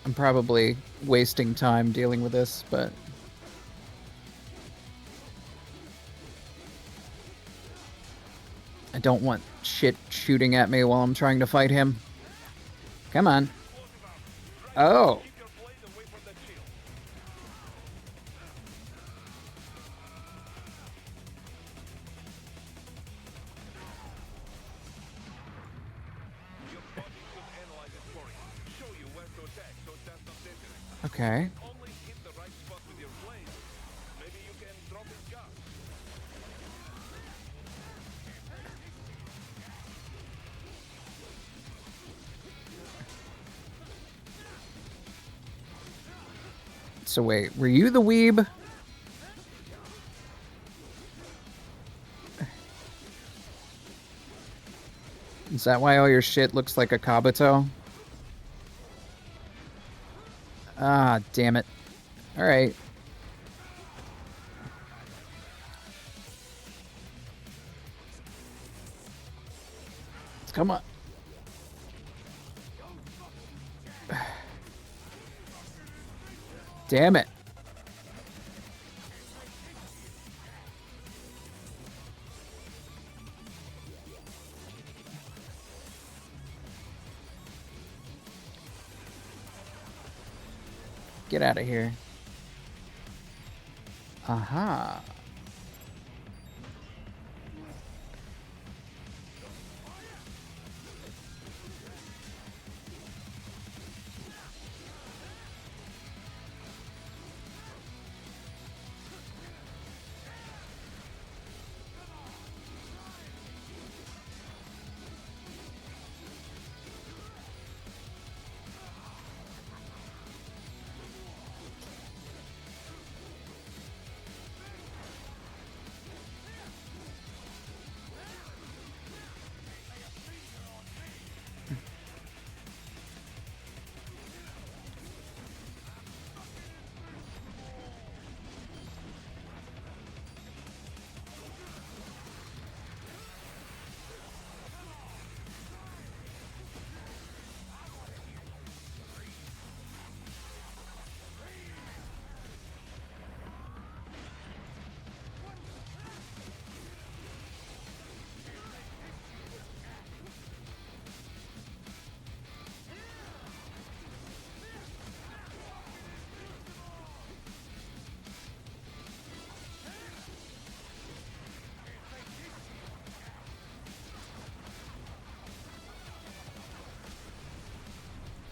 I'm probably wasting time dealing with this, but... I don't want shit shooting at me while I'm trying to fight him. Come on. Oh. Okay. So wait, were you the weeb? Is that why all your shit looks like a Kabuto? Ah, damn it. Alright. Come on. Damn it. Get out of here. Aha.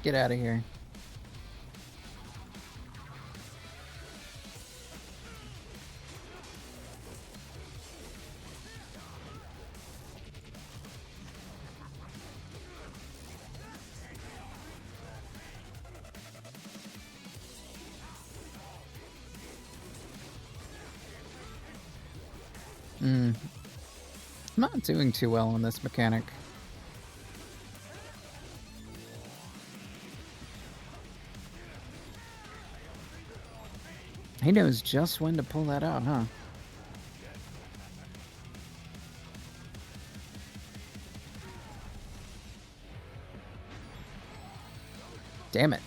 Get out of here. I'm not doing too well on this mechanic. He knows just when to pull that out, huh? Damn it.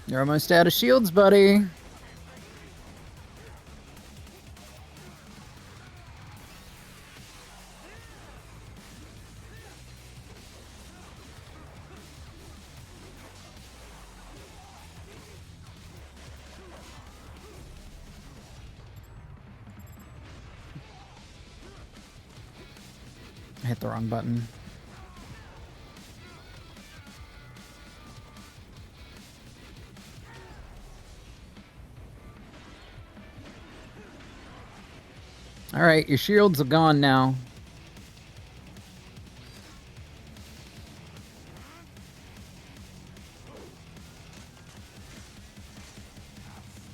You're almost out of shields, buddy. I hit the wrong button. Alright, your shields are gone now.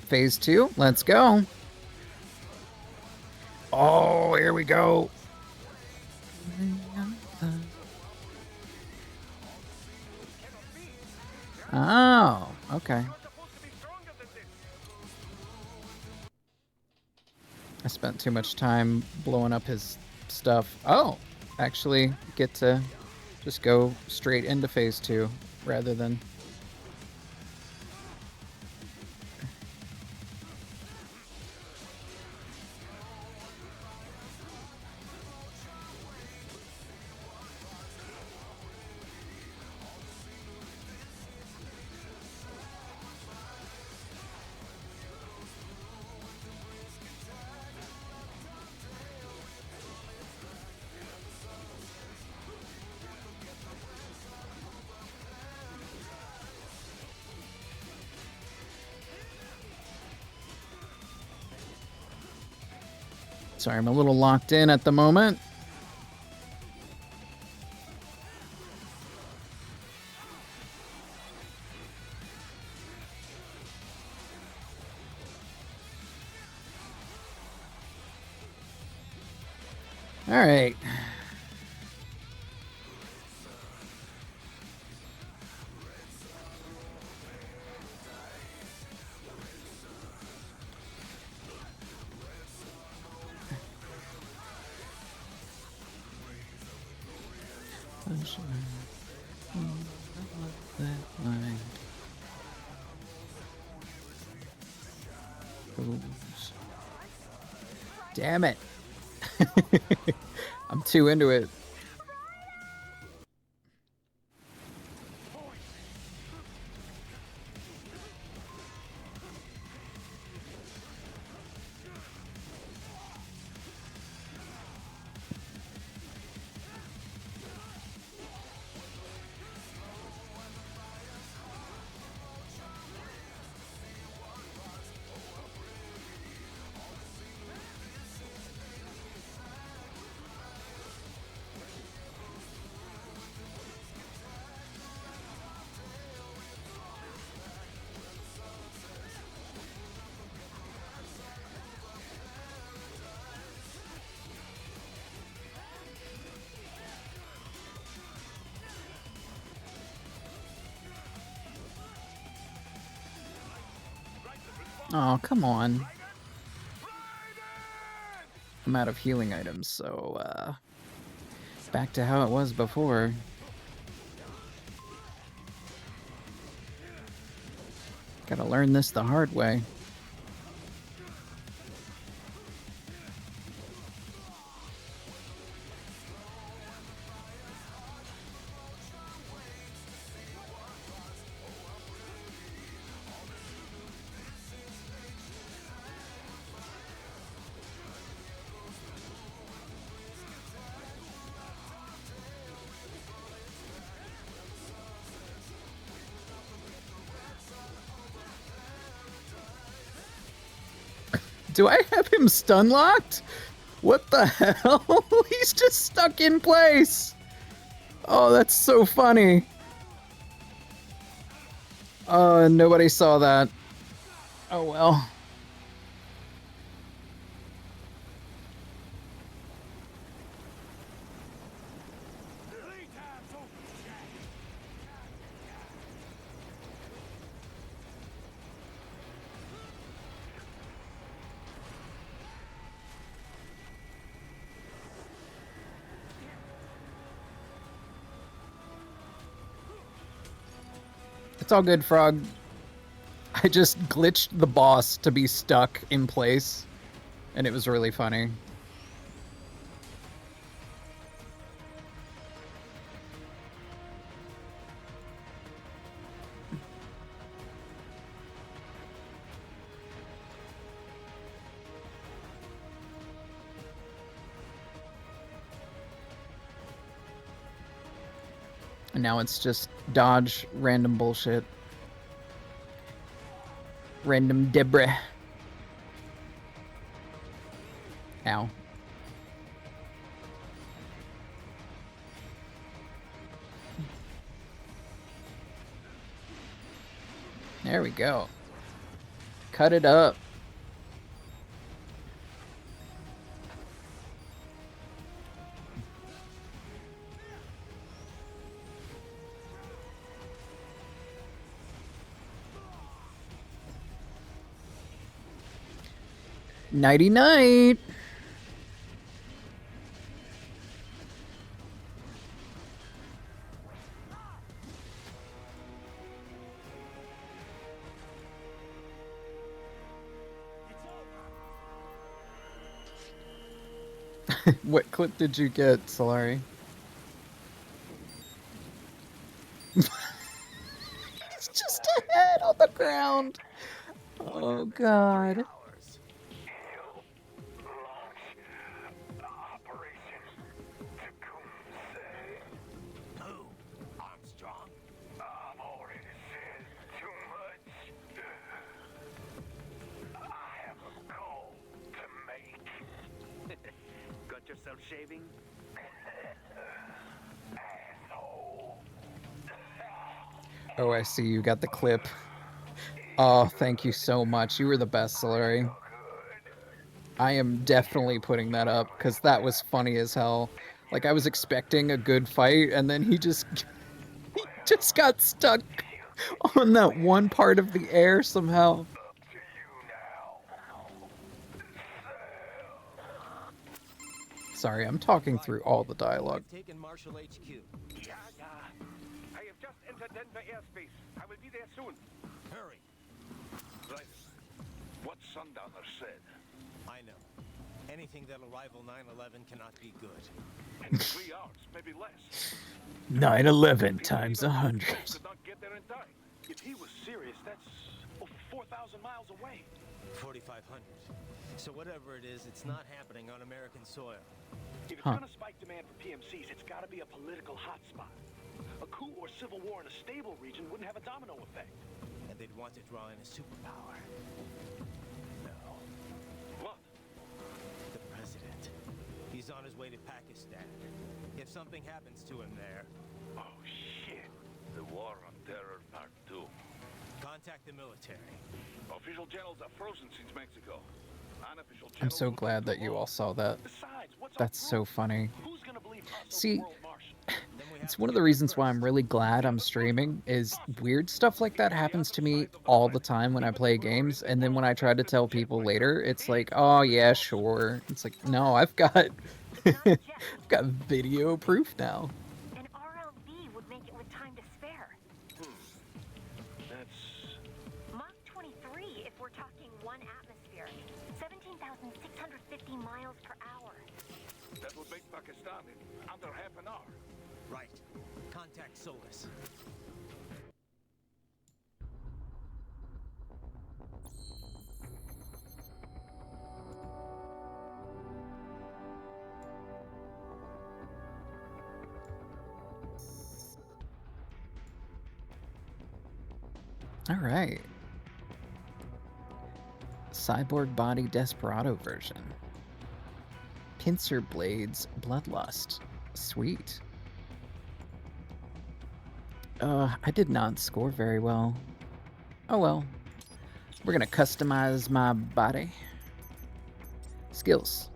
Phase 2, let's go. Oh, here we go. Oh, okay. I spent too much time blowing up his stuff. Oh, actually get to just go straight into phase 2 rather than... Sorry, I'm a little locked in at the moment. All right. Damn it. I'm too into it. Oh, come on. I'm out of healing items, so, back to how it was before. Gotta learn this the hard way. Do I have him stun locked? What the hell? He's just stuck in place. Oh, that's so funny. Oh, nobody saw that. Oh well. It's all good, Frog. I just glitched the boss to be stuck in place, and it was really funny. And now it's just dodge random bullshit. Random debris. Ow. There we go. Cut it up. Nighty night. What clip did you get, Solari? It's just a head on the ground. Oh god. Yourself shaving? Oh, I see. You got the clip. Oh, thank you so much. You were the best, Solari. I am definitely putting that up, because that was funny as hell. Like, I was expecting a good fight, and then he just got stuck on that one part of the air somehow. Sorry, I'm talking through all the dialogue. Taken Marshall HQ. Yeah. I have just entered Denver airspace. I will be there soon. Hurry. Right. What Sundowner said. I know. Anything that'll rival 9/11 cannot be good. In 3 hours, maybe less. 9/11 times 100. Could not get there in time. If he was serious, that's over 4,000 miles away. 4,500. So whatever it is, it's not happening on American soil. If it's gonna spike demand for PMCs, it's gotta be a political hotspot. A coup or civil war in a stable region wouldn't have a domino effect. And they'd want to draw in a superpower. No. What? The president. He's on his way to Pakistan. If something happens to him there... Oh, shit. The War on Terror Part 2. Contact the military. Official channels are frozen since Mexico. Unofficial I'm channels so will glad that you all saw that. Besides, what's That's so funny. Who's gonna believe us over See, World Marshal? it's one of the reasons why I'm really glad I'm streaming, is weird stuff like that happens to me all the time when I play games, and then when I try to tell people later, it's like, oh yeah, sure. It's like, no, I've got I've got video proof now. An RLV would make it with time to spare. That's... Mach per hour. That would make Pakistan in under half an hour. Right. Contact Solus. All right. Cyborg body Desperado version. Pincer blades Bloodlust. Sweet. I did not score very well. Oh well. We're gonna customize my body. Skills.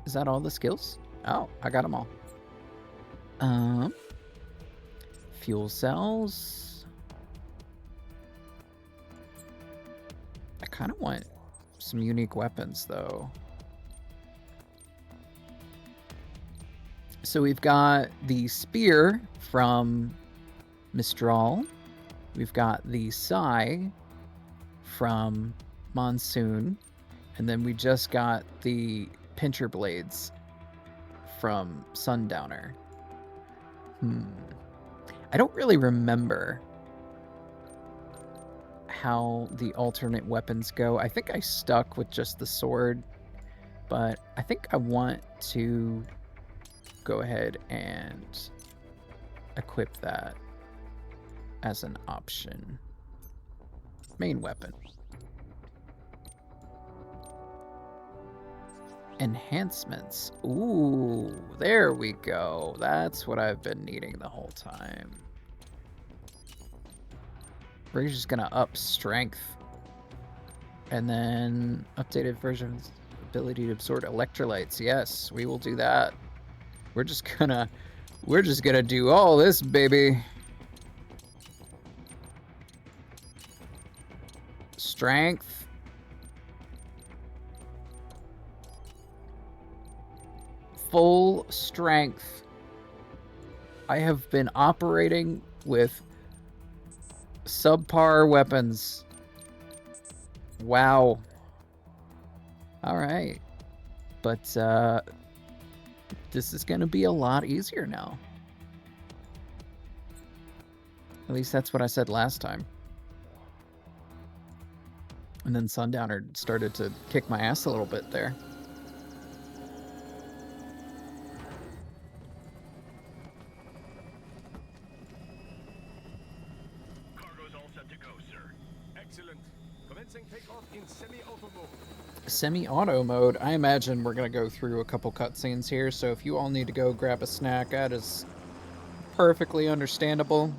Is that all the skills? Oh, I got them all. Fuel cells. I kind of want some unique weapons, though. So we've got the spear from Mistral. We've got the sai from Monsoon. And then we just got the pincher blades from Sundowner. I don't really remember how the alternate weapons go. I think I stuck with just the sword, but I think I want to go ahead and equip that as an option. Main weapon. Enhancements. Ooh, there we go. That's what I've been needing the whole time. We're just gonna up strength. And then updated version ability to absorb electrolytes. Yes, we will do that. We're just gonna do all this, baby. Strength. Full strength. I have been operating with subpar weapons. Wow. All right. But this is going to be a lot easier now. At least that's what I said last time. And then Sundowner started to kick my ass a little bit there. Cargo's all set to go, sir. Excellent. Commencing takeoff in semi-auto mode. Semi-auto mode. I imagine we're going to go through a couple cutscenes here, so if you all need to go grab a snack, that is perfectly understandable.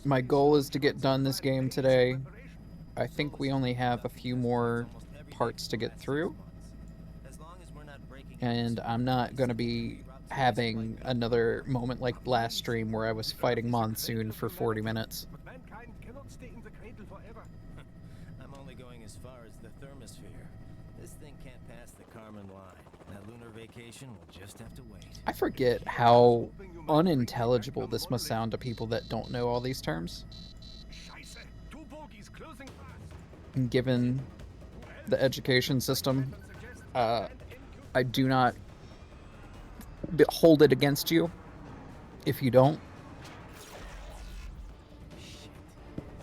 My goal is to get done this game today. I think we only have a few more parts to get through. And I'm not going to be having another moment like last stream where I was fighting Monsoon for 40 minutes. Mankind cannot stay in the cradle forever. I'm only going as far as the thermosphere. This thing can't pass the Karman line. That lunar vacation will just have to wait. I forget how unintelligible this must sound to people that don't know all these terms. Scheiße. Two bogies closing fast. And given the education system, I do not hold it against you if you don't.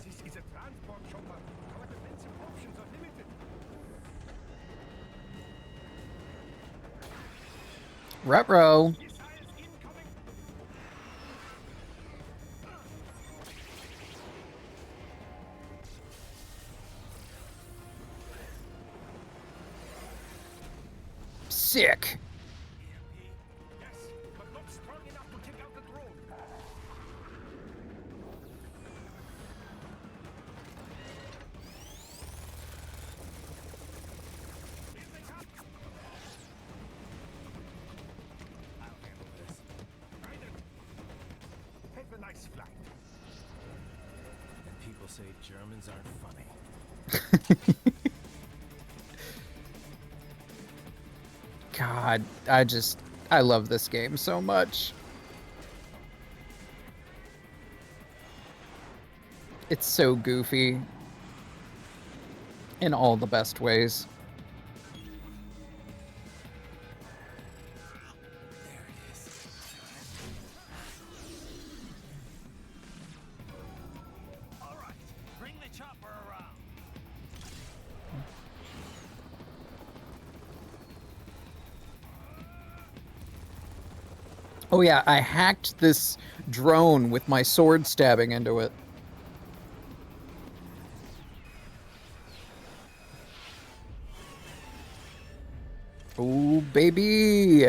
This is a transport chopper. Our defensive options are limited. Retro. Missiles incoming. Sick. Yes, but not strong enough to take out the drone. Here they come. I'll handle this. Raiden, have a nice flight. And people say Germans aren't funny. God, I love this game so much. It's so goofy. in all the best ways. All right, bring the chopper around. Oh yeah, I hacked this drone with my sword stabbing into it. Oh, baby.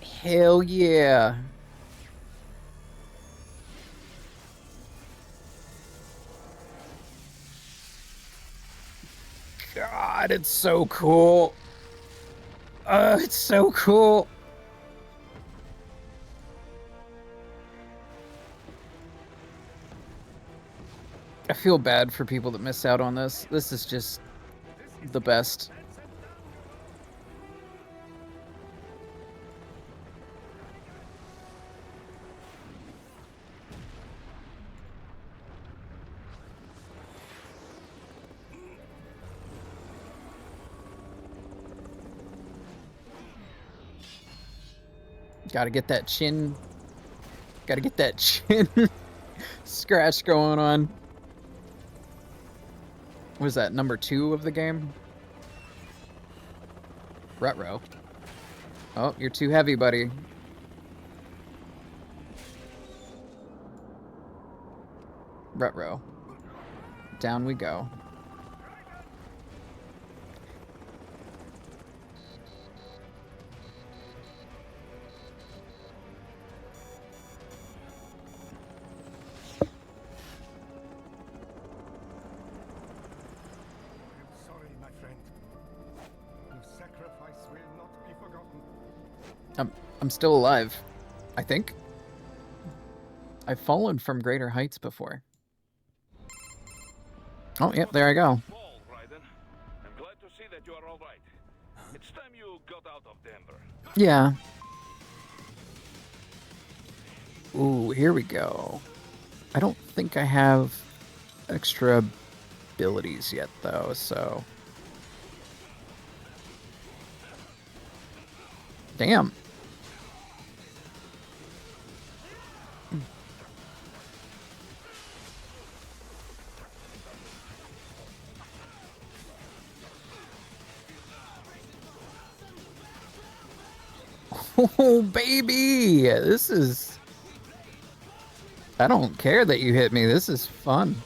Hell yeah. God, it's so cool. It's so cool. I feel bad for people that miss out on this. This is just the best. Gotta get that chin. Gotta get that chin scratch going on. What is that, number 2 of the game? Retro. Oh, you're too heavy, buddy. Retro. Down we go. I'm still alive, I think. I've fallen from greater heights before. Oh, yep, there I go. I'm glad to see that you are all right. It's time you got out of Denver. Yeah. Ooh, here we go. I don't think I have extra abilities yet, though, so... Damn. Oh, baby! This is... I don't care that you hit me. This is fun.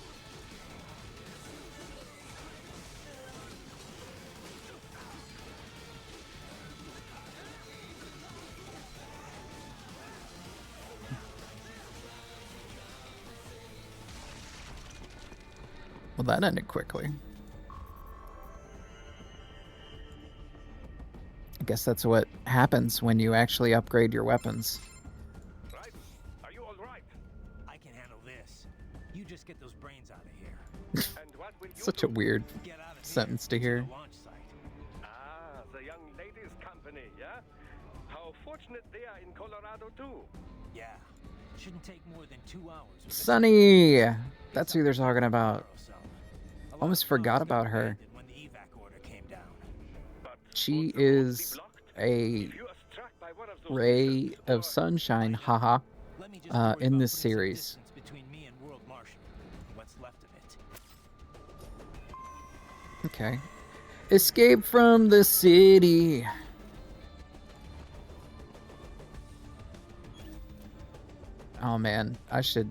Well, that ended quickly. I guess that's what happens when you actually upgrade your weapons. Right? Are you all right? I can handle this. You just get those brains out of here. And what will you Such a do? weird Get out of sentence to here hear. the launch site. Ah, the young ladies' company, yeah? How fortunate they are in Colorado, too. Yeah. Shouldn't take more than 2 hours. with a Sunny! It's That's up who they're to talking about. so. A lot Almost of forgot cars got about her. abandoned when the evac order came down. But She would the road be is blocked? a If you are struck by one of those ray missiles, of or- sunshine, haha, Let me just worry in about this putting some series. distance between me and World Marshal. What's left of it. Okay. Escape from the city. Oh man, I should...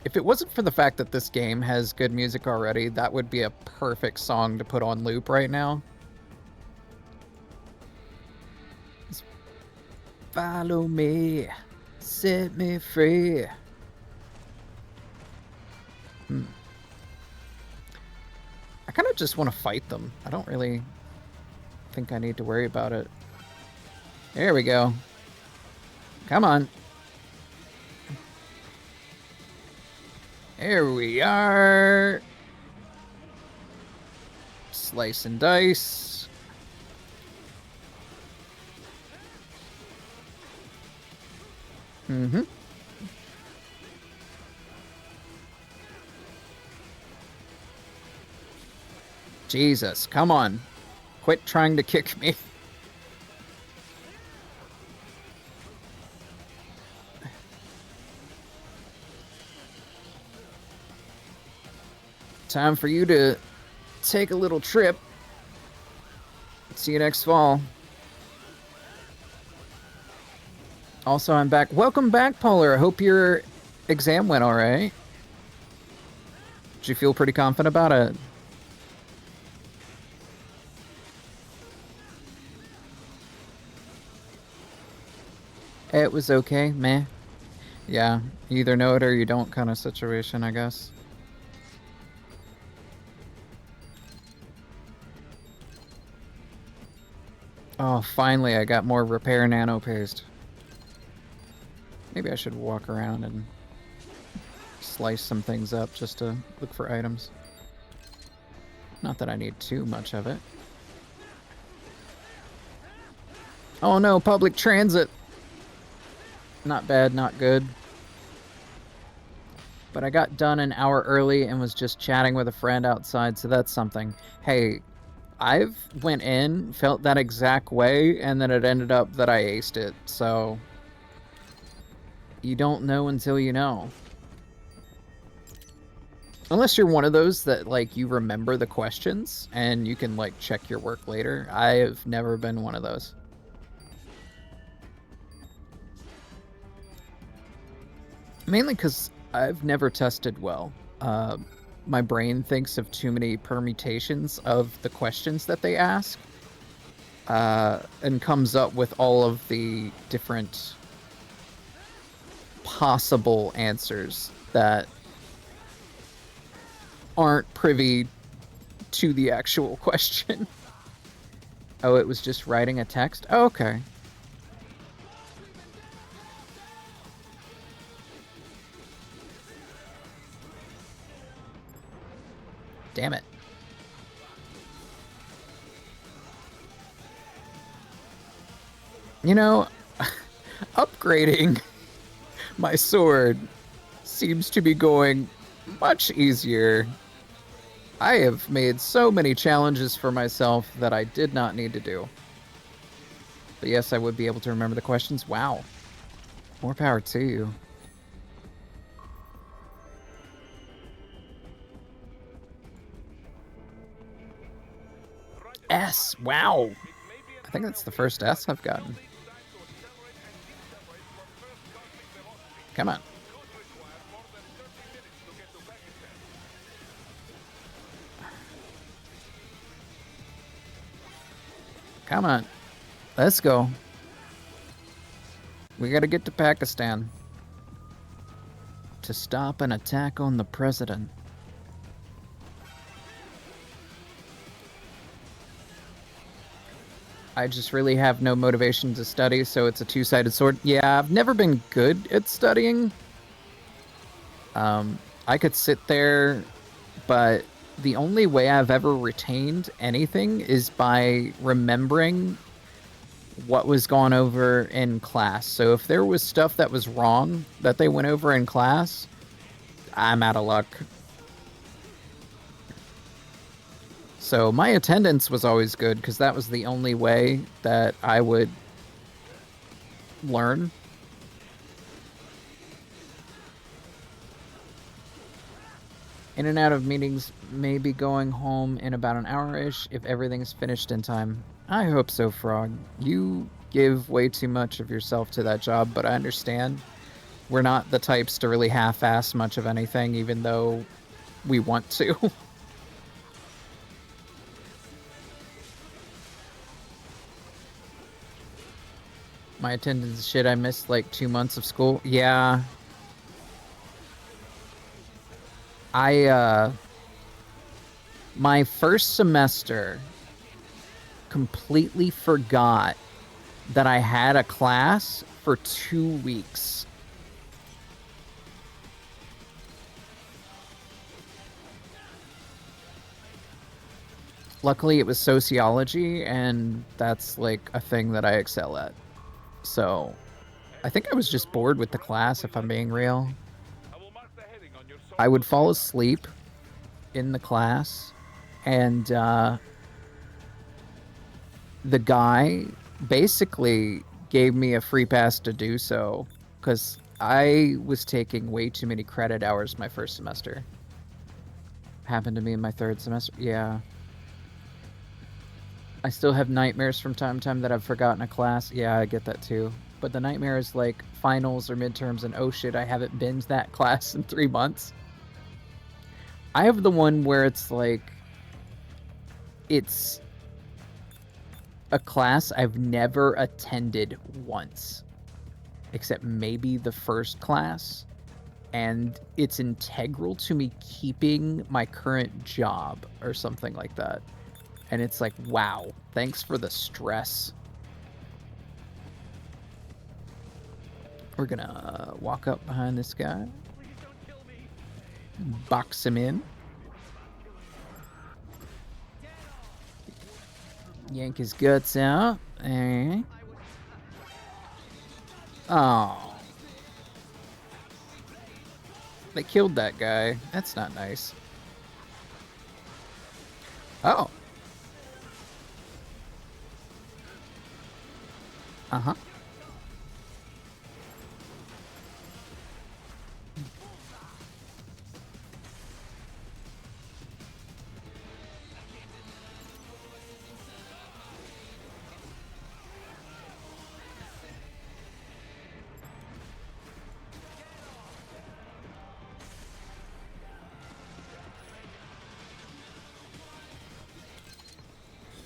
If it wasn't for the fact that this game has good music already, that would be a perfect song to put on loop right now. Just follow me, set me free. I kind of just want to fight them. I don't really think I need to worry about it. There we go. Come on. Here we are. Slice and dice. Mm-hmm. Jesus, come on. Quit trying to kick me. Time for you to take a little trip. See you next fall. Also, I'm back. Welcome back, Polar. I hope your exam went all right. Did you feel pretty confident about it? It was okay, meh. Yeah, you either know it or you don't kind of situation, I guess. Oh, finally, I got more repair nano paste. Maybe I should walk around and slice some things up just to look for items. Not that I need too much of it. Oh no, public transit! Not bad, not good. But I got done an hour early and was just chatting with a friend outside, so that's something. Hey, I've went in, felt that exact way, and then it ended up that I aced it, so... You don't know until you know. Unless you're one of those that, like, you remember the questions, and you can, like, check your work later. I have never been one of those. Mainly because I've never tested well. My brain thinks of too many permutations of the questions that they ask, and comes up with all of the different possible answers that aren't privy to the actual question. Oh, it was just writing a text? Oh, okay. Damn it. You know, upgrading my sword seems to be going much easier. I have made so many challenges for myself that I did not need to do. But yes, I would be able to remember the questions. Wow. More power to you. S. Wow. I think that's the first S I've gotten. Come on. Come on. Let's go. We gotta get to Pakistan to stop an attack on the president. I just really have no motivation to study, so it's a two-sided sword. Yeah, I've never been good at studying. I could sit there, but the only way I've ever retained anything is by remembering what was gone over in class. So if there was stuff that was wrong that they went over in class, I'm out of luck. So my attendance was always good because that was the only way that I would learn. In and out of meetings, maybe going home in about an hour-ish if everything's finished in time. I hope so, Frog. You give way too much of yourself to that job, but I understand. We're not the types to really half-ass much of anything, even though we want to. My attendance shit, I missed like 2 months of school. Yeah. My first semester completely forgot that I had a class for 2 weeks. Luckily, it was sociology, and that's like a thing that I excel at. So, I think I was just bored with the class, if I'm being real. I would fall asleep in the class, And the guy basically gave me a free pass to do so because I was taking way too many credit hours my first semester. Happened to me in my third semester. Yeah. I still have nightmares from time to time that I've forgotten a class. Yeah, I get that too. But the nightmare is like finals or midterms and oh shit, I haven't binged that class in 3 months. I have the one where it's like, it's a class I've never attended once, except maybe the first class, and it's integral to me keeping my current job or something like that. And it's like, wow, thanks for the stress. We're gonna walk up behind this guy, box him in, yank his guts out, and oh, they killed that guy. That's not nice. Oh. Uh-huh.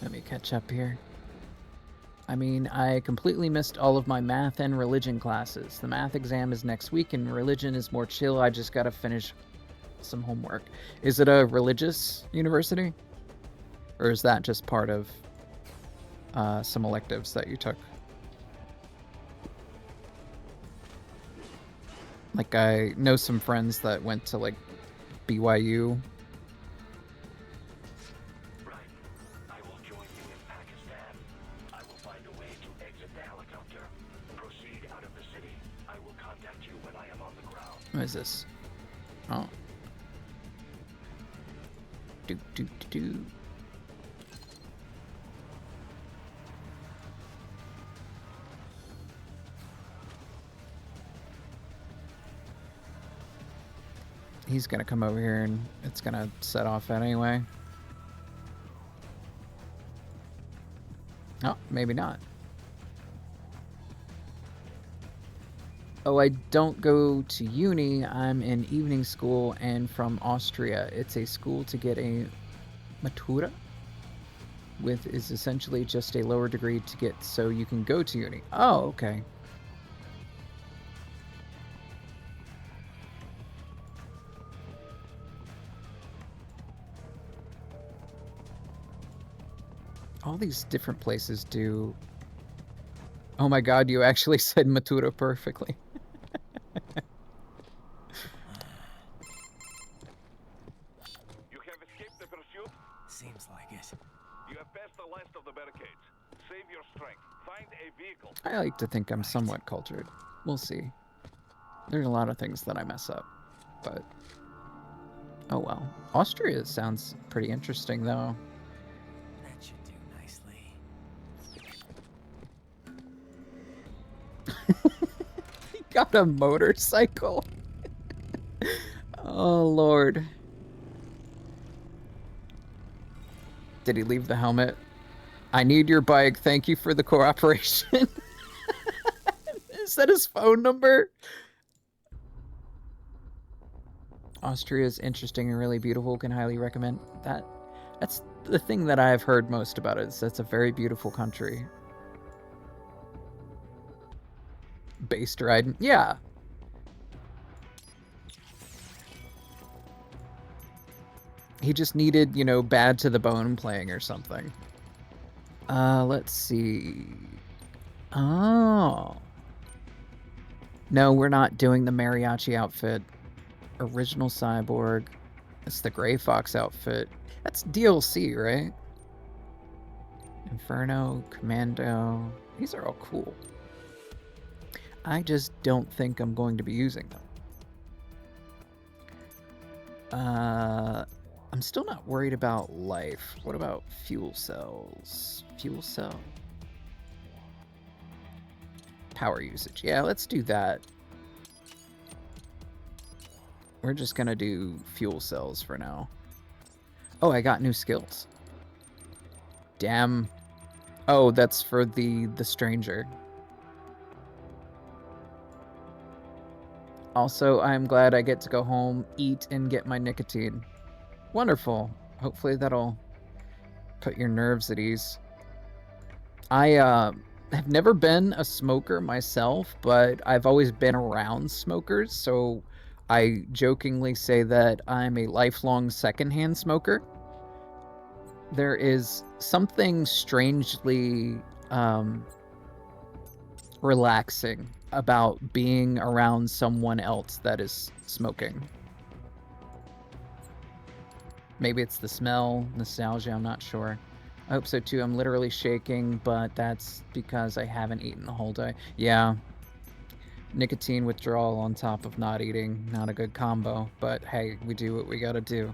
Let me catch up here. I mean, I completely missed all of my math and religion classes. The math exam is next week and religion is more chill. I just gotta finish some homework. Is it a religious university? Or is that just part of some electives that you took? Like, I know some friends that went to, like, BYU. Right. I will join you in Pakistan. I will find a way to exit the helicopter. Proceed out of the city. I will contact you when I am on the ground. What is this? Oh. Do, do, do, do. He's gonna come over here and it's gonna set off anyway. Oh, maybe not. Oh, I don't go to uni. I'm in evening school and from Austria. It's a school to get a Matura, with is essentially just a lower degree to get so you can go to uni. Oh, okay. All these different places do. Oh my god, you actually said Matura perfectly. You have escaped the pursuit? Seems like it. You have passed the last of the barricades. Save your strength. Find a vehicle. I like to think I'm somewhat cultured. We'll see. There's a lot of things that I mess up, but oh well. Austria sounds pretty interesting though. That should do nicely. He got a motorcycle. Oh lord. Did he leave the helmet? I need your bike. Thank you for the cooperation. Is that his phone number? Austria is interesting and really beautiful. Can highly recommend that. That's the thing that I've heard most about it. Is that's a very beautiful country. Based riding, yeah. He just needed, you know, Bad to the Bone playing or something. Let's see. Oh. No, we're not doing the mariachi outfit. Original Cyborg. It's the Gray Fox outfit. That's DLC, right? Inferno, Commando. These are all cool. I just don't think I'm going to be using them. I'm still not worried about life. What about fuel cells? Fuel cell. Power usage. Yeah, let's do that. We're just gonna do fuel cells for now. Oh, I got new skills. Damn. Oh, that's for the stranger. Also, I'm glad I get to go home, eat, and get my nicotine. Wonderful. Hopefully that'll put your nerves at ease. I have never been a smoker myself, but I've always been around smokers, so I jokingly say that I'm a lifelong secondhand smoker. There is something strangely relaxing about being around someone else that is smoking. Maybe it's the smell, nostalgia, I'm not sure. I hope so too. I'm literally shaking, but that's because I haven't eaten the whole day. Yeah. Nicotine withdrawal on top of not eating, not a good combo, but hey, we do what we gotta do.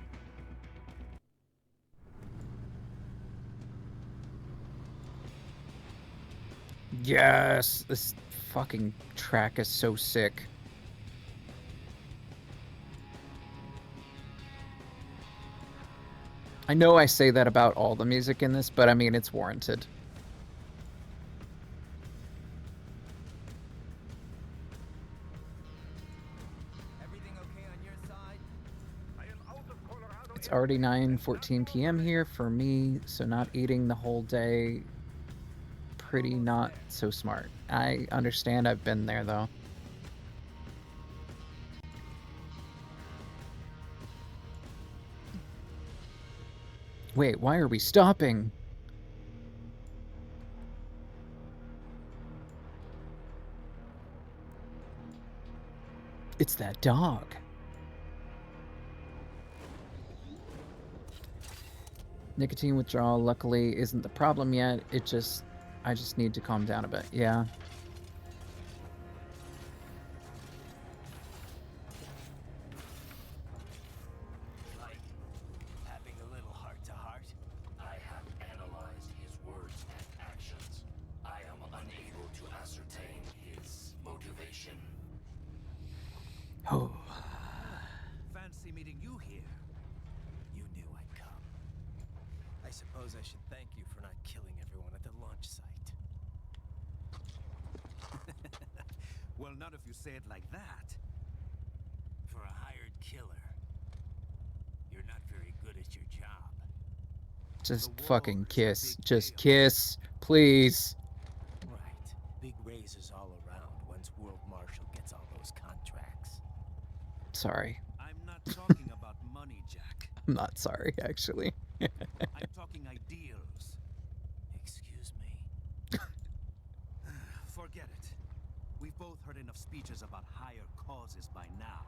Yes! This fucking track is so sick. I know I say that about all the music in this, but I mean, it's warranted. Everything okay on your side? I am out of Colorado. It's already 9:14 p.m. here for me, so not eating the whole day, pretty not so smart. I understand, I've been there though. Wait, why are we stopping? It's that dog. Nicotine withdrawal luckily isn't the problem yet. I just need to calm down a bit. Yeah. Like having a little heart-to-heart? I have analyzed his words and actions. I am unable to ascertain his motivation. Oh. Fancy meeting you here. You knew I'd come. I suppose I should thank you for not killing everyone at the launch site. Well, not if you say it like that. For a hired killer, you're not very good at your job. Just The fucking war's a kiss. big Just deal. kiss. Please. Right. Big raises all around once World Marshal gets all those contracts. Sorry. I'm not talking about money, Jack. I'm not sorry, actually. I'm talking ideals. Excuse me? Forget it. We've both heard enough speeches about higher causes by now.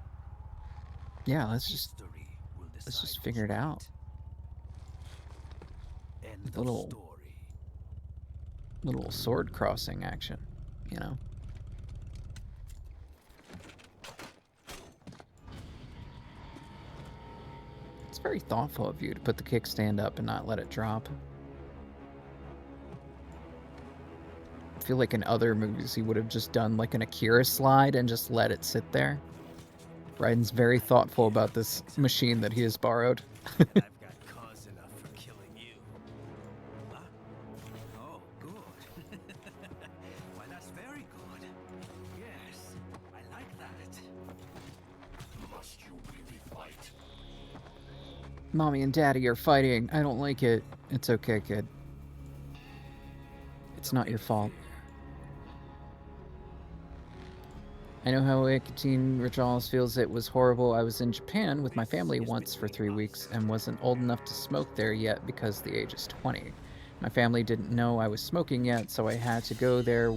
Yeah, let's just History will let's just decide figure who's it out. right. End Little- of story. Little sword crossing action, you know? It's very thoughtful of you to put the kickstand up and not let it drop. I feel like in other movies he would have just done like an Akira slide and just let it sit there. Raiden's very thoughtful about this machine that he has borrowed. I've got cause enough for killing you. Huh? Oh, good. Why, that's very good. Yes, I like that. Must you really fight? Mommy and Daddy are fighting. I don't like it. It's okay, kid. It's not your fault. I know how nicotine withdrawals feels. It was horrible. I was in Japan with my family once for 3 weeks and wasn't old enough to smoke there yet because the age is 20. My family didn't know I was smoking yet, so I had to go there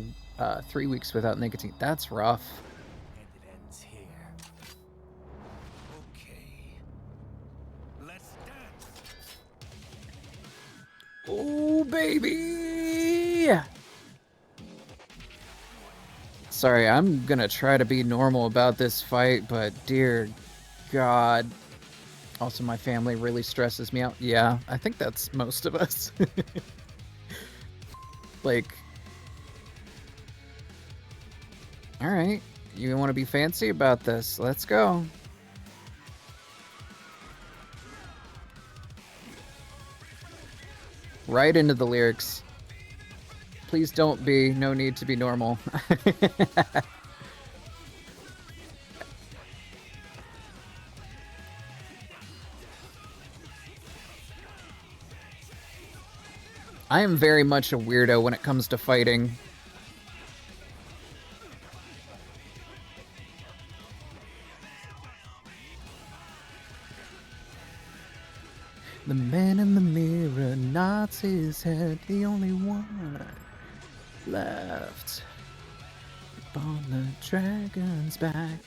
3 weeks without nicotine. That's rough. And it ends here. Okay. Let's dance. Oh, baby! Sorry, I'm gonna try to be normal about this fight, but dear God. Also, my family really stresses me out. Yeah, I think that's most of us. Like, all right, you want to be fancy about this? Let's go. Right into the lyrics. Please don't be. No need to be normal. I am very much a weirdo when it comes to fighting. The man in the mirror nods his head, the only one left upon the dragon's back.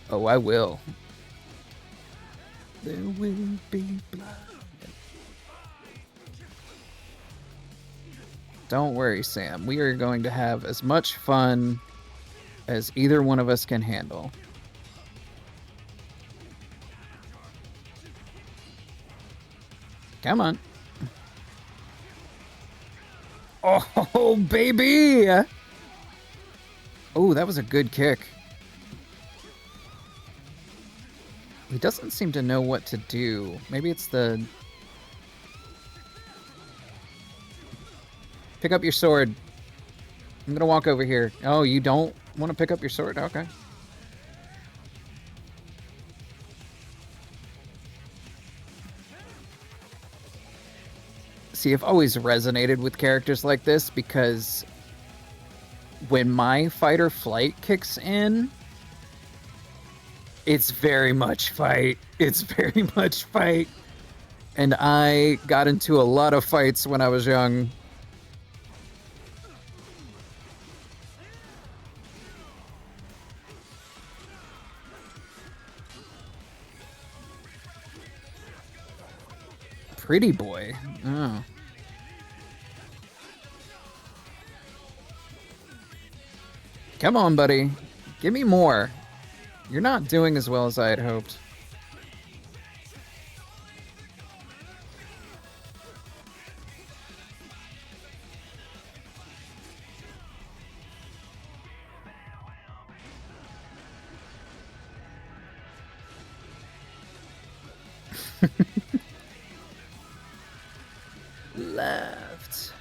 Oh, I will. There will be blood. Don't worry, Sam. We are going to have as much fun as either one of us can handle. Come on. Oh, baby! Oh, that was a good kick. He doesn't seem to know what to do. Maybe it's the... Pick up your sword. I'm gonna walk over here. Oh, you don't want to pick up your sword? Okay. See, I've always resonated with characters like this because when my fight or flight kicks in, it's very much fight. It's very much fight. And I got into a lot of fights when I was young. Pretty boy. Oh. Come on, buddy. Give me more. You're not doing as well as I had hoped. Left.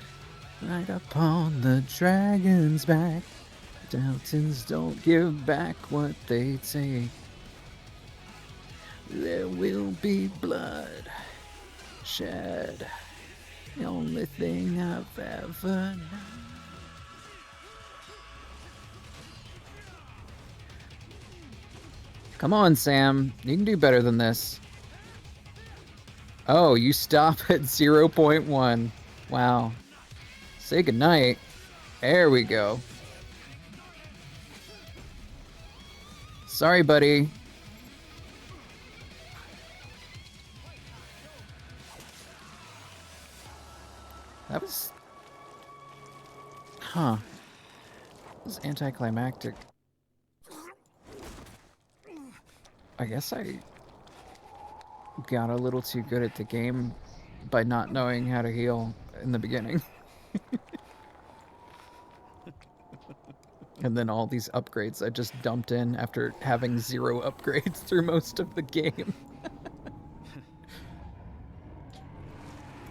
Right upon the dragon's back. Doubtons don't give back what they take. There will be blood shed. The only thing I've ever known. Come on, Sam. You can do better than this. Oh, you stop at 0.1. Wow. Say goodnight. There we go. Sorry, buddy. That was... Huh. It was anticlimactic. I guess I got a little too good at the game by not knowing how to heal in the beginning. And then all these upgrades I just dumped in after having 0 upgrades through most of the game.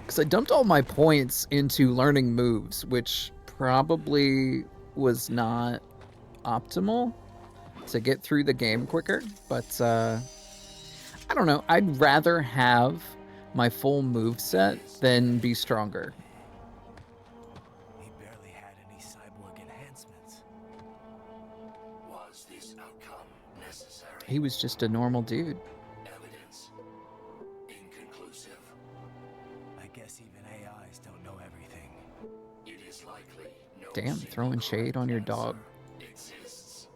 Because I dumped all my points into learning moves, which probably was not optimal to get through the game quicker. But, I don't know. I'd rather have my full moveset than be stronger. He barely had any cyborg enhancements. Was this outcome necessary? He was just a normal dude. Evidence inconclusive. I guess even AIs don't know everything. It is likely no Damn, single throwing shade on your correct dog. answer exists.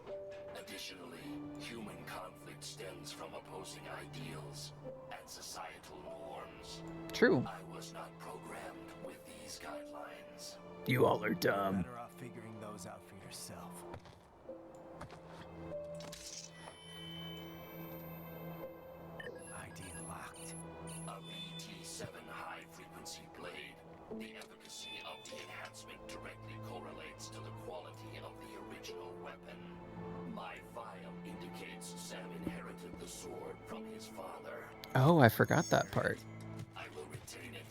Additionally, human conflict stems from opposing ideals and societal norms. True. I was not programmed with these guidelines. You all are dumb. Better off figuring those out for yourself. The efficacy of the enhancement directly correlates to the quality of the original weapon. My file indicates Sam inherited the sword from his father. Oh, I forgot that part. I will retain it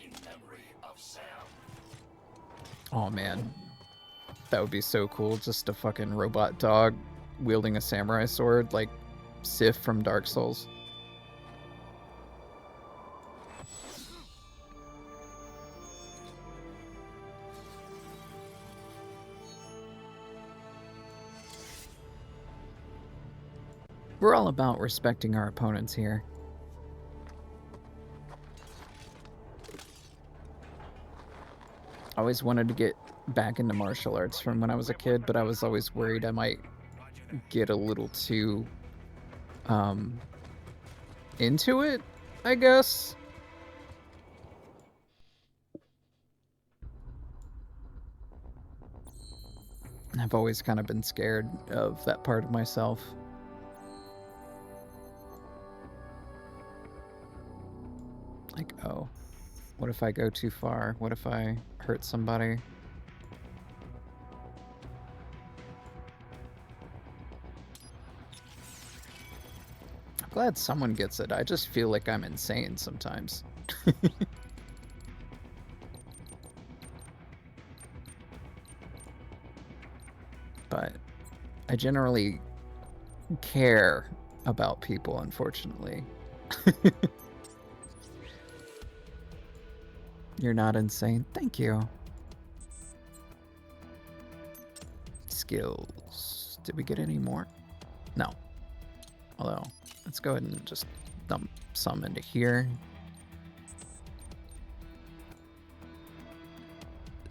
in memory of Sam. Oh man, that would be so cool. Just a fucking robot dog wielding a samurai sword like Sif from Dark Souls. We're all about respecting our opponents here. I always wanted to get back into martial arts from when I was a kid, but I was always worried I might get a little too into it, I guess. I've always kind of been scared of that part of myself. Like, oh, what if I go too far? What if I hurt somebody? I'm glad someone gets it. I just feel like I'm insane sometimes. But I generally care about people, unfortunately. You're not insane. Thank you. Skills. Did we get any more? No. Although, let's go ahead and just dump some into here.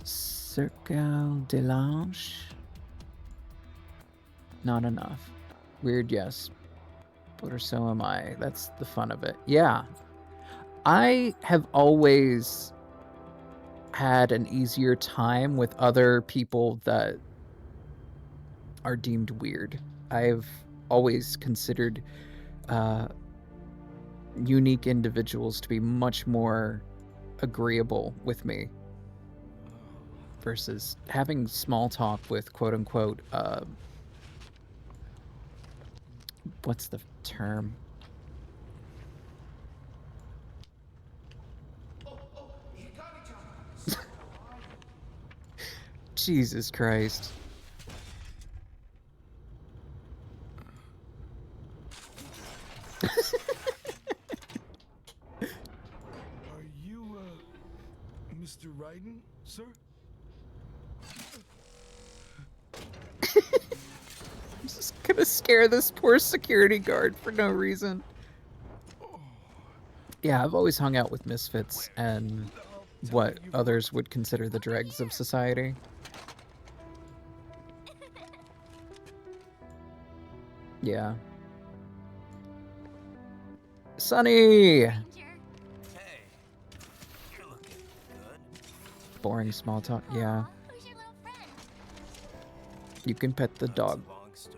Circle de l'Ange. Not enough. Weird, yes. But so am I. That's the fun of it. Yeah. I have always had an easier time with other people that are deemed weird. I've always considered unique individuals to be much more agreeable with me versus having small talk with quote-unquote what's the term? Jesus Christ. Are you, Mr. Raiden, sir? I'm just gonna scare this poor security guard for no reason. Yeah, I've always hung out with misfits and what others would consider the dregs of society. Yeah. Sonny! Hey, you're looking good. Boring small talk, yeah. Who's your little friend? You can pet the dog. That's a long story.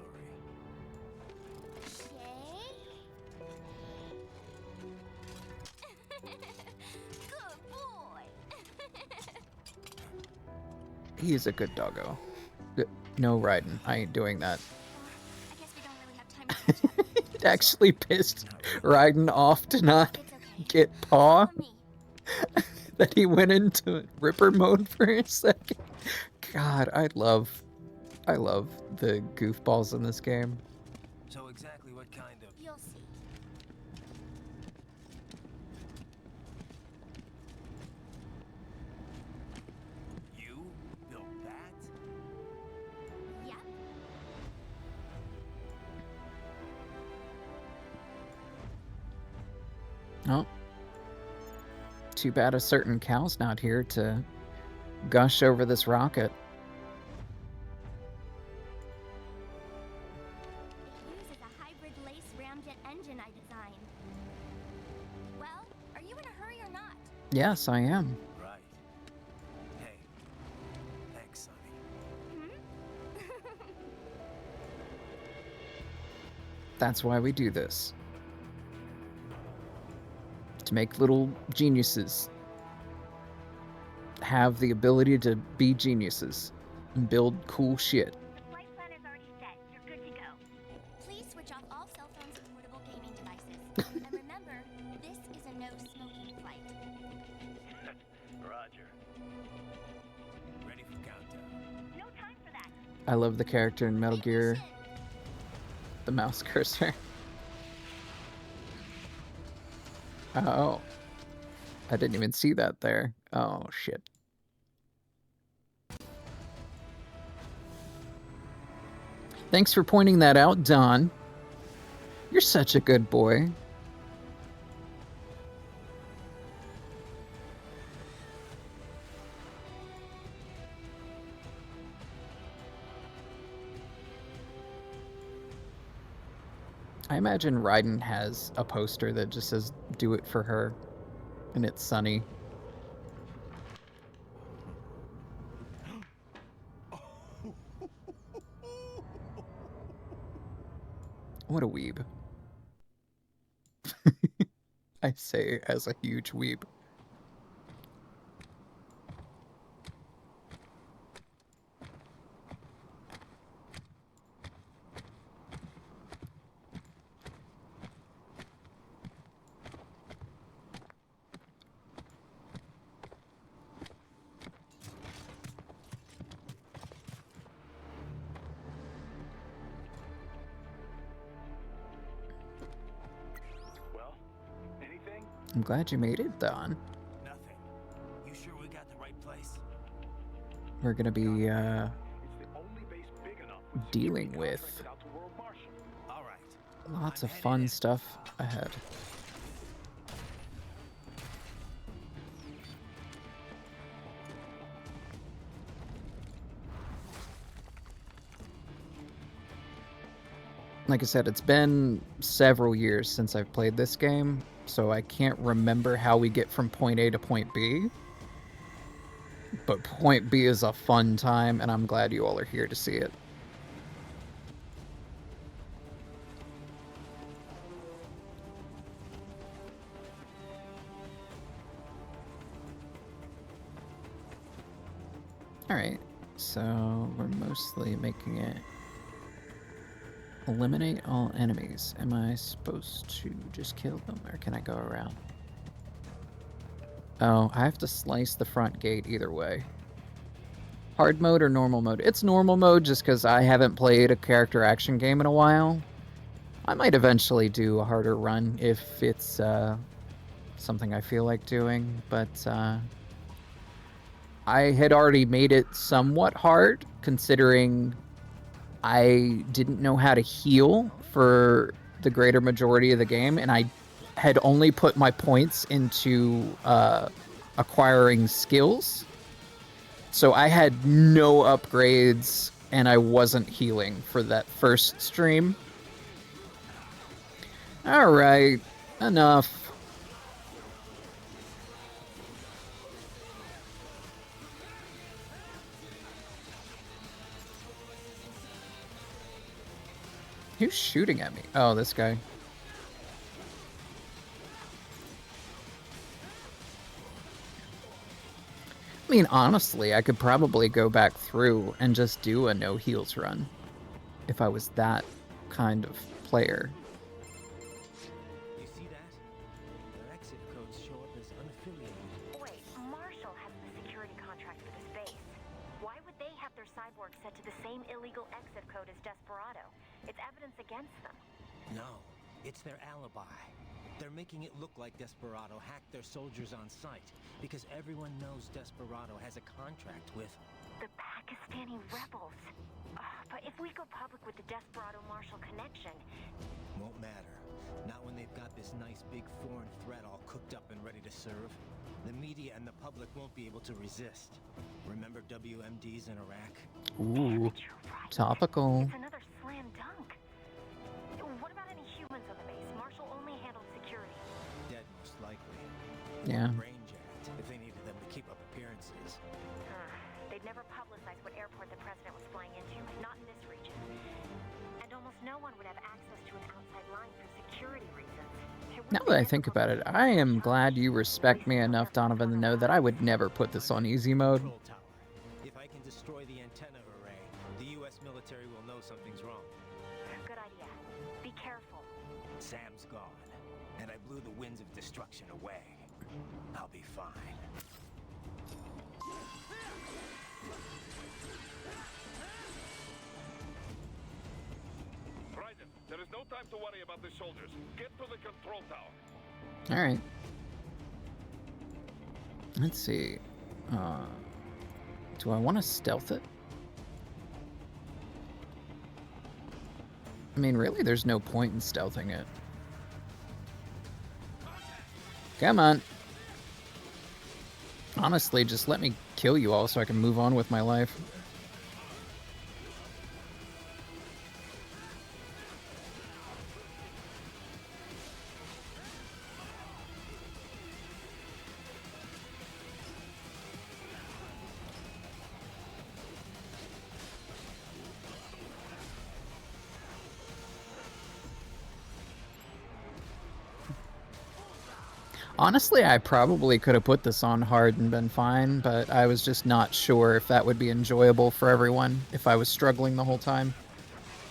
Good boy. He's a good doggo. No riding. I ain't doing that. I guess we don't really have time to catch up. It actually pissed Raiden off to not It's okay. get paw. For me. That he went into Ripper mode for a second. God, I love the goofballs in this game. So exactly what kind of... You'll see. You built that? Yep. Oh. Too bad a certain cow's not here to gush over this rocket. It uses a hybrid lace ramjet engine I designed. Well, are you in a hurry or not? Yes, I am. Right. Hey, thanks, Sonny. That's why we do this. To make little geniuses. have the ability to be geniuses and build cool shit. The flight plan is already set. You're good to go. Please switch off all cell phones and portable gaming devices. And remember, this is a no-smoking flight. Roger. Ready for countdown. No time for that. I love the character in Metal Gear, the mouse cursor. Oh. I didn't even see that there. Oh, shit. Thanks for pointing that out, Don. You're such a good boy. I imagine Raiden has a poster that just says, "Do it for her," and it's sunny. What a weeb. I say as a huge weeb. Well, anything? I'm glad you made it, Don. Nothing. You sure we got the right place? We're gonna be, It's the only base big enough with dealing security with contracted out to World Marshal. All right. lots I'm of headed fun in. stuff ahead. Like I said, it's been several years since I've played this game, so I can't remember how we get from point A to point B. But point B is a fun time, and I'm glad you all are here to see it. Alright, so we're mostly making it eliminate all enemies. Am I supposed to just kill them, or can I go around? Oh, I have to slice the front gate either way. Hard mode or normal mode? It's normal mode just because I haven't played a character action game in a while. I might eventually do a harder run if it's something I feel like doing, but I had already made it somewhat hard considering I didn't know how to heal for the greater majority of the game, and I had only put my points into acquiring skills. So I had no upgrades, and I wasn't healing for that first stream. Alright, enough. Who's shooting at me? Oh, this guy. I mean, honestly, I could probably go back through and just do a no heals run if I was that kind of player. You see that? Their exit codes show up as unaffiliated. Wait, Marshall has the security contract for this base. Why would they have their cyborg set to the same illegal exit code as Desperado? It's evidence against them. No, it's their alibi. They're making it look like Desperado hacked their soldiers on site because everyone knows Desperado has a contract with... The Pakistani rebels. But if we go public with the Desperado-Marshall connection... Won't matter. Not when they've got this nice big foreign threat all cooked up and ready to serve. The media and the public won't be able to resist. Remember WMDs in Iraq? Ooh, You're right. topical. It's another slam dunk. What about any humans on the base? Marshall only handled security. Dead, most likely. Yeah. Brain jacked, if they needed them to keep up appearances. They'd never publicize what airport the president was flying into, not in this region. And almost no one would have access to an outside line for security reasons. Now that I think about it, I am glad you respect me enough, Donovan, to know that I would never put this on easy mode. Control tower. If I can destroy the antenna array, the U.S. military will know something's wrong. Good idea. Be careful. Sam's gone, and I blew the winds of destruction away. I'll be fine. Raiden, there is no time to worry about the soldiers. Get to the control tower. Alright. Let's see. Do I want to stealth it? I mean, really, there's no point in stealthing it. Come on. Honestly, just let me kill you all so I can move on with my life. Honestly, I probably could have put this on hard and been fine, but I was just not sure if that would be enjoyable for everyone if I was struggling the whole time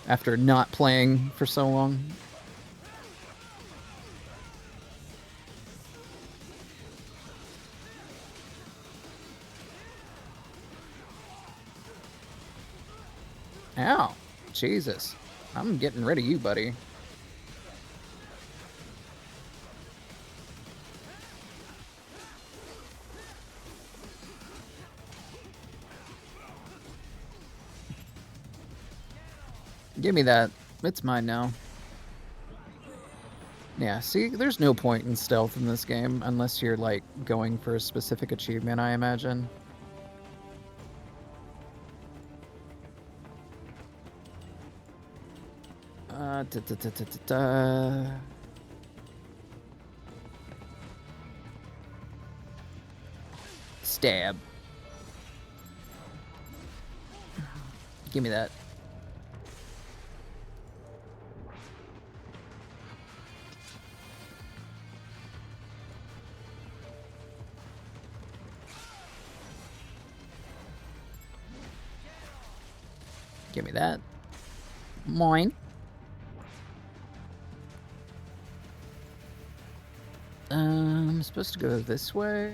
after not playing for so long. Ow. Jesus. I'm getting rid of you, buddy. Give me that. It's mine now. Yeah, see, there's no point in stealth in this game unless you're, like, going for a specific achievement, I imagine. Stab. Give me that. Give me that. Mine. I'm supposed to go this way.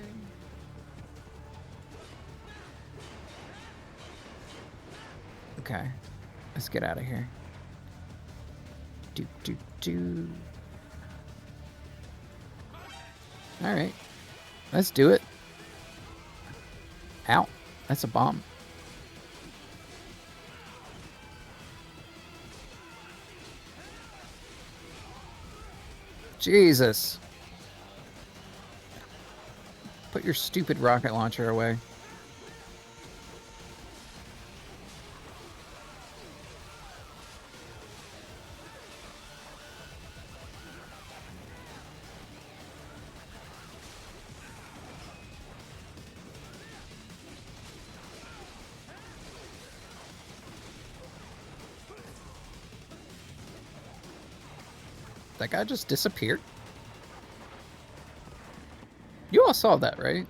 Okay. Let's get out of here. Alright. Let's do it. Ow. That's a bomb. Jesus. Put your stupid rocket launcher away. That guy just disappeared? You all saw that, right?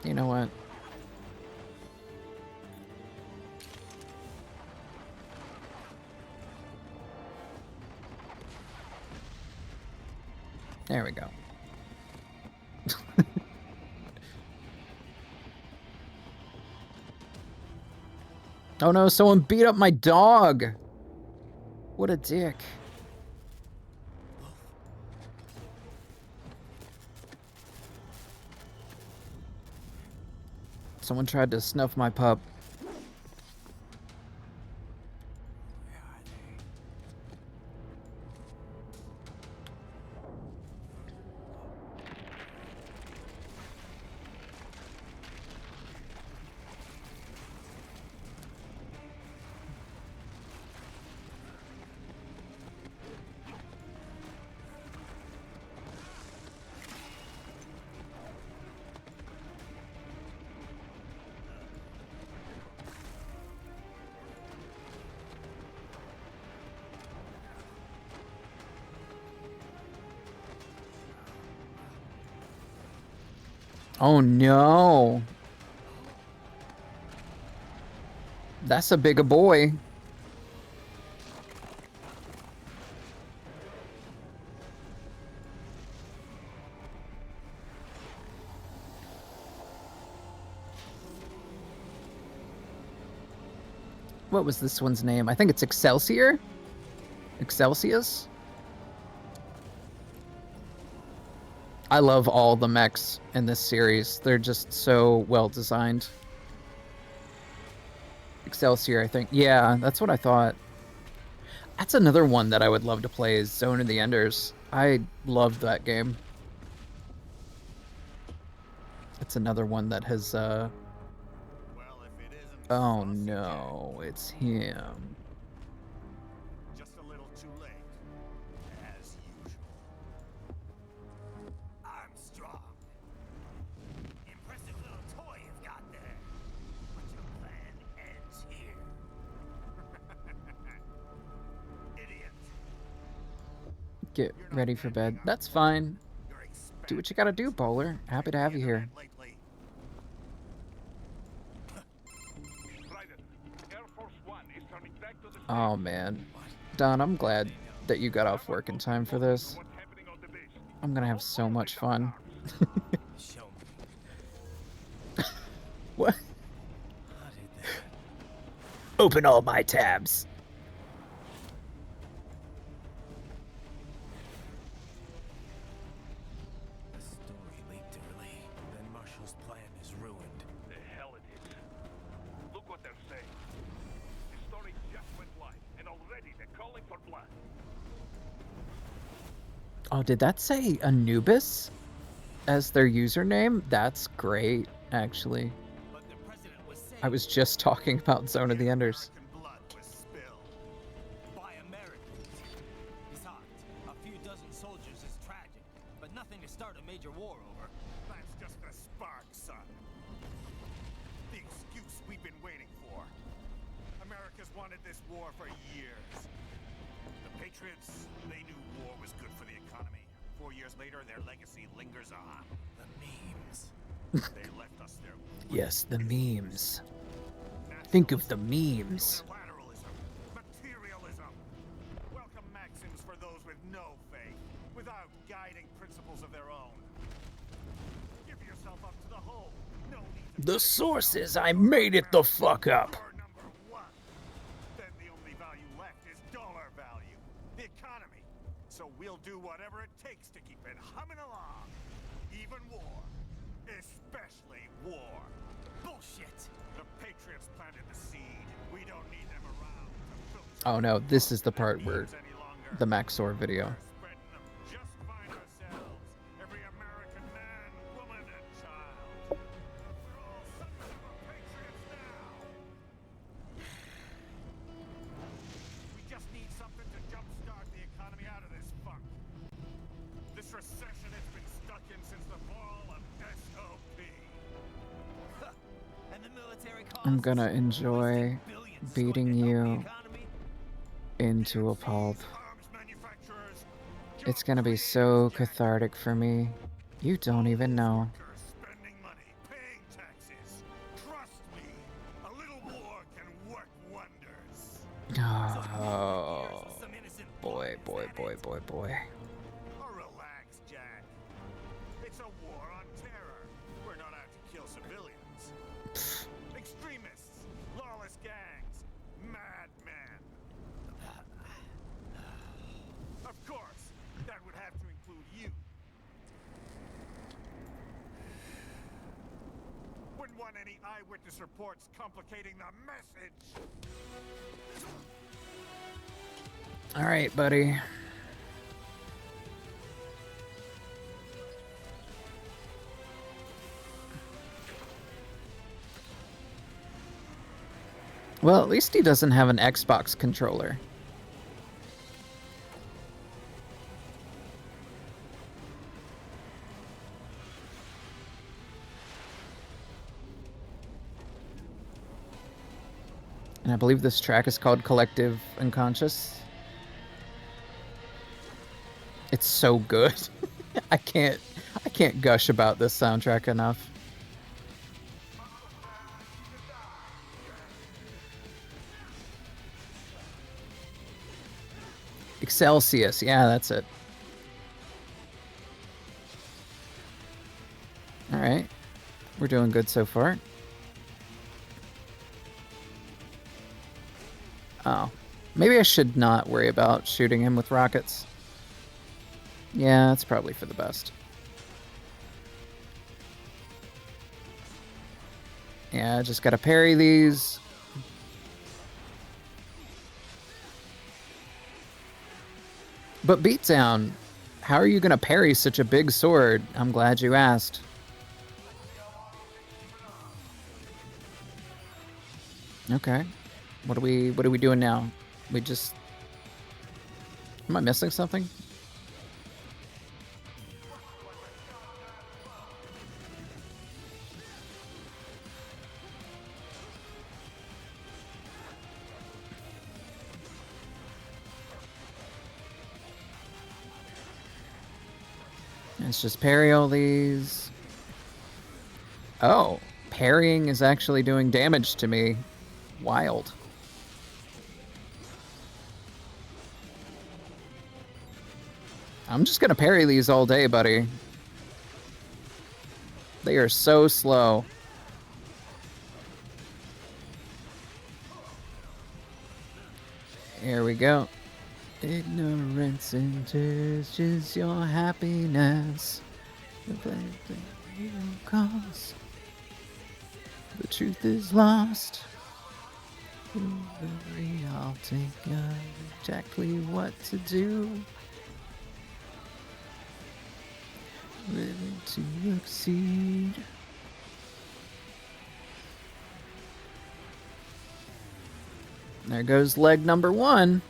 You know what? There we go. Oh no, someone beat up my dog! What a dick. Someone tried to snuff my pup. Oh no. That's a bigger boy. What was this one's name? I think it's Excelsior? Excelsius? I love all the mechs in this series. They're just so well designed. Excelsior, I think. Yeah, that's what I thought. That's another one that I would love to play is Zone of the Enders. I loved that game. It's another one that has, Oh no, it's him. Just a little too late, as usual. Armstrong. Impressive little toy you've got there. But your plan ends here. Idiot. Get ready for bed. That's fine. Do what you gotta do, Bowler. Happy to have you here. Oh man. Don, I'm glad that you got off work in time for this. I'm gonna have so much fun. What? Open all my tabs. The story leaked early. Then Marshall's plan is ruined. The hell it is. Look what they're saying. The story just went live, and already they're calling for blood. Oh, did that say Anubis as their username? That's great, actually. I was just talking about Zone of the Enders. By Americans. Besides, a few dozen soldiers is tragic, but nothing to start a major war over. That's just a spark, son. The excuse we've been waiting for. America's wanted this war for years. The Patriots, they knew war was good for the economy. 4 years later, their legacy lingers on. The memes. They left us their... Yes, the memes. Think of the memes. Unilateralism, materialism. Welcome maxims for those with no faith, without guiding principles of their own. Give yourself up to the whole. No need to The source is I made it the fuck up. You're number one. Then the only value left is dollar value, the economy. So we'll do whatever it takes to keep it humming along. Even war. Especially war. Bullshit. The Patriots planted the seed. We don't need them around to filter Oh no, this is the part where any longer. the Maxor video. Spreading them just fine ourselves. Every American man, woman, and child. We're all subject of our Patriots now. We just need something to jumpstart the economy out of this funk. This recession has been stuck in since the fall of SOP. And the military I'm gonna enjoy beating you into a pulp. Arms manufacturers, It's gonna be so cathartic for me. You don't even know. spending money, paying taxes. Trust me, a little more can work wonders. Oh, boy, boy, boy, boy, boy. Oh, relax, Jack. It's a war on terror. We're not out to kill civilians. Extremists, lawless gangs, madmen. Of course, that would have to include you. Wouldn't want any eyewitness reports complicating the message. All right, buddy. Well, at least he doesn't have an Xbox controller. And I believe this track is called Collective Unconscious. It's so good. I can't can't gush about this soundtrack enough. Excelsius, yeah, that's it. Alright. We're doing good so far. Oh. Maybe I should not worry about shooting him with rockets. Yeah, that's probably for the best. Yeah, I just gotta parry these. But Beatdown, how are you gonna parry such a big sword? I'm glad you asked. Okay. What are we doing now? We just... Am I missing something? Let's just parry all these. Oh, parrying is actually doing damage to me. Wild. I'm just gonna parry these all day, buddy. They are so slow. Here we go. Ignorance endangers your happiness. Cause the truth is lost. I'll take exactly what to do. Ready to exceed. There goes leg number 1.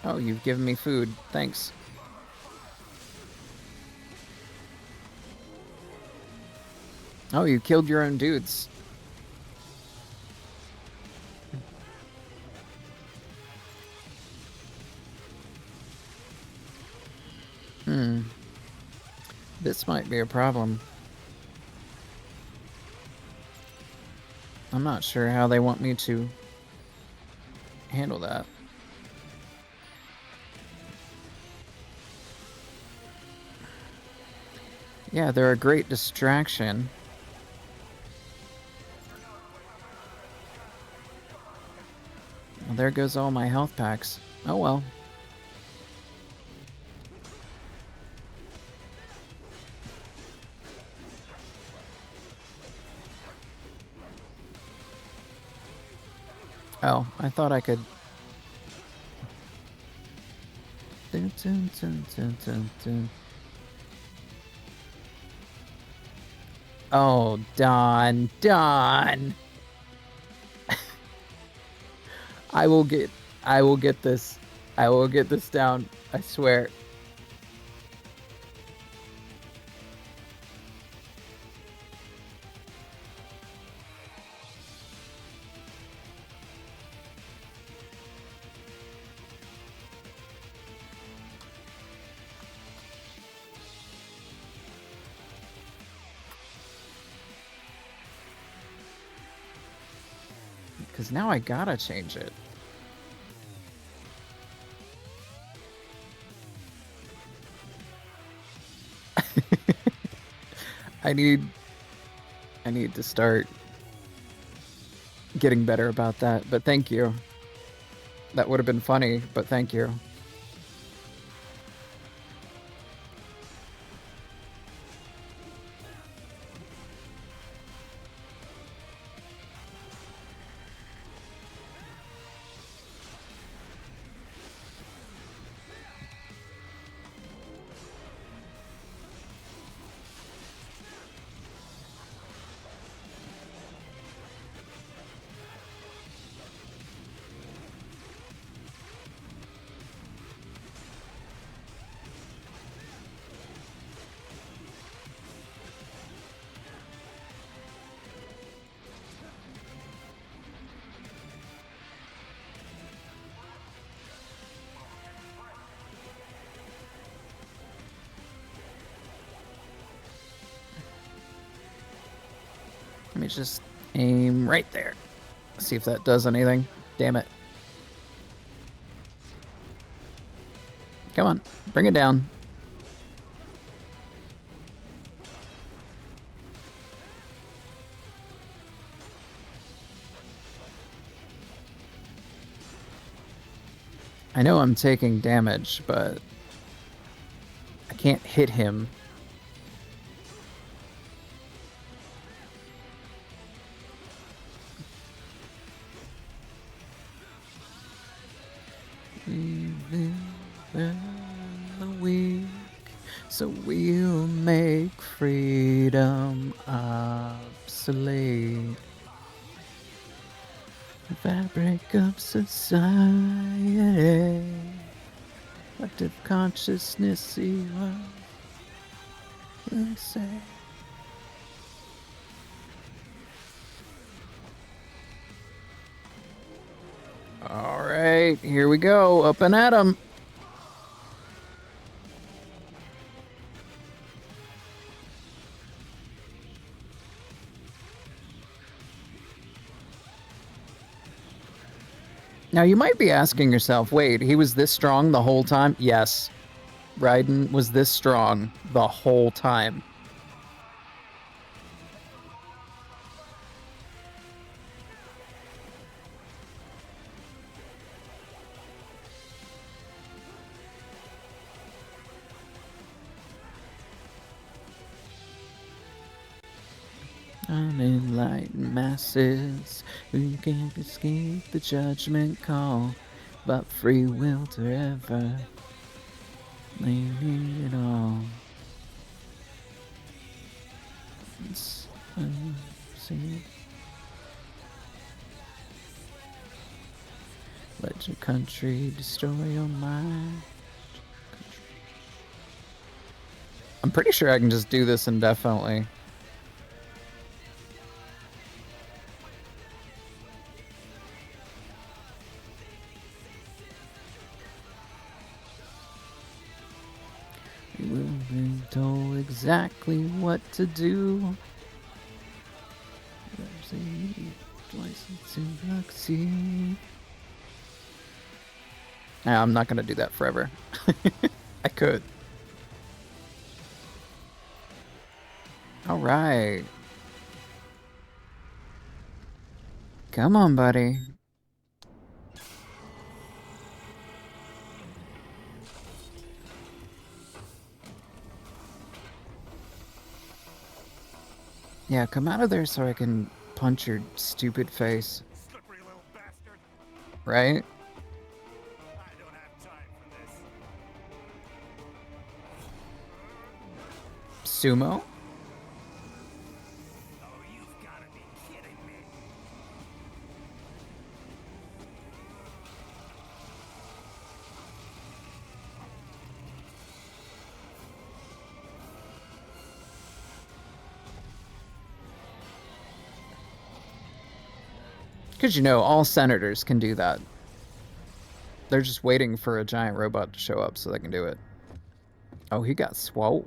Oh, you've given me food. Thanks. Oh, you killed your own dudes. This might be a problem. I'm not sure how they want me to handle that. Yeah, they're a great distraction. Well, there goes all my health packs. Oh well. Oh, I thought I could... Dun, dun, dun, dun, dun, dun. Oh, Don. I will get this. I will get this down. I swear. Because now I gotta change it. I need to start getting better about that, but thank you. That would have been funny, but thank you. Let me just aim right there. See if that does anything. Damn it. Come on, bring it down. I know I'm taking damage, but I can't hit him. We live in the weak, so we'll make freedom obsolete. The fabric of society, collective consciousness, see what you say. All right, here we go, up and at 'em. Now you might be asking yourself, wait, he was this strong the whole time? Yes, Raiden was this strong the whole time. Unenlightened masses who can't escape the judgment call, but free will to ever they need it all. It's see. Let your country destroy your mind. I'm pretty sure I can just do this indefinitely. We will be told exactly what to do. There's a license to succeed. Nah, I'm not gonna do that forever. I could. All right. Come on, buddy. Yeah, come out of there so I can punch your stupid face. Slippery little bastard. Right? I don't have time for this. Sumo? Oh, you've got to be kidding me. Because, you know, all senators can do that. They're just waiting for a giant robot to show up so they can do it. Oh, he got swole.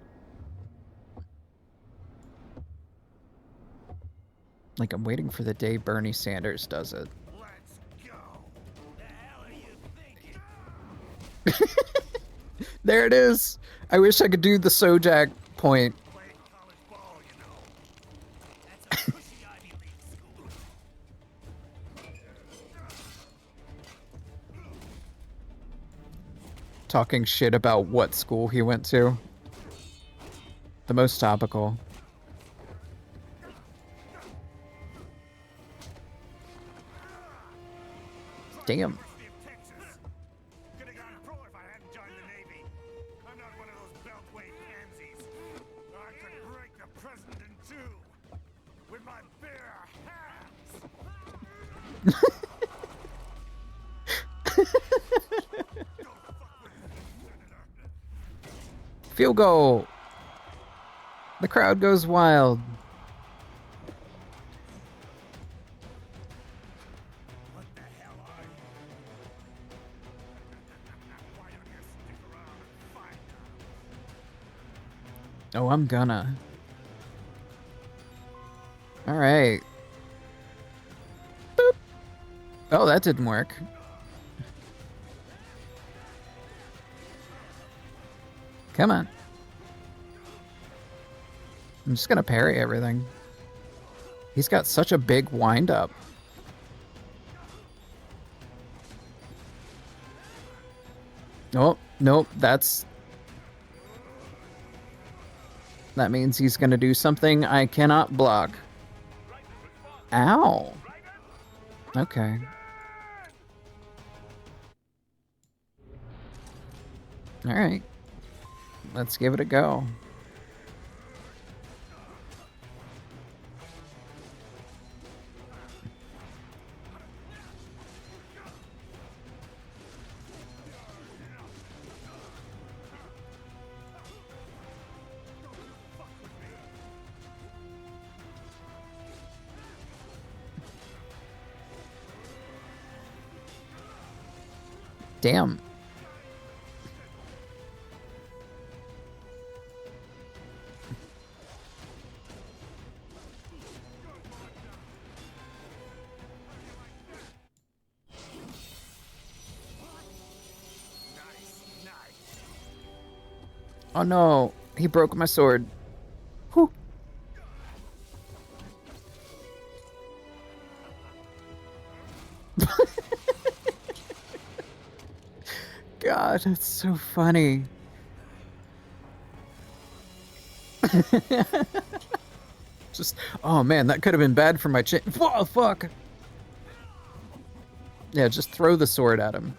Like, I'm waiting for the day Bernie Sanders does it. Let's go. The hell are you thinking? There it is! I wish I could do the Sojak point. Playing college ball, you know. That's a cushy Ivy League school. Talking shit about what school he went to. The most topical. Damn. University of Texas. Could have gone pro if I hadn't joined the Navy. I'm not one of those beltway pansies. I could break the president in two with my bare hands. Field goal! The crowd goes wild. What the hell are you? Why don't you stick around and find out? Oh, I'm gonna. All right. Boop. Oh, that didn't work. Come on. I'm just gonna parry everything. He's got such a big wind-up. Oh, nope, that means he's gonna do something I cannot block. Ow. Okay. Alright. Let's give it a go. Damn. Oh no, he broke my sword. Whew. God, that's so funny. Just, oh man, that could have been bad for my chin. Whoa, fuck! Yeah, just throw the sword at him.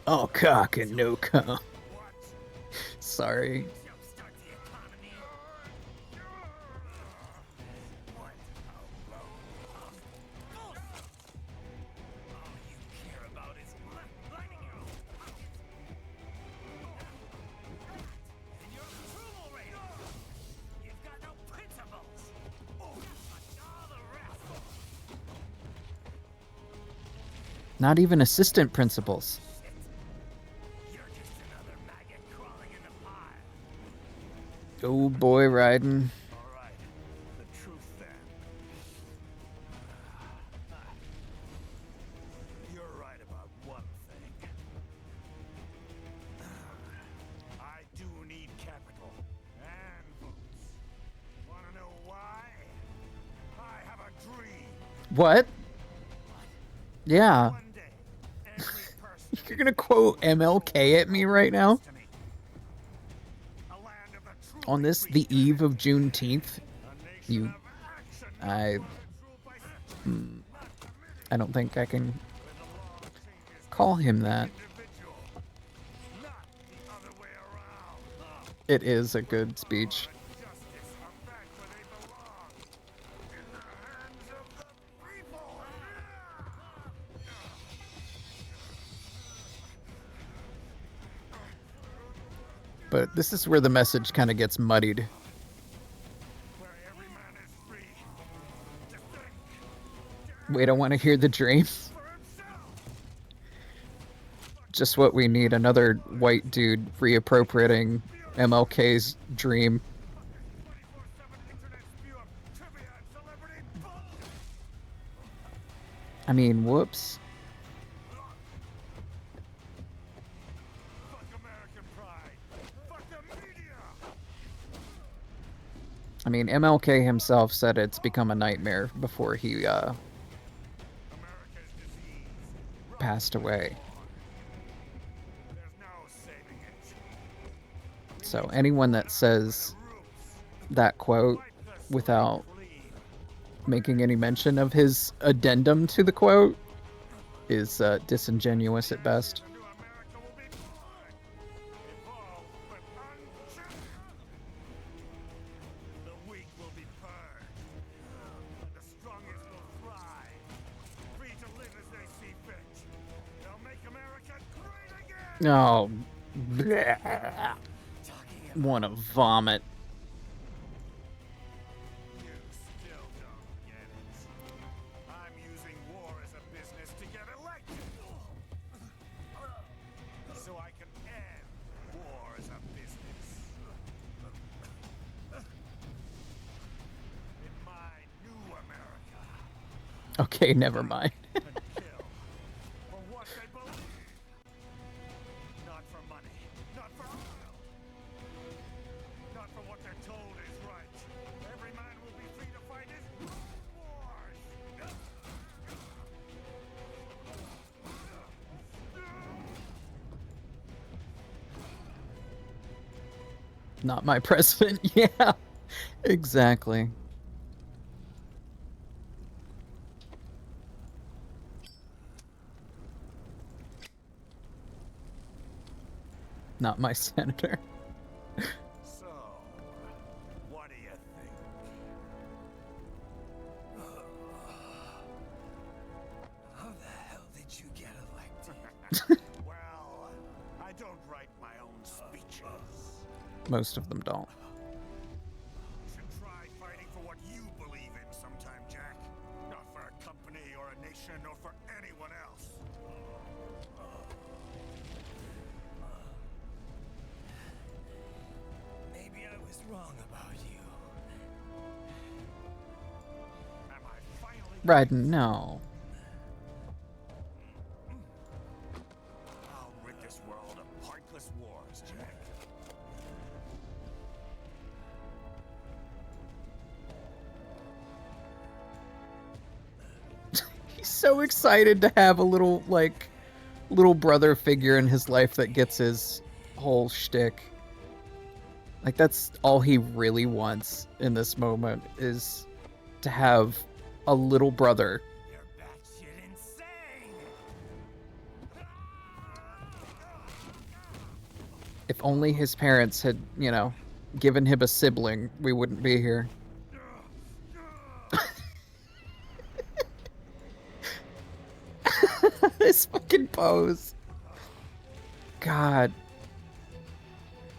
All cock and no cum. Sorry. Not even assistant principals. Oh boy, Raiden. Alright, the truth then. You're right about one thing. I do need capital and votes. Wanna know why? I have a dream. What? Yeah. One day, every person You're gonna quote MLK at me right now? On this, the eve of Juneteenth? You... I don't think I can call him that. It is a good speech. But this is where the message kind of gets muddied. Wait, I want to hear the dream. Just what we need, another white dude reappropriating MLK's dream. I mean, whoops. I mean, MLK himself said it's become a nightmare before he passed away. So anyone that says that quote without making any mention of his addendum to the quote is disingenuous at best. Oh, bleh. Wanna vomit. You still don't get it. I'm using war as a business to get elected. Okay, never mind. and kill for what they believe. Not for money, not for oil, not for what they're told is right. Every man will be free to fight his own wars. Not my president. Yeah, exactly. Not my senator. So, what do you think? How the hell did you get elected? Well, I don't write my own speeches. Most of them don't. You should try fighting for what you believe in sometime, Jack. Not for a company or a nation or for anyone else. Maybe I was wrong about you. Am I finally Raiden, no. I'll rid this world of pointless wars, Jack. He's so excited to have a little, like, little brother figure in his life that gets his whole shtick. Like, that's all he really wants in this moment, is to have a little brother. You're batshit insane! If only his parents had, you know, given him a sibling, we wouldn't be here. This fucking pose. God.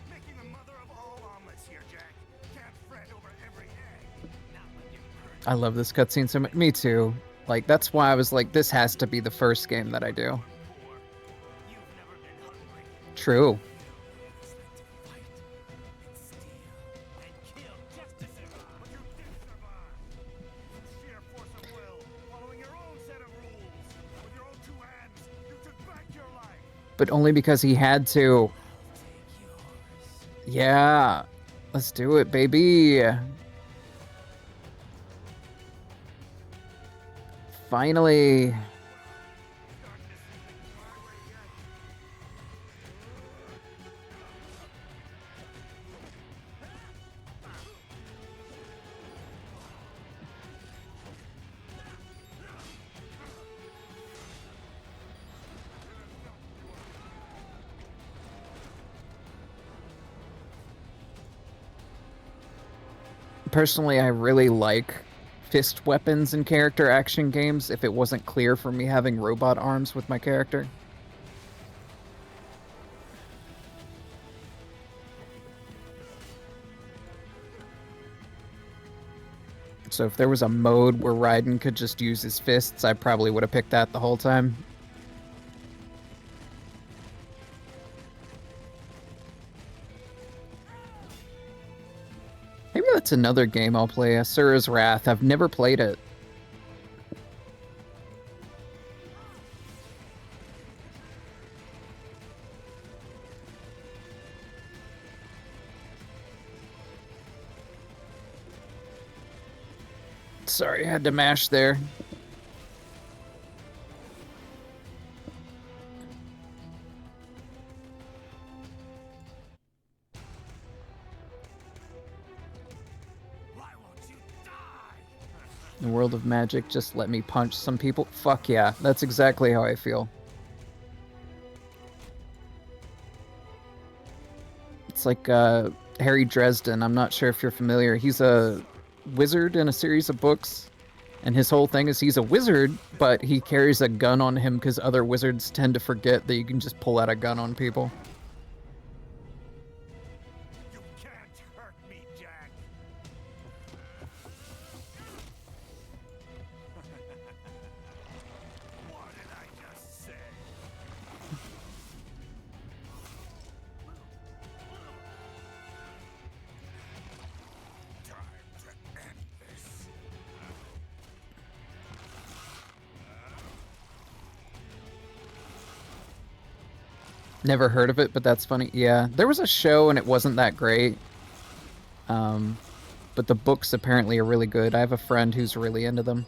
Making the mother of all omelets here, Jack. Can't fret over every egg. Not when you're I love this cutscene so much. Me too. Like, that's why I was like, this has to be the first game that I do. poor. You've never been hungry. True. It's like to fight and steal and kill just to survive. But you did survive. Through sheer force of will, following your own set of rules. With your own two hands, you took back your life. But only because he had to. I'll take yours. Yeah. Let's do it, baby. Finally. Personally, I really like fist weapons in character action games if it wasn't clear for me having robot arms with my character. So if there was a mode where Raiden could just use his fists, I probably would have picked that the whole time. Maybe that's another game I'll play, Asura's Wrath. I've never played it. Sorry, I had to mash there. Why won't you die? The world of magic, just let me punch some people. Fuck yeah, that's exactly how I feel. It's like Harry Dresden. I'm not sure if you're familiar. He's a wizard in a series of books, and his whole thing is he's a wizard, but he carries a gun on him because other wizards tend to forget that you can just pull out a gun on people. You can't hurt me, Jack. What did I just say? Time to end this. Never heard of it, but that's funny. Yeah, there was a show and it wasn't that great. But the books apparently are really good. I have a friend who's really into them.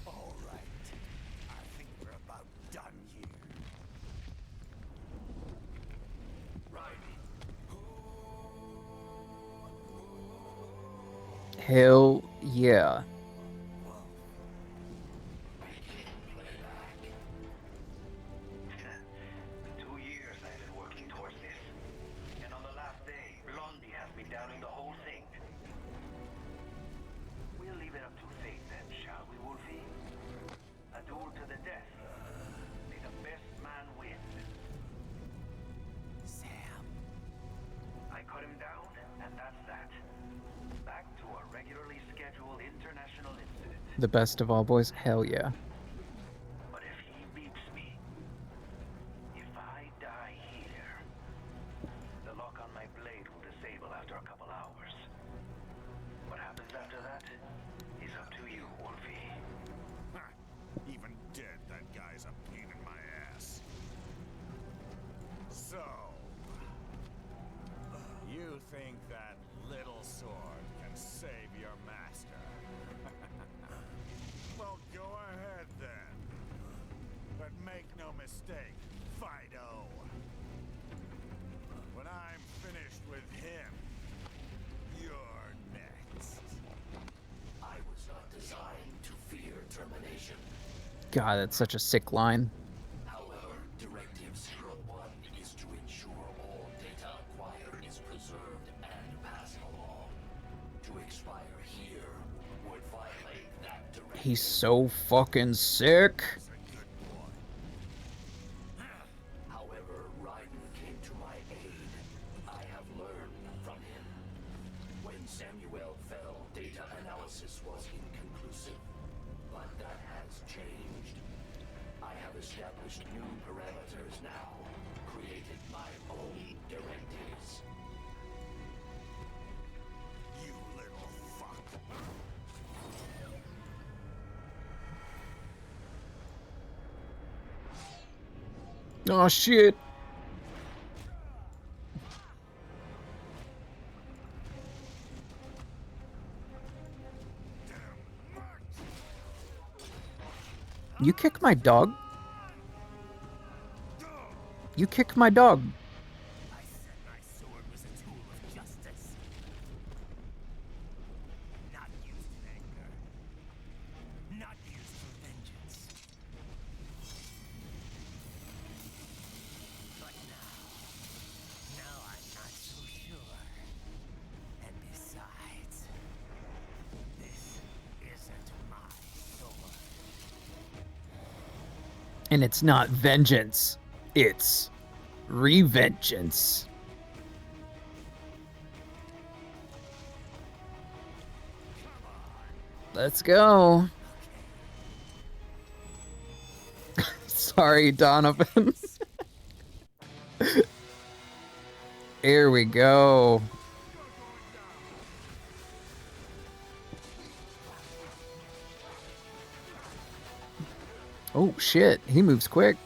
All right. I think we're about done here. Hell yeah. The best of all boys? Hell yeah. But if he beeps me, if I die here, the lock on my blade will disable after a couple hours. What happens after that is up to you, Wolfie. Even dead, that guy's a pain in my ass. So, you think that little sword can save your master? Well, go ahead then. But make no mistake, Fido. When I'm finished with him, you're next. I was not designed to fear termination. God, that's such a sick line. However, Directive 01 is to ensure all data acquired is preserved and passed along. To expire here would violate that directive. He's so fucking sick. However, Raiden came to my aid. I have learned from him. When Samuel fell, data analysis was inconclusive. But that has changed. I have established new parameters now. Created my own directives. You little fuck. Oh shit. You kick my dog? You kick my dog. I said my sword was a tool of justice. Not used in anger. Not used for vengeance. But now I'm not so sure. And besides, this isn't my sword. And it's not vengeance. It's revengeance. Let's go. Sorry, Donovan. Here we go. Oh shit, he moves quick.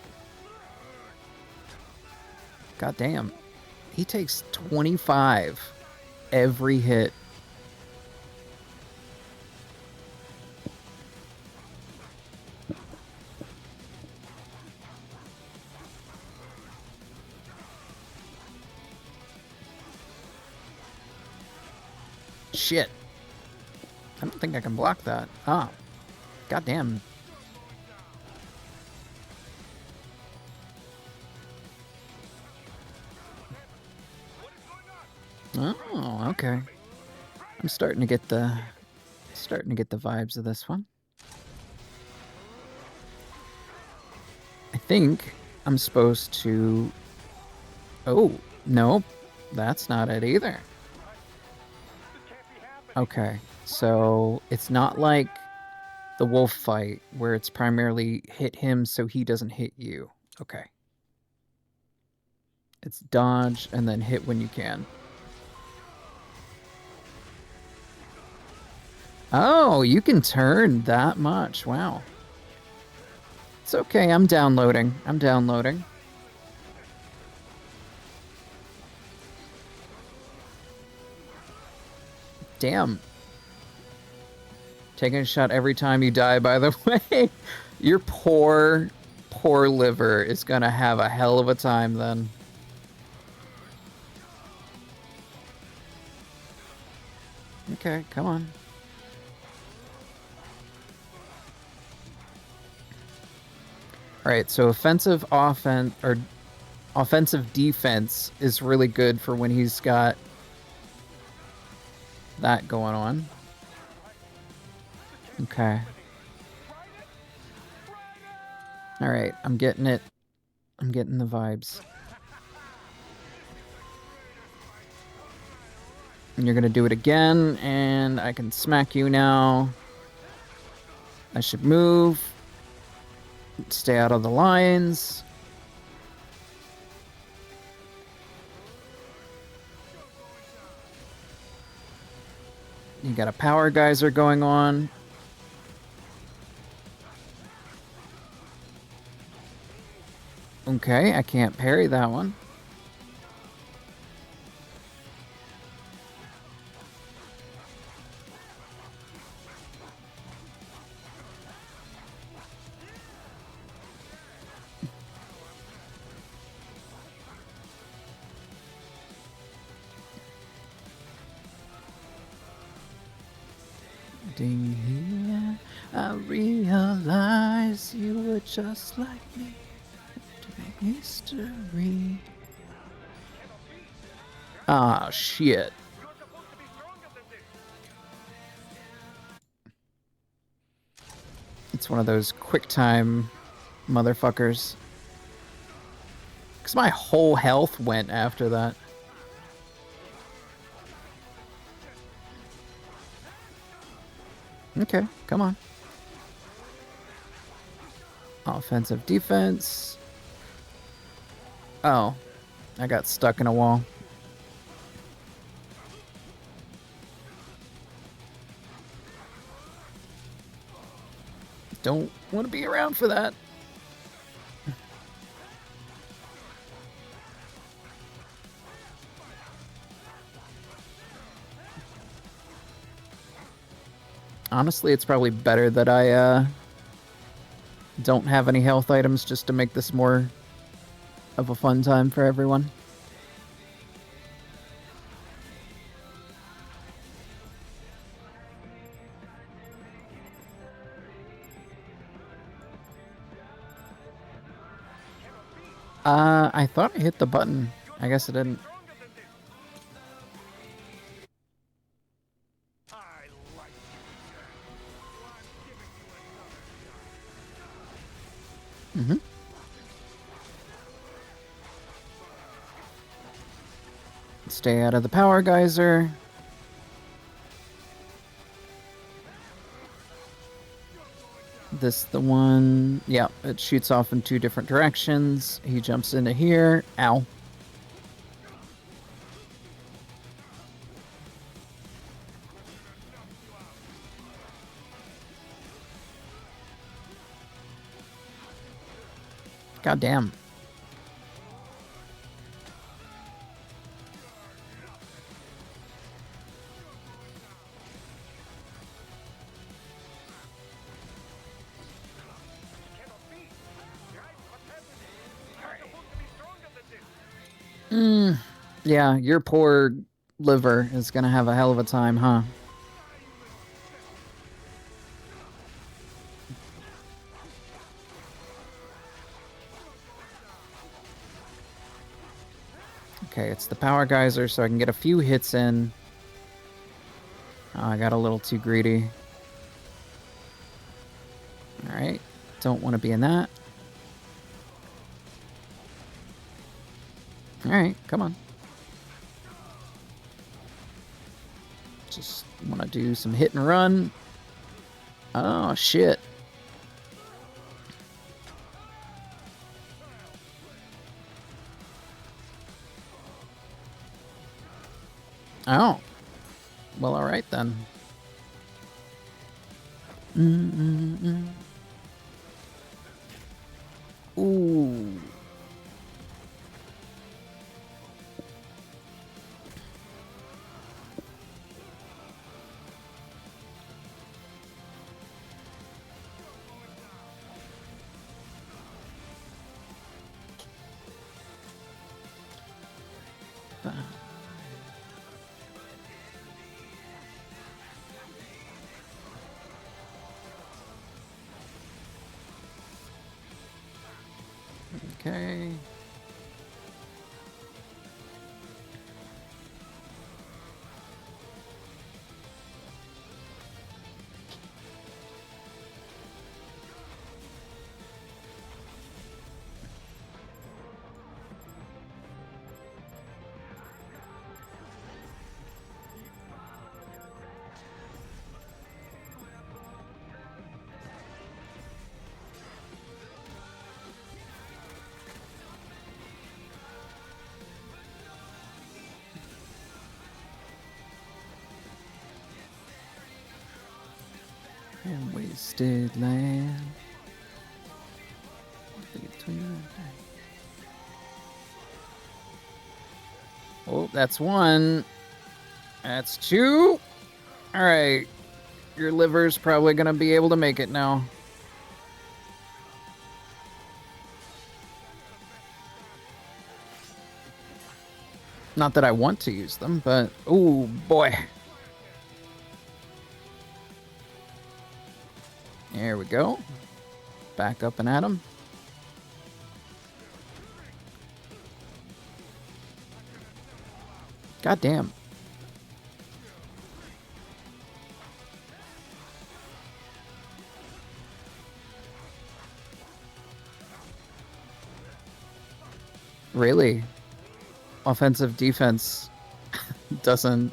God damn. He takes 25 every hit. Shit. I don't think I can block that. Ah. God damn. Oh, okay. I'm starting to get the vibes of this one. think I'm supposed to... Oh, no, that's not it either. Okay, so it's not like the wolf fight where it's primarily hit him so he doesn't hit you. Okay. It's dodge and then hit when you can. Oh, you can turn that much. Wow. It's okay, I'm downloading. I'm downloading. Damn. Taking a shot every time you die, by the way. Your poor, poor liver is gonna have a hell of a time then. Okay, come on. Alright, so offensive defense is really good for when he's got that going on. Okay. Alright, I'm getting it. I'm getting the vibes. And you're gonna do it again, and I can smack you now. I should move. Stay out of the lines. You got a power geyser going on. Okay, I can't parry that one. Dear, I realize you were just like me to make history. Ah, shit. It's one of those quick time motherfuckers. Because my whole health went after that. Okay, come on. Offensive defense. Oh, I got stuck in a wall. Don't want to be around for that. Honestly, it's probably better that I don't have any health items just to make this more of a fun time for everyone. I thought I hit the button. I guess I didn't. Mm-hmm. Stay out of the power geyser. This the one. Yeah, it shoots off in two different directions. He jumps into here. Ow. God damn. Yeah, your poor liver is gonna have a hell of a time, huh? Okay, it's the power geyser, so I can get a few hits in. Oh, I got a little too greedy. Alright, don't want to be in that. Alright, come on. Just want to do some hit and run. Oh, shit. Oh. Well, alright then. Ooh. Okay. And wasted land. Oh, that's one. That's two. All right. Your liver's probably going to be able to make it now. Not that I want to use them, but... Oh, boy. There we go. Back up and at him. God damn. Really? Offensive defense doesn't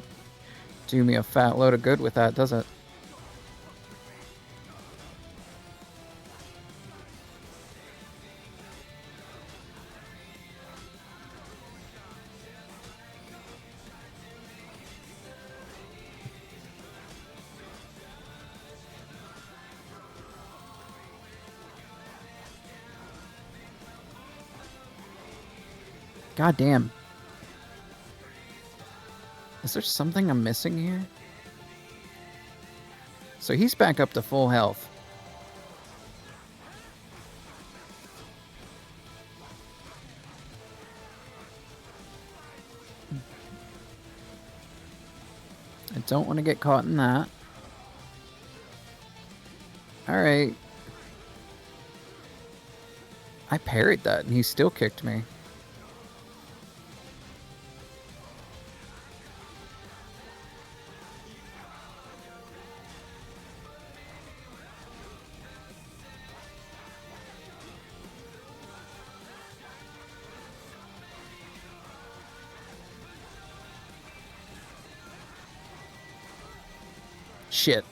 do me a fat load of good with that, does it? God damn. Is there something I'm missing here? So he's back up to full health. I don't want to get caught in that. Alright. I parried that and he still kicked me. Shit.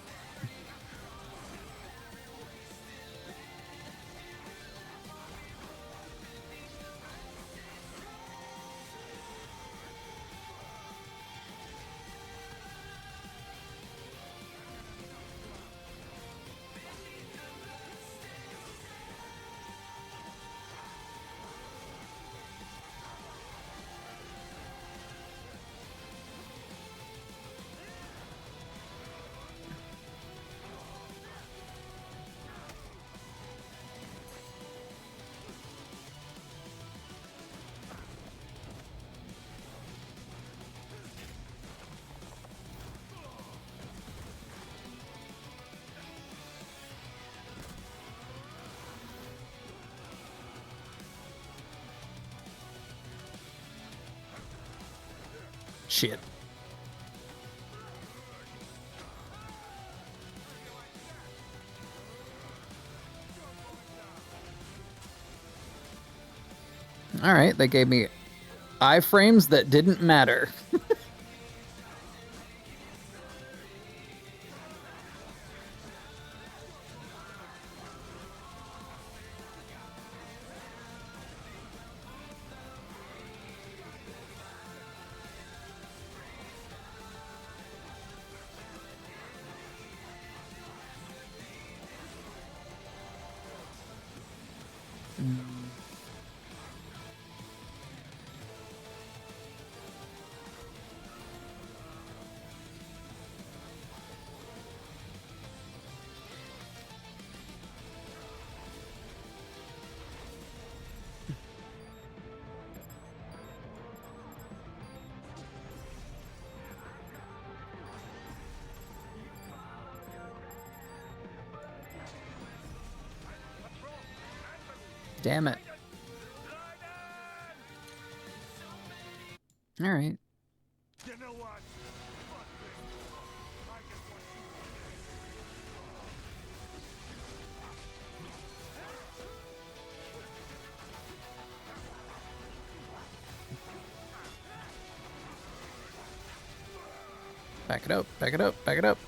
Shit. Alright, they gave me Iframes that didn't matter. Damn it. All right. You know what? Fuck this. I just want you Back it up, back it up, back it up.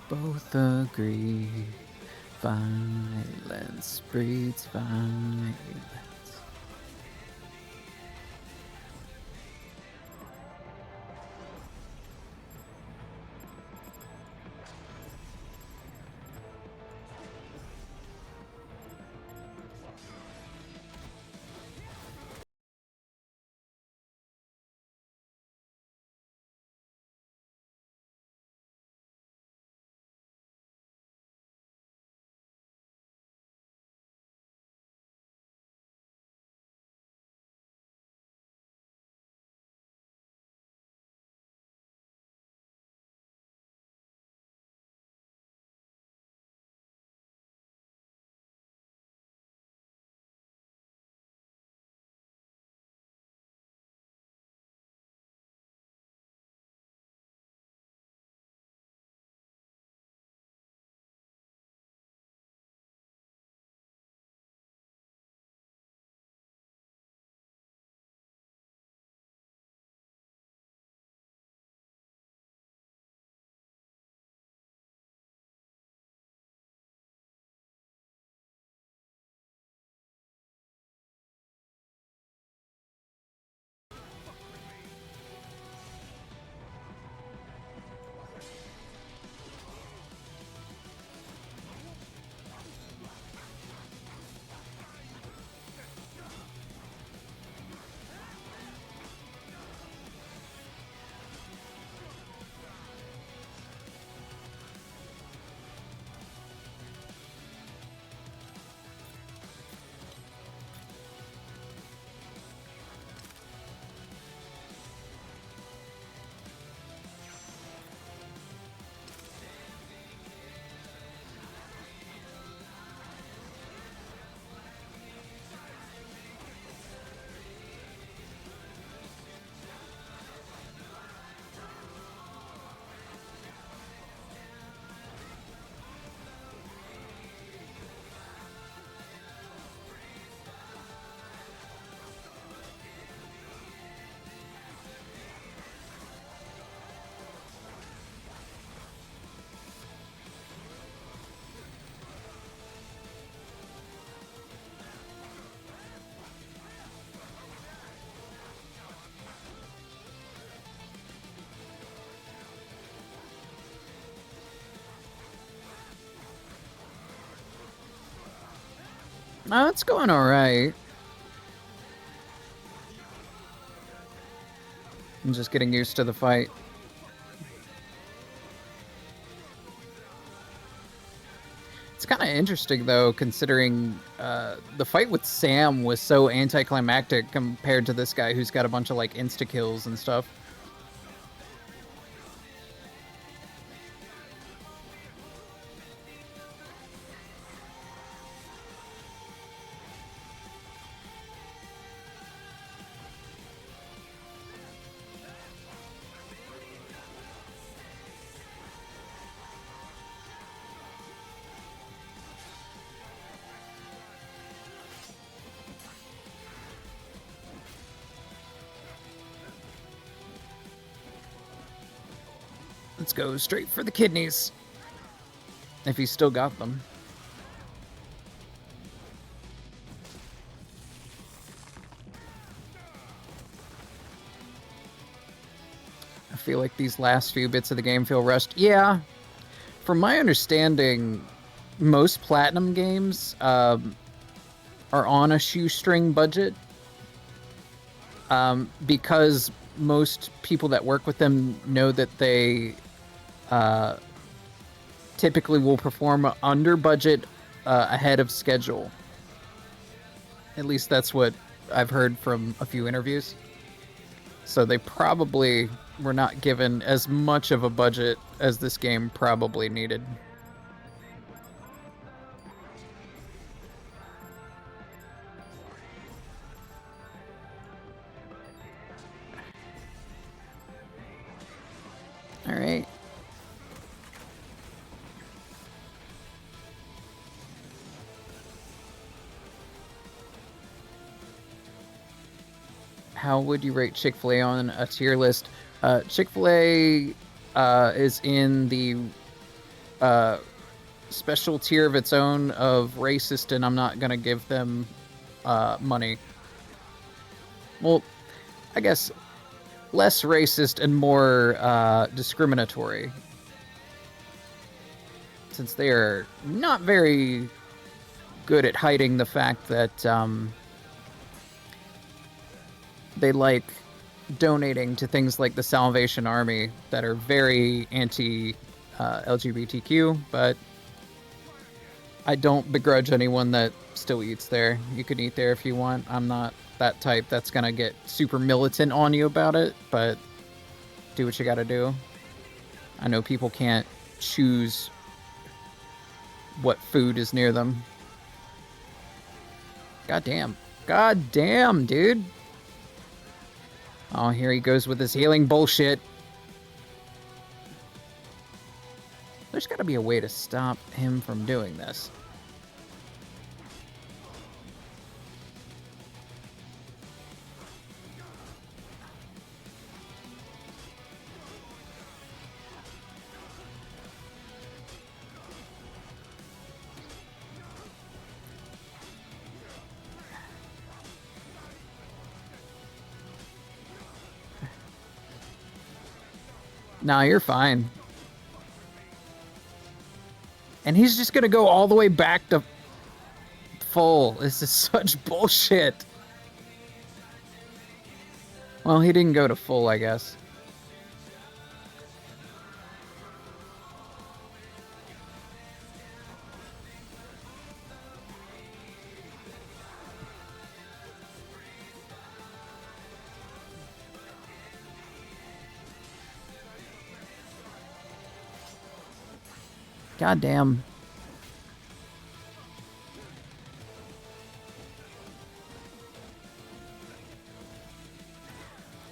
Both agree, violence breeds violence. No, it's going alright. I'm just getting used to the fight. It's kind of interesting, though, considering the fight with Sam was so anticlimactic compared to this guy who's got a bunch of, like, insta-kills and stuff. Let's go straight for the kidneys. If he's still got them. I feel like these last few bits of the game feel rushed. Yeah. From my understanding, most Platinum games are on a shoestring budget. Because most people that work with them know that they typically will perform under budget ahead of schedule. At least that's what I've heard from a few interviews. So they probably were not given as much of a budget as this game probably needed. All right. How would you rate Chick-fil-A on a tier list? Chick-fil-A is in the special tier of its own of racist, and I'm not going to give them money. Well, I guess less racist and more discriminatory. Since they are not very good at hiding the fact that they like donating to things like the Salvation Army that are very anti-LGBTQ, but I don't begrudge anyone that still eats there. You can eat there if you want. I'm not that type that's gonna get super militant on you about it, but do what you gotta do. I know people can't choose what food is near them. God damn, dude. Oh, here he goes with his healing bullshit. There's gotta be a way to stop him from doing this. Nah, you're fine. And he's just gonna go all the way back to full. This is such bullshit. Well, he didn't go to full, I guess. God damn.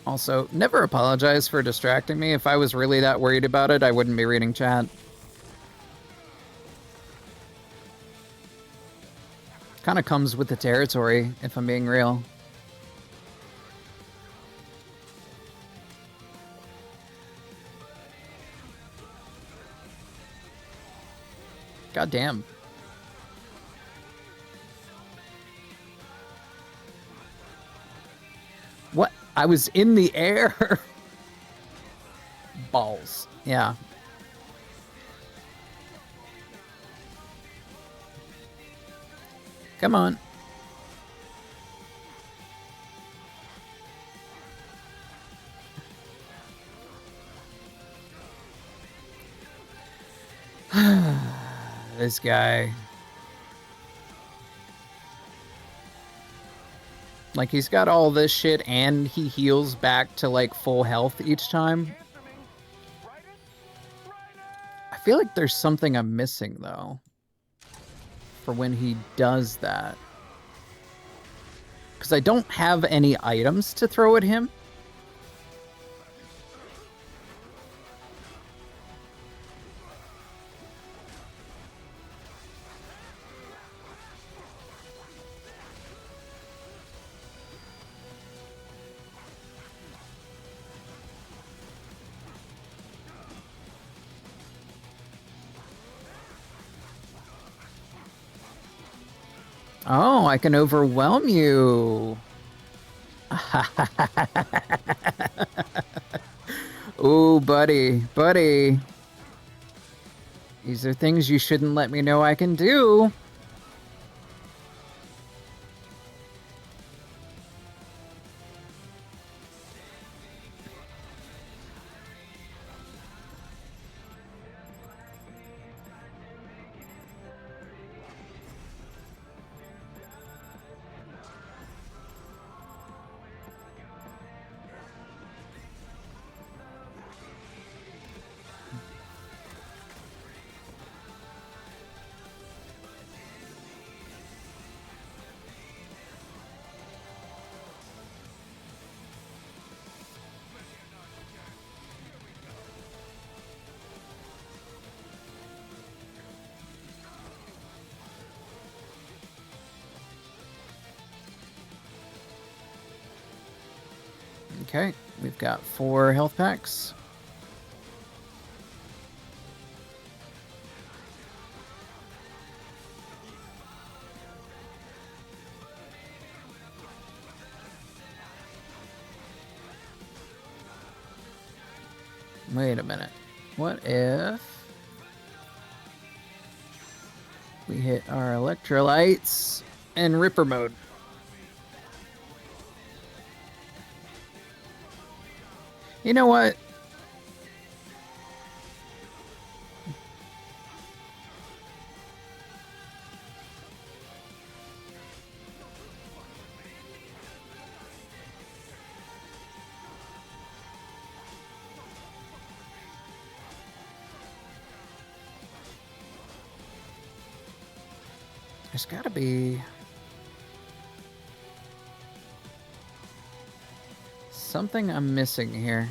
Also, never apologize for distracting me. If I was really that worried about it, I wouldn't be reading chat. Kind of comes with the territory, if I'm being real. God damn. What? I was in the air. Balls. Yeah. Come on. This guy. Like, he's got all this shit and he heals back to, like, full health each time. I feel like there's something I'm missing, though, for when he does that. Because I don't have any items to throw at him. Oh, I can overwhelm you. Ooh, buddy, buddy. These are things you shouldn't let me know I can do. Okay, we've got 4 health packs. Wait a minute. What if we hit our electrolytes in Ripper mode? You know what? There's gotta be something I'm missing here.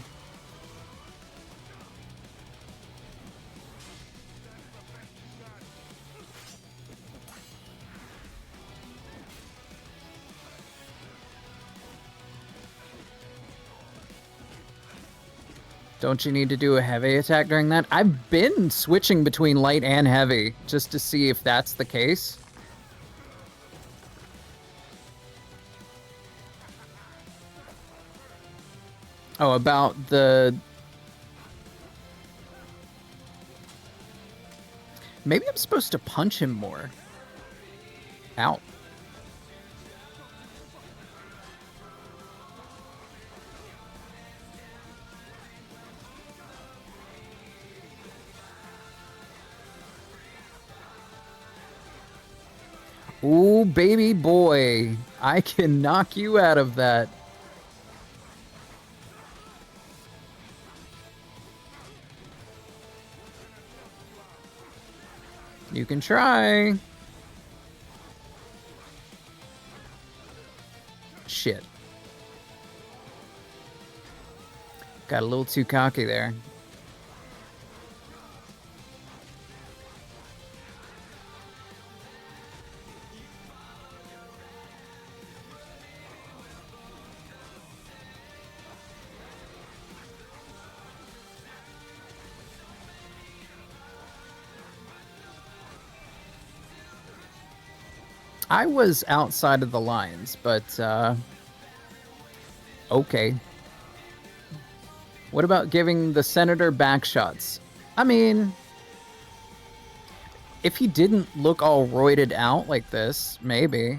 Don't you need to do a heavy attack during that? I've been switching between light and heavy just to see if that's the case. Oh, about the... Maybe I'm supposed to punch him more. Ow. Ooh, baby boy. I can knock you out of that. You can try. Shit. Got a little too cocky there. I was outside of the lines, but, okay. What about giving the senator back shots? I mean, If he didn't look all roided out like this, maybe.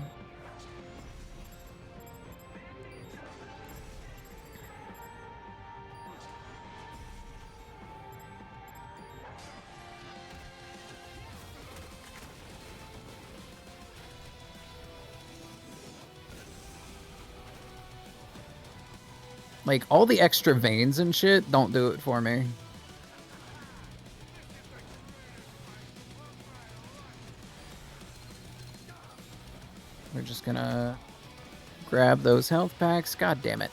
Like, all the extra veins and shit don't do it for me. We're just gonna grab those health packs. God damn it.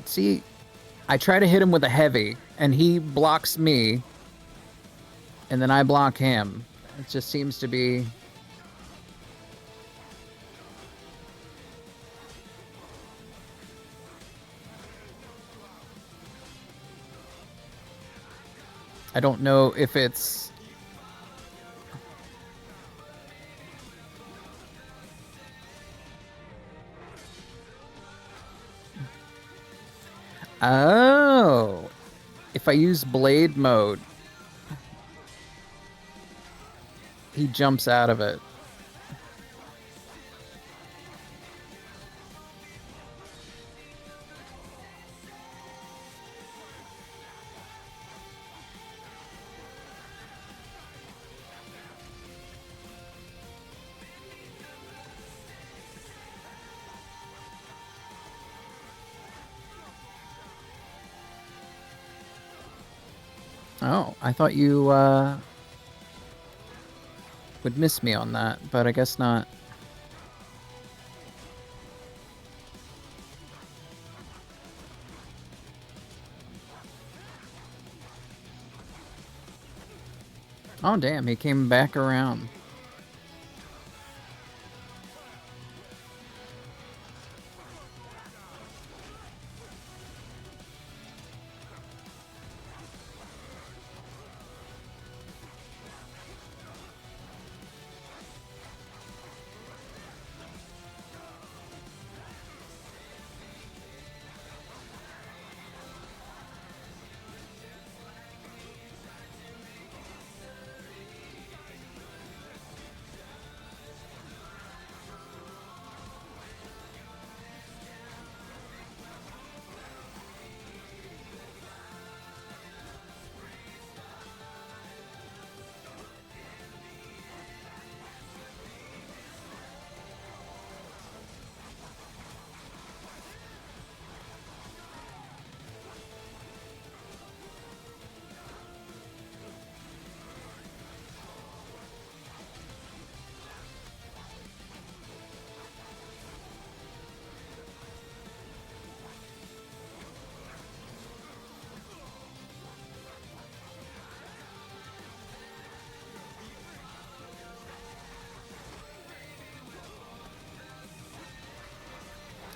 See, I try to hit him with a heavy, and he blocks me, and then I block him. It just seems to be... I don't know if it's... Oh! If I use blade mode, he jumps out of it. Oh, I thought you would miss me on that, but I guess not. Oh damn, he came back around.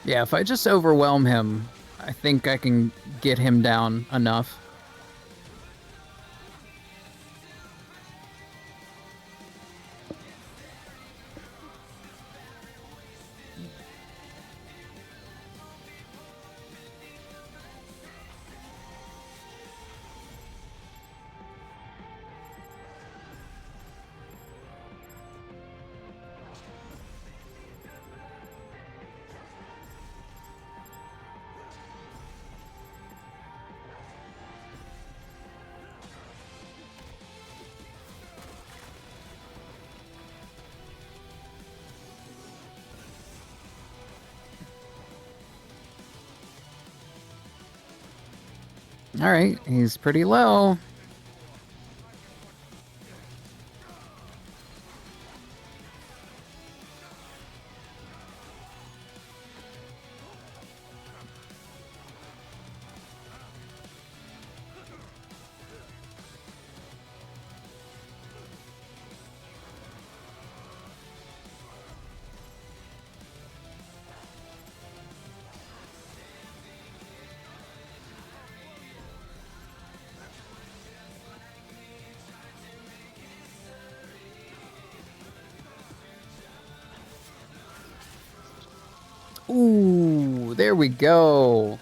Yeah, if I just overwhelm him, I think I can get him down enough. Alright, he's pretty low. Ooh, there we go.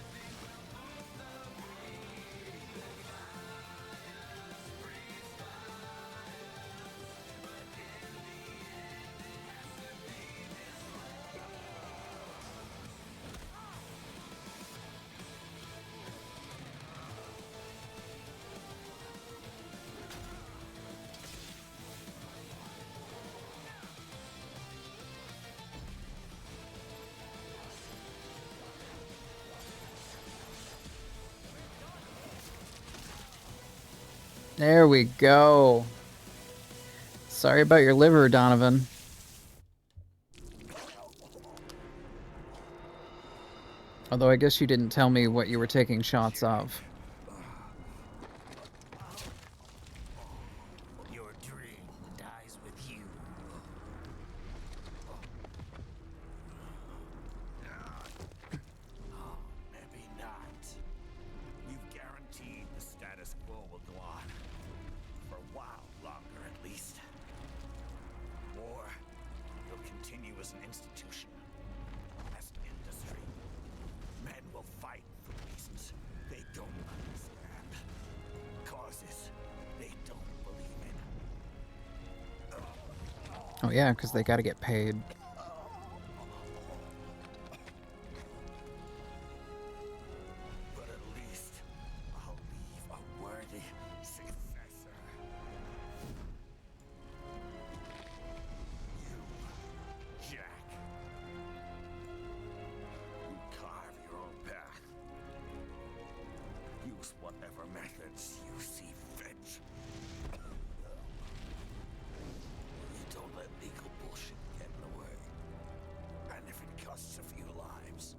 There we go. Sorry about your liver, Donovan. Although I guess you didn't tell me what you were taking shots of. Your dream dies with you. Oh, maybe not. You've guaranteed the status quo will go on. For a while longer, at least. War will continue as an institution. As an industry. Men will fight for reasons they don't understand. Causes they don't believe in. Oh yeah, because they gotta get paid. But at least I'll leave a worthy successor. You, Jack. You carve your own path. Use whatever methods you see fit. You don't let legal bullshit get in the way. And if it costs a few lives,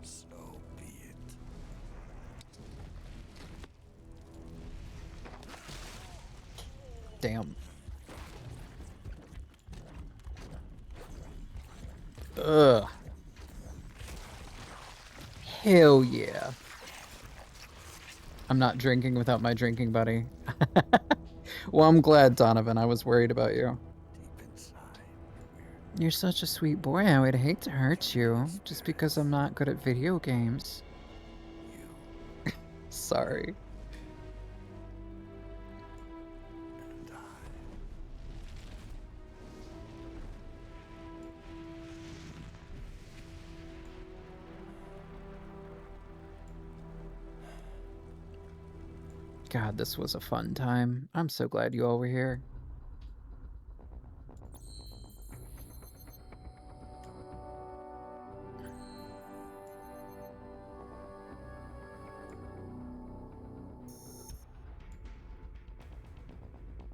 so be it. Damn. Ugh. Hell yeah. I'm not drinking without my drinking buddy. Well, I'm glad, Donovan. I was worried about you. Deep inside, You're such a sweet boy. I would hate to hurt you just because I'm not good at video games. you Sorry. and I. God, this was a fun time. I'm so glad you all were here.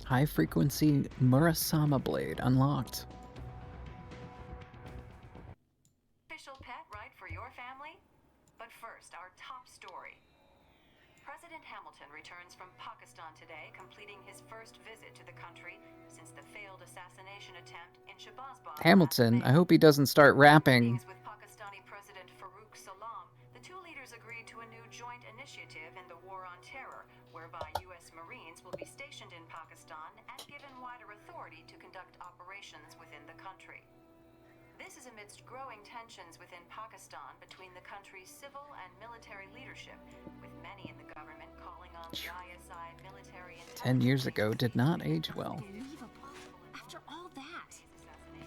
High frequency Murasama blade unlocked. Official pet right for your family? But first, our top story. President Hamilton returns from Pakistan today, completing his first visit to the country since the failed assassination attempt in Shahbazbad. Hamilton, I hope he doesn't start rapping. With Pakistani President Farooq Salam, the two leaders agreed to a new joint initiative in the war on terror, whereby U.S. Marines will be stationed in Pakistan and given wider authority to conduct operations within the country. This is amidst growing tensions within Pakistan between the country's civil and military leadership, with many in the government calling on the ISI military 10 years ago did not age well. After all that.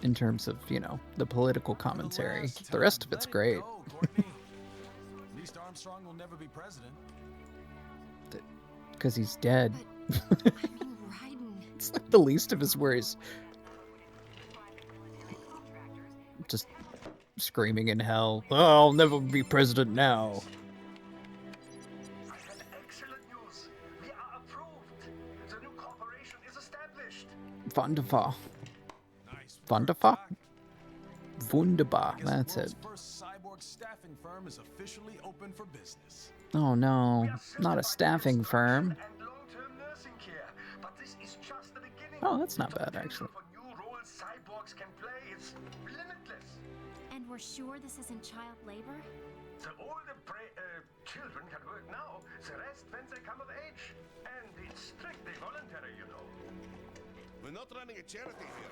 In terms of, you know, the political commentary. The rest of it's great. At least Armstrong will never be president. Because he's dead. I mean, Raiden. It's like the least of his worries. Just screaming in hell, oh, I'll never be president now. I had excellent Wunderbar. Nice work, Wunderbar? Doc. Wunderbar, I guess that's the it. world's first cyborg staffing firm is officially open for business. Oh no, not a staffing firm. And long-term nursing care. But this is just the beginning. Oh, that's not The bad, potential actually. for new roles cyborgs can play is limitless. And we're sure this isn't child labor? The older children can work now, the rest when they come of age. And it's strictly voluntary, you know. We're not running a charity here,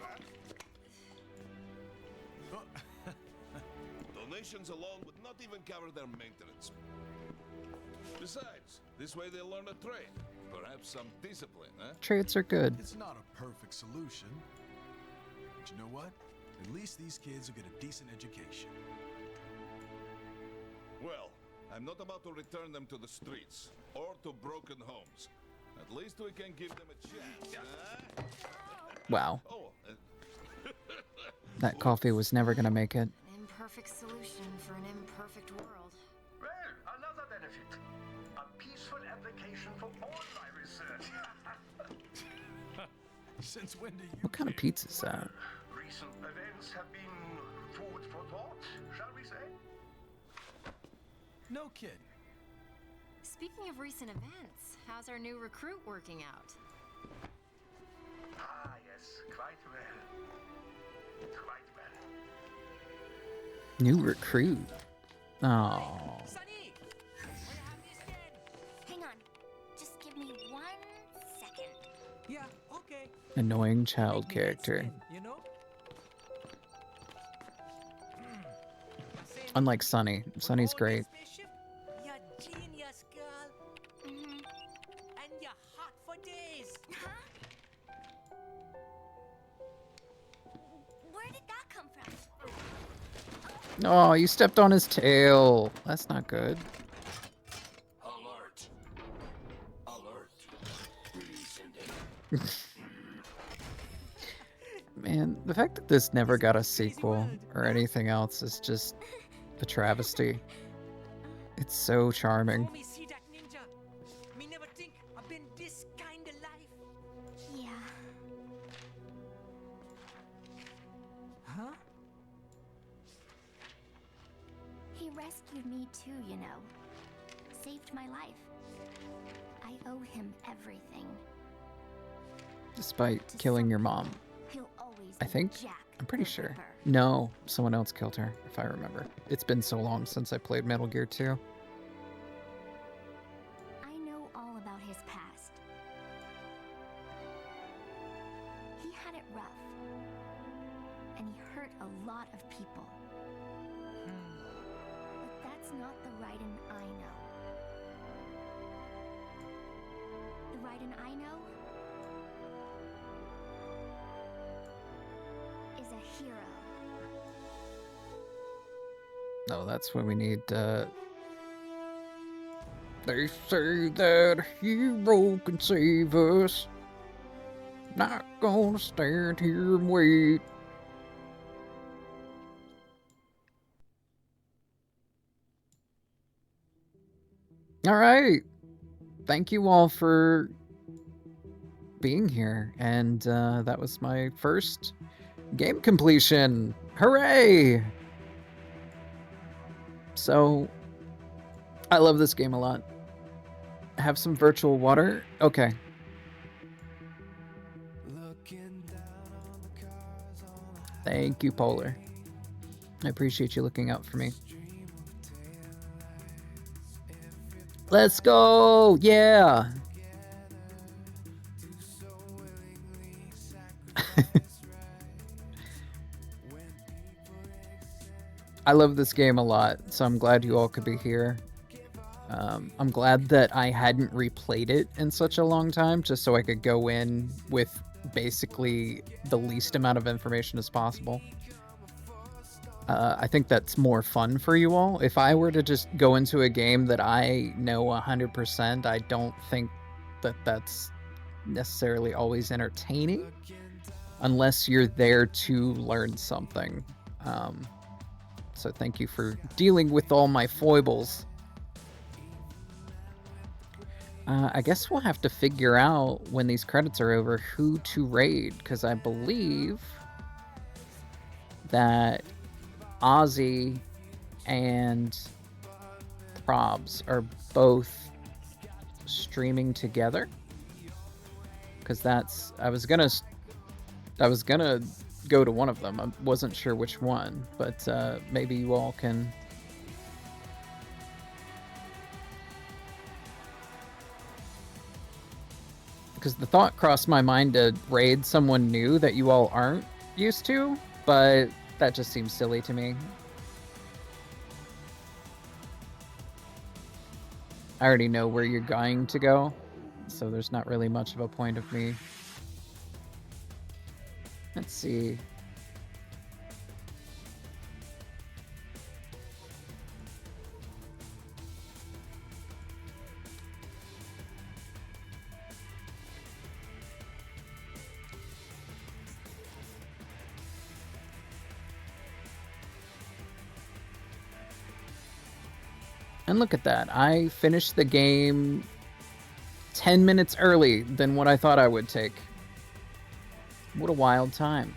huh? Donations alone would not even cover their maintenance. Besides, this way they'll learn a trade. Perhaps some discipline, huh? Trades are good. It's not a perfect solution. But you know what? At least these kids will get a decent education. Well, I'm not about to return them to the streets or to broken homes. At least we can give them a chance, huh? Wow, Oh, that coffee was never gonna make it. An imperfect solution for an imperfect world. Well, another benefit. A peaceful application for all my research. Since when do you What kind of pizza is that? Recent events have been food for thought, shall we say? No kidding. Speaking of recent events, how's our new recruit working out? Ah, yes, quite well. Quite well. New recruit. Oh, Hang on. Just give me 1 second. Yeah, okay. annoying child character. You know? Unlike Sunny. Sunny's great. You're genius, girl. And you're hot for days. Where did that come from? Oh, you stepped on his tail. That's not good. Alert. Alert. Rescinding. Man, the fact that this never got a sequel or anything else is just a travesty. It's so charming. Me see that ninja. Me never think I've been this kind of life. Yeah. Huh? He rescued me too, you know. Saved my life. I owe him everything. Despite killing your mom. He'll always I be think. Jack I'm pretty the sure. Ripper. No, someone else killed her, if I remember. It's been so long since I played Metal Gear 2. I know all about his past. He had it rough. And he hurt a lot of people. But that's not the Raiden I know. The Raiden I know is a hero. No, that's what we need, They say that a hero can save us. Not gonna stand here and wait. Alright. Thank you all for being here. And that was my first game completion. Hooray! So, I love this game a lot. Have some virtual water? Okay. Thank you, Polar. I appreciate you looking out for me. Let's go! Yeah! I love this game a lot, so I'm glad you all could be here. I'm glad that I hadn't replayed it in such a long time, just so I could go in with basically the least amount of information as possible. I think that's more fun for you all. If I were to just go into a game that I know 100%, I don't think that that's necessarily always entertaining, unless you're there to learn something. So thank you for dealing with all my foibles. I guess we'll have to figure out when these credits are over who to raid, because I believe that Ozzy and Probs are both streaming together. Because I was gonna go to one of them. I wasn't sure which one, but maybe you all can. Because the thought crossed my mind to raid someone new that you all aren't used to, but that just seems silly to me. I already know where you're going to go, so there's not really much of a point of me. Let's see. And look at that. I finished the game 10 minutes early than what I thought I would take. What a wild time.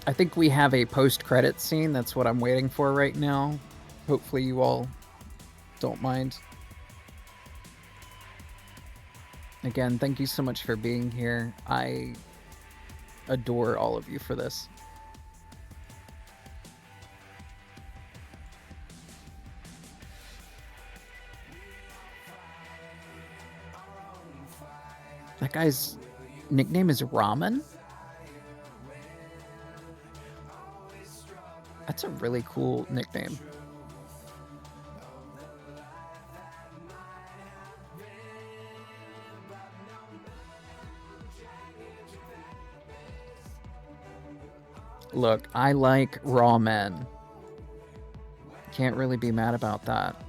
I think we have a post-credit scene. That's what I'm waiting for right now. Hopefully you all don't mind. Again, thank you so much for being here. I adore all of you for this. That guy's nickname is Ramen? That's a really cool nickname. Look, I like raw men. Can't really be mad about that.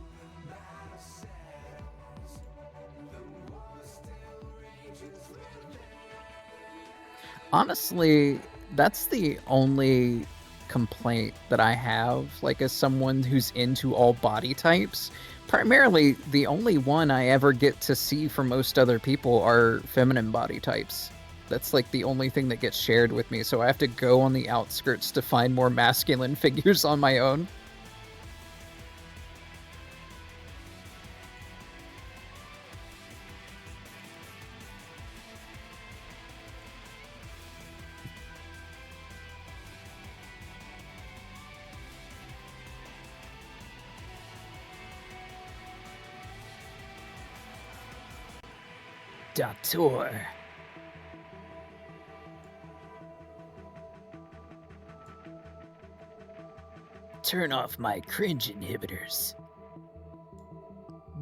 Honestly, that's the only complaint that I have, like, as someone who's into all body types. Primarily, the only one I ever get to see from most other people are feminine body types. That's like the only thing that gets shared with me, so I have to go on the outskirts to find more masculine figures on my own. Doctor. Turn off my cringe inhibitors.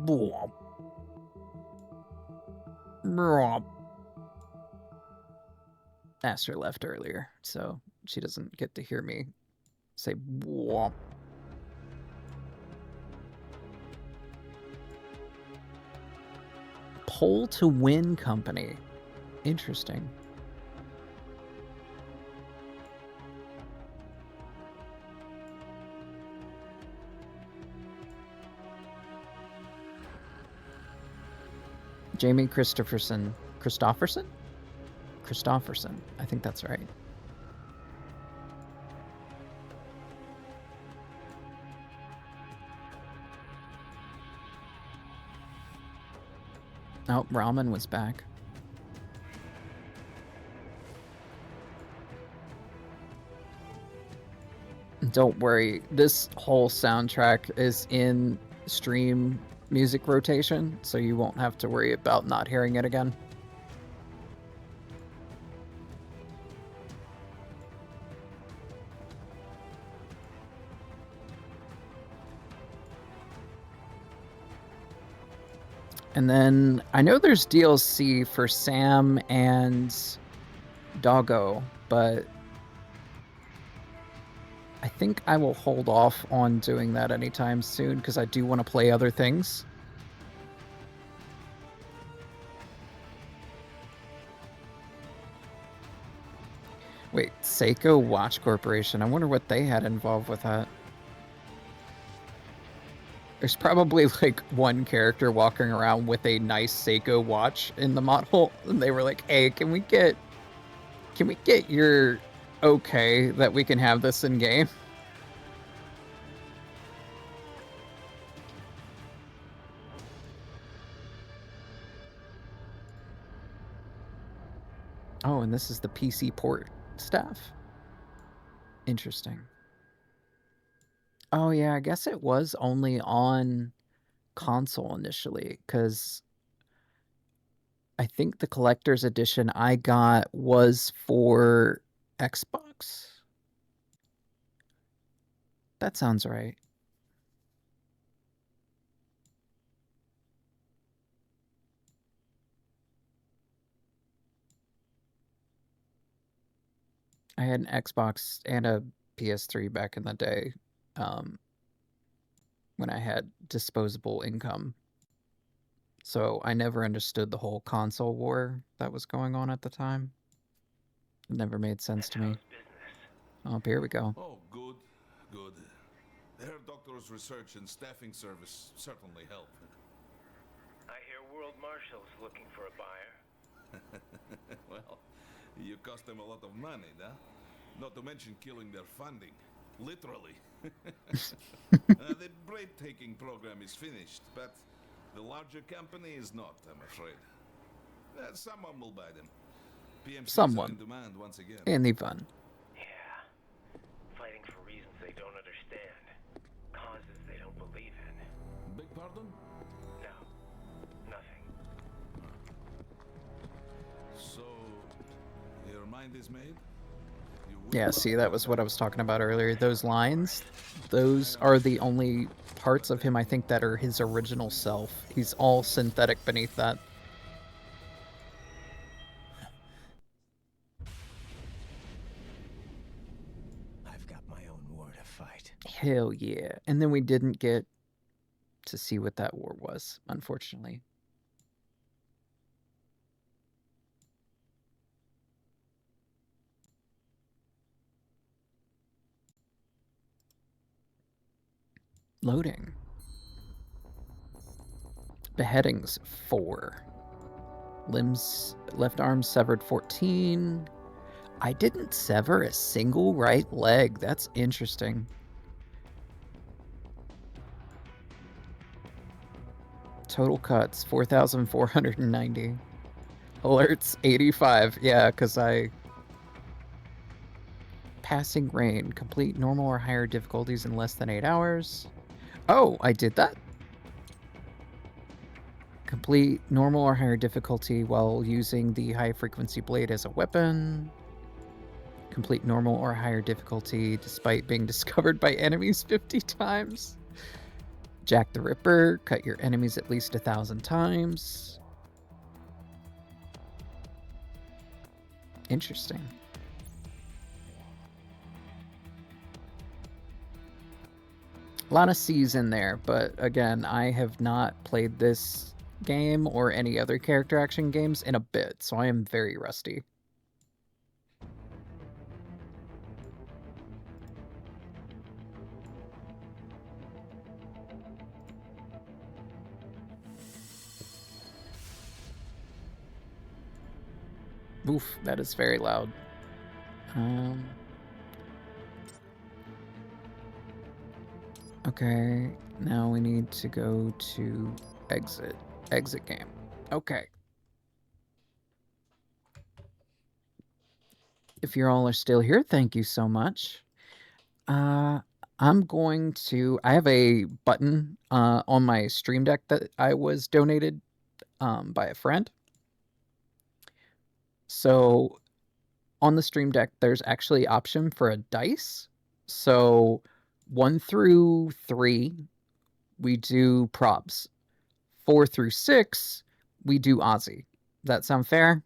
Bwomp. Bwomp. Aster left earlier, so she doesn't get to hear me say bwomp. Poll to win company. Interesting. Jamie Christopherson. Christopherson? Christopherson. I think that's right. Oh, Ramen was back. Don't worry, this whole soundtrack is in stream music rotation, so you won't have to worry about not hearing it again. And then I know there's DLC for Sam and Doggo, but I think I will hold off on doing that anytime soon because I do want to play other things. Wait, Seiko Watch Corporation. I wonder what they had involved with that. There's probably like one character walking around with a nice Seiko watch in the model, and they were like, "Hey, can we get your okay that we can have this in game?" Oh, and this is the PC port staff. Interesting. Oh yeah, I guess it was only on console initially, because I think the collector's edition I got was for Xbox. That sounds right. I had an Xbox and a PS3 back in the day, when I had disposable income. So I never understood the whole console war that was going on at the time. It never made sense to me. Oh, here we go. Oh, good, good. Their doctor's research and staffing service certainly help. I hear World Marshal's looking for a buyer. Well, you cost them a lot of money, huh? Not to mention killing their funding. Literally. The breathtaking program is finished, but the larger company is not, I'm afraid. Someone will buy them. PMCs are in demand once again. And the fun. Yeah. Fighting for reasons they don't understand. Causes they don't believe in. Beg pardon? No. Nothing. So, your mind is made? Yeah, see, that was what I was talking about earlier. Those lines, those are the only parts of him I think that are his original self. He's all synthetic beneath that. I've got my own war to fight. Hell yeah. And then we didn't get to see what that war was, unfortunately. Loading. Beheadings 4. Limbs, left arm severed 14. I didn't sever a single right leg. That's interesting. Total cuts 4,490. Alerts 85. Yeah, because I... Passing rain. Complete normal or higher difficulties in less than 8 hours. Oh, I did that? Complete normal or higher difficulty while using the high frequency blade as a weapon. Complete normal or higher difficulty despite being discovered by enemies 50 times. Jack the Ripper, cut your enemies at least 1,000 times. Interesting. A lot of C's in there, but again, I have not played this game or any other character action games in a bit, so I am very rusty. Oof, that is very loud. Okay, now we need to go to exit. Exit game. Okay. If you all are still here, thank you so much. I'm going to... I have a button on my Stream Deck that I was donated by a friend. So on the Stream Deck, there's actually option for a dice. So 1 through 3, we do probs. 4 through 6, we do Aussie. That sound fair?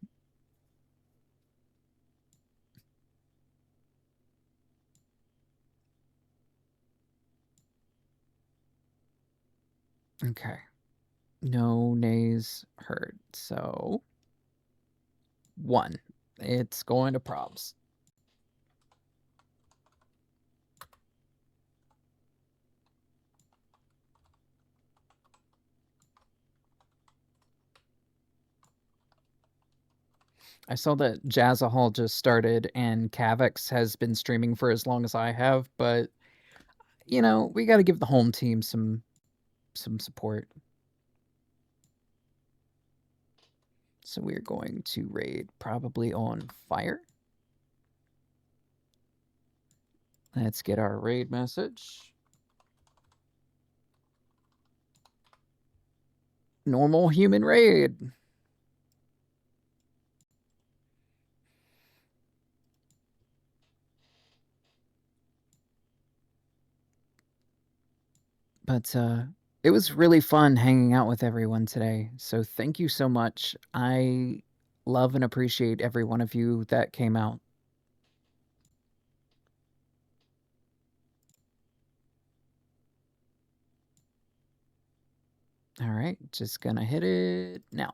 Okay. No nays heard. So 1. It's going to probs. I saw that Jazzahol just started and Kavix has been streaming for as long as I have, but you know, we got to give the home team some support. So we're going to raid probably on fire. Let's get our raid message. Normal human raid. But it was really fun hanging out with everyone today. So thank you so much. I love and appreciate every one of you that came out. All right, just gonna hit it now.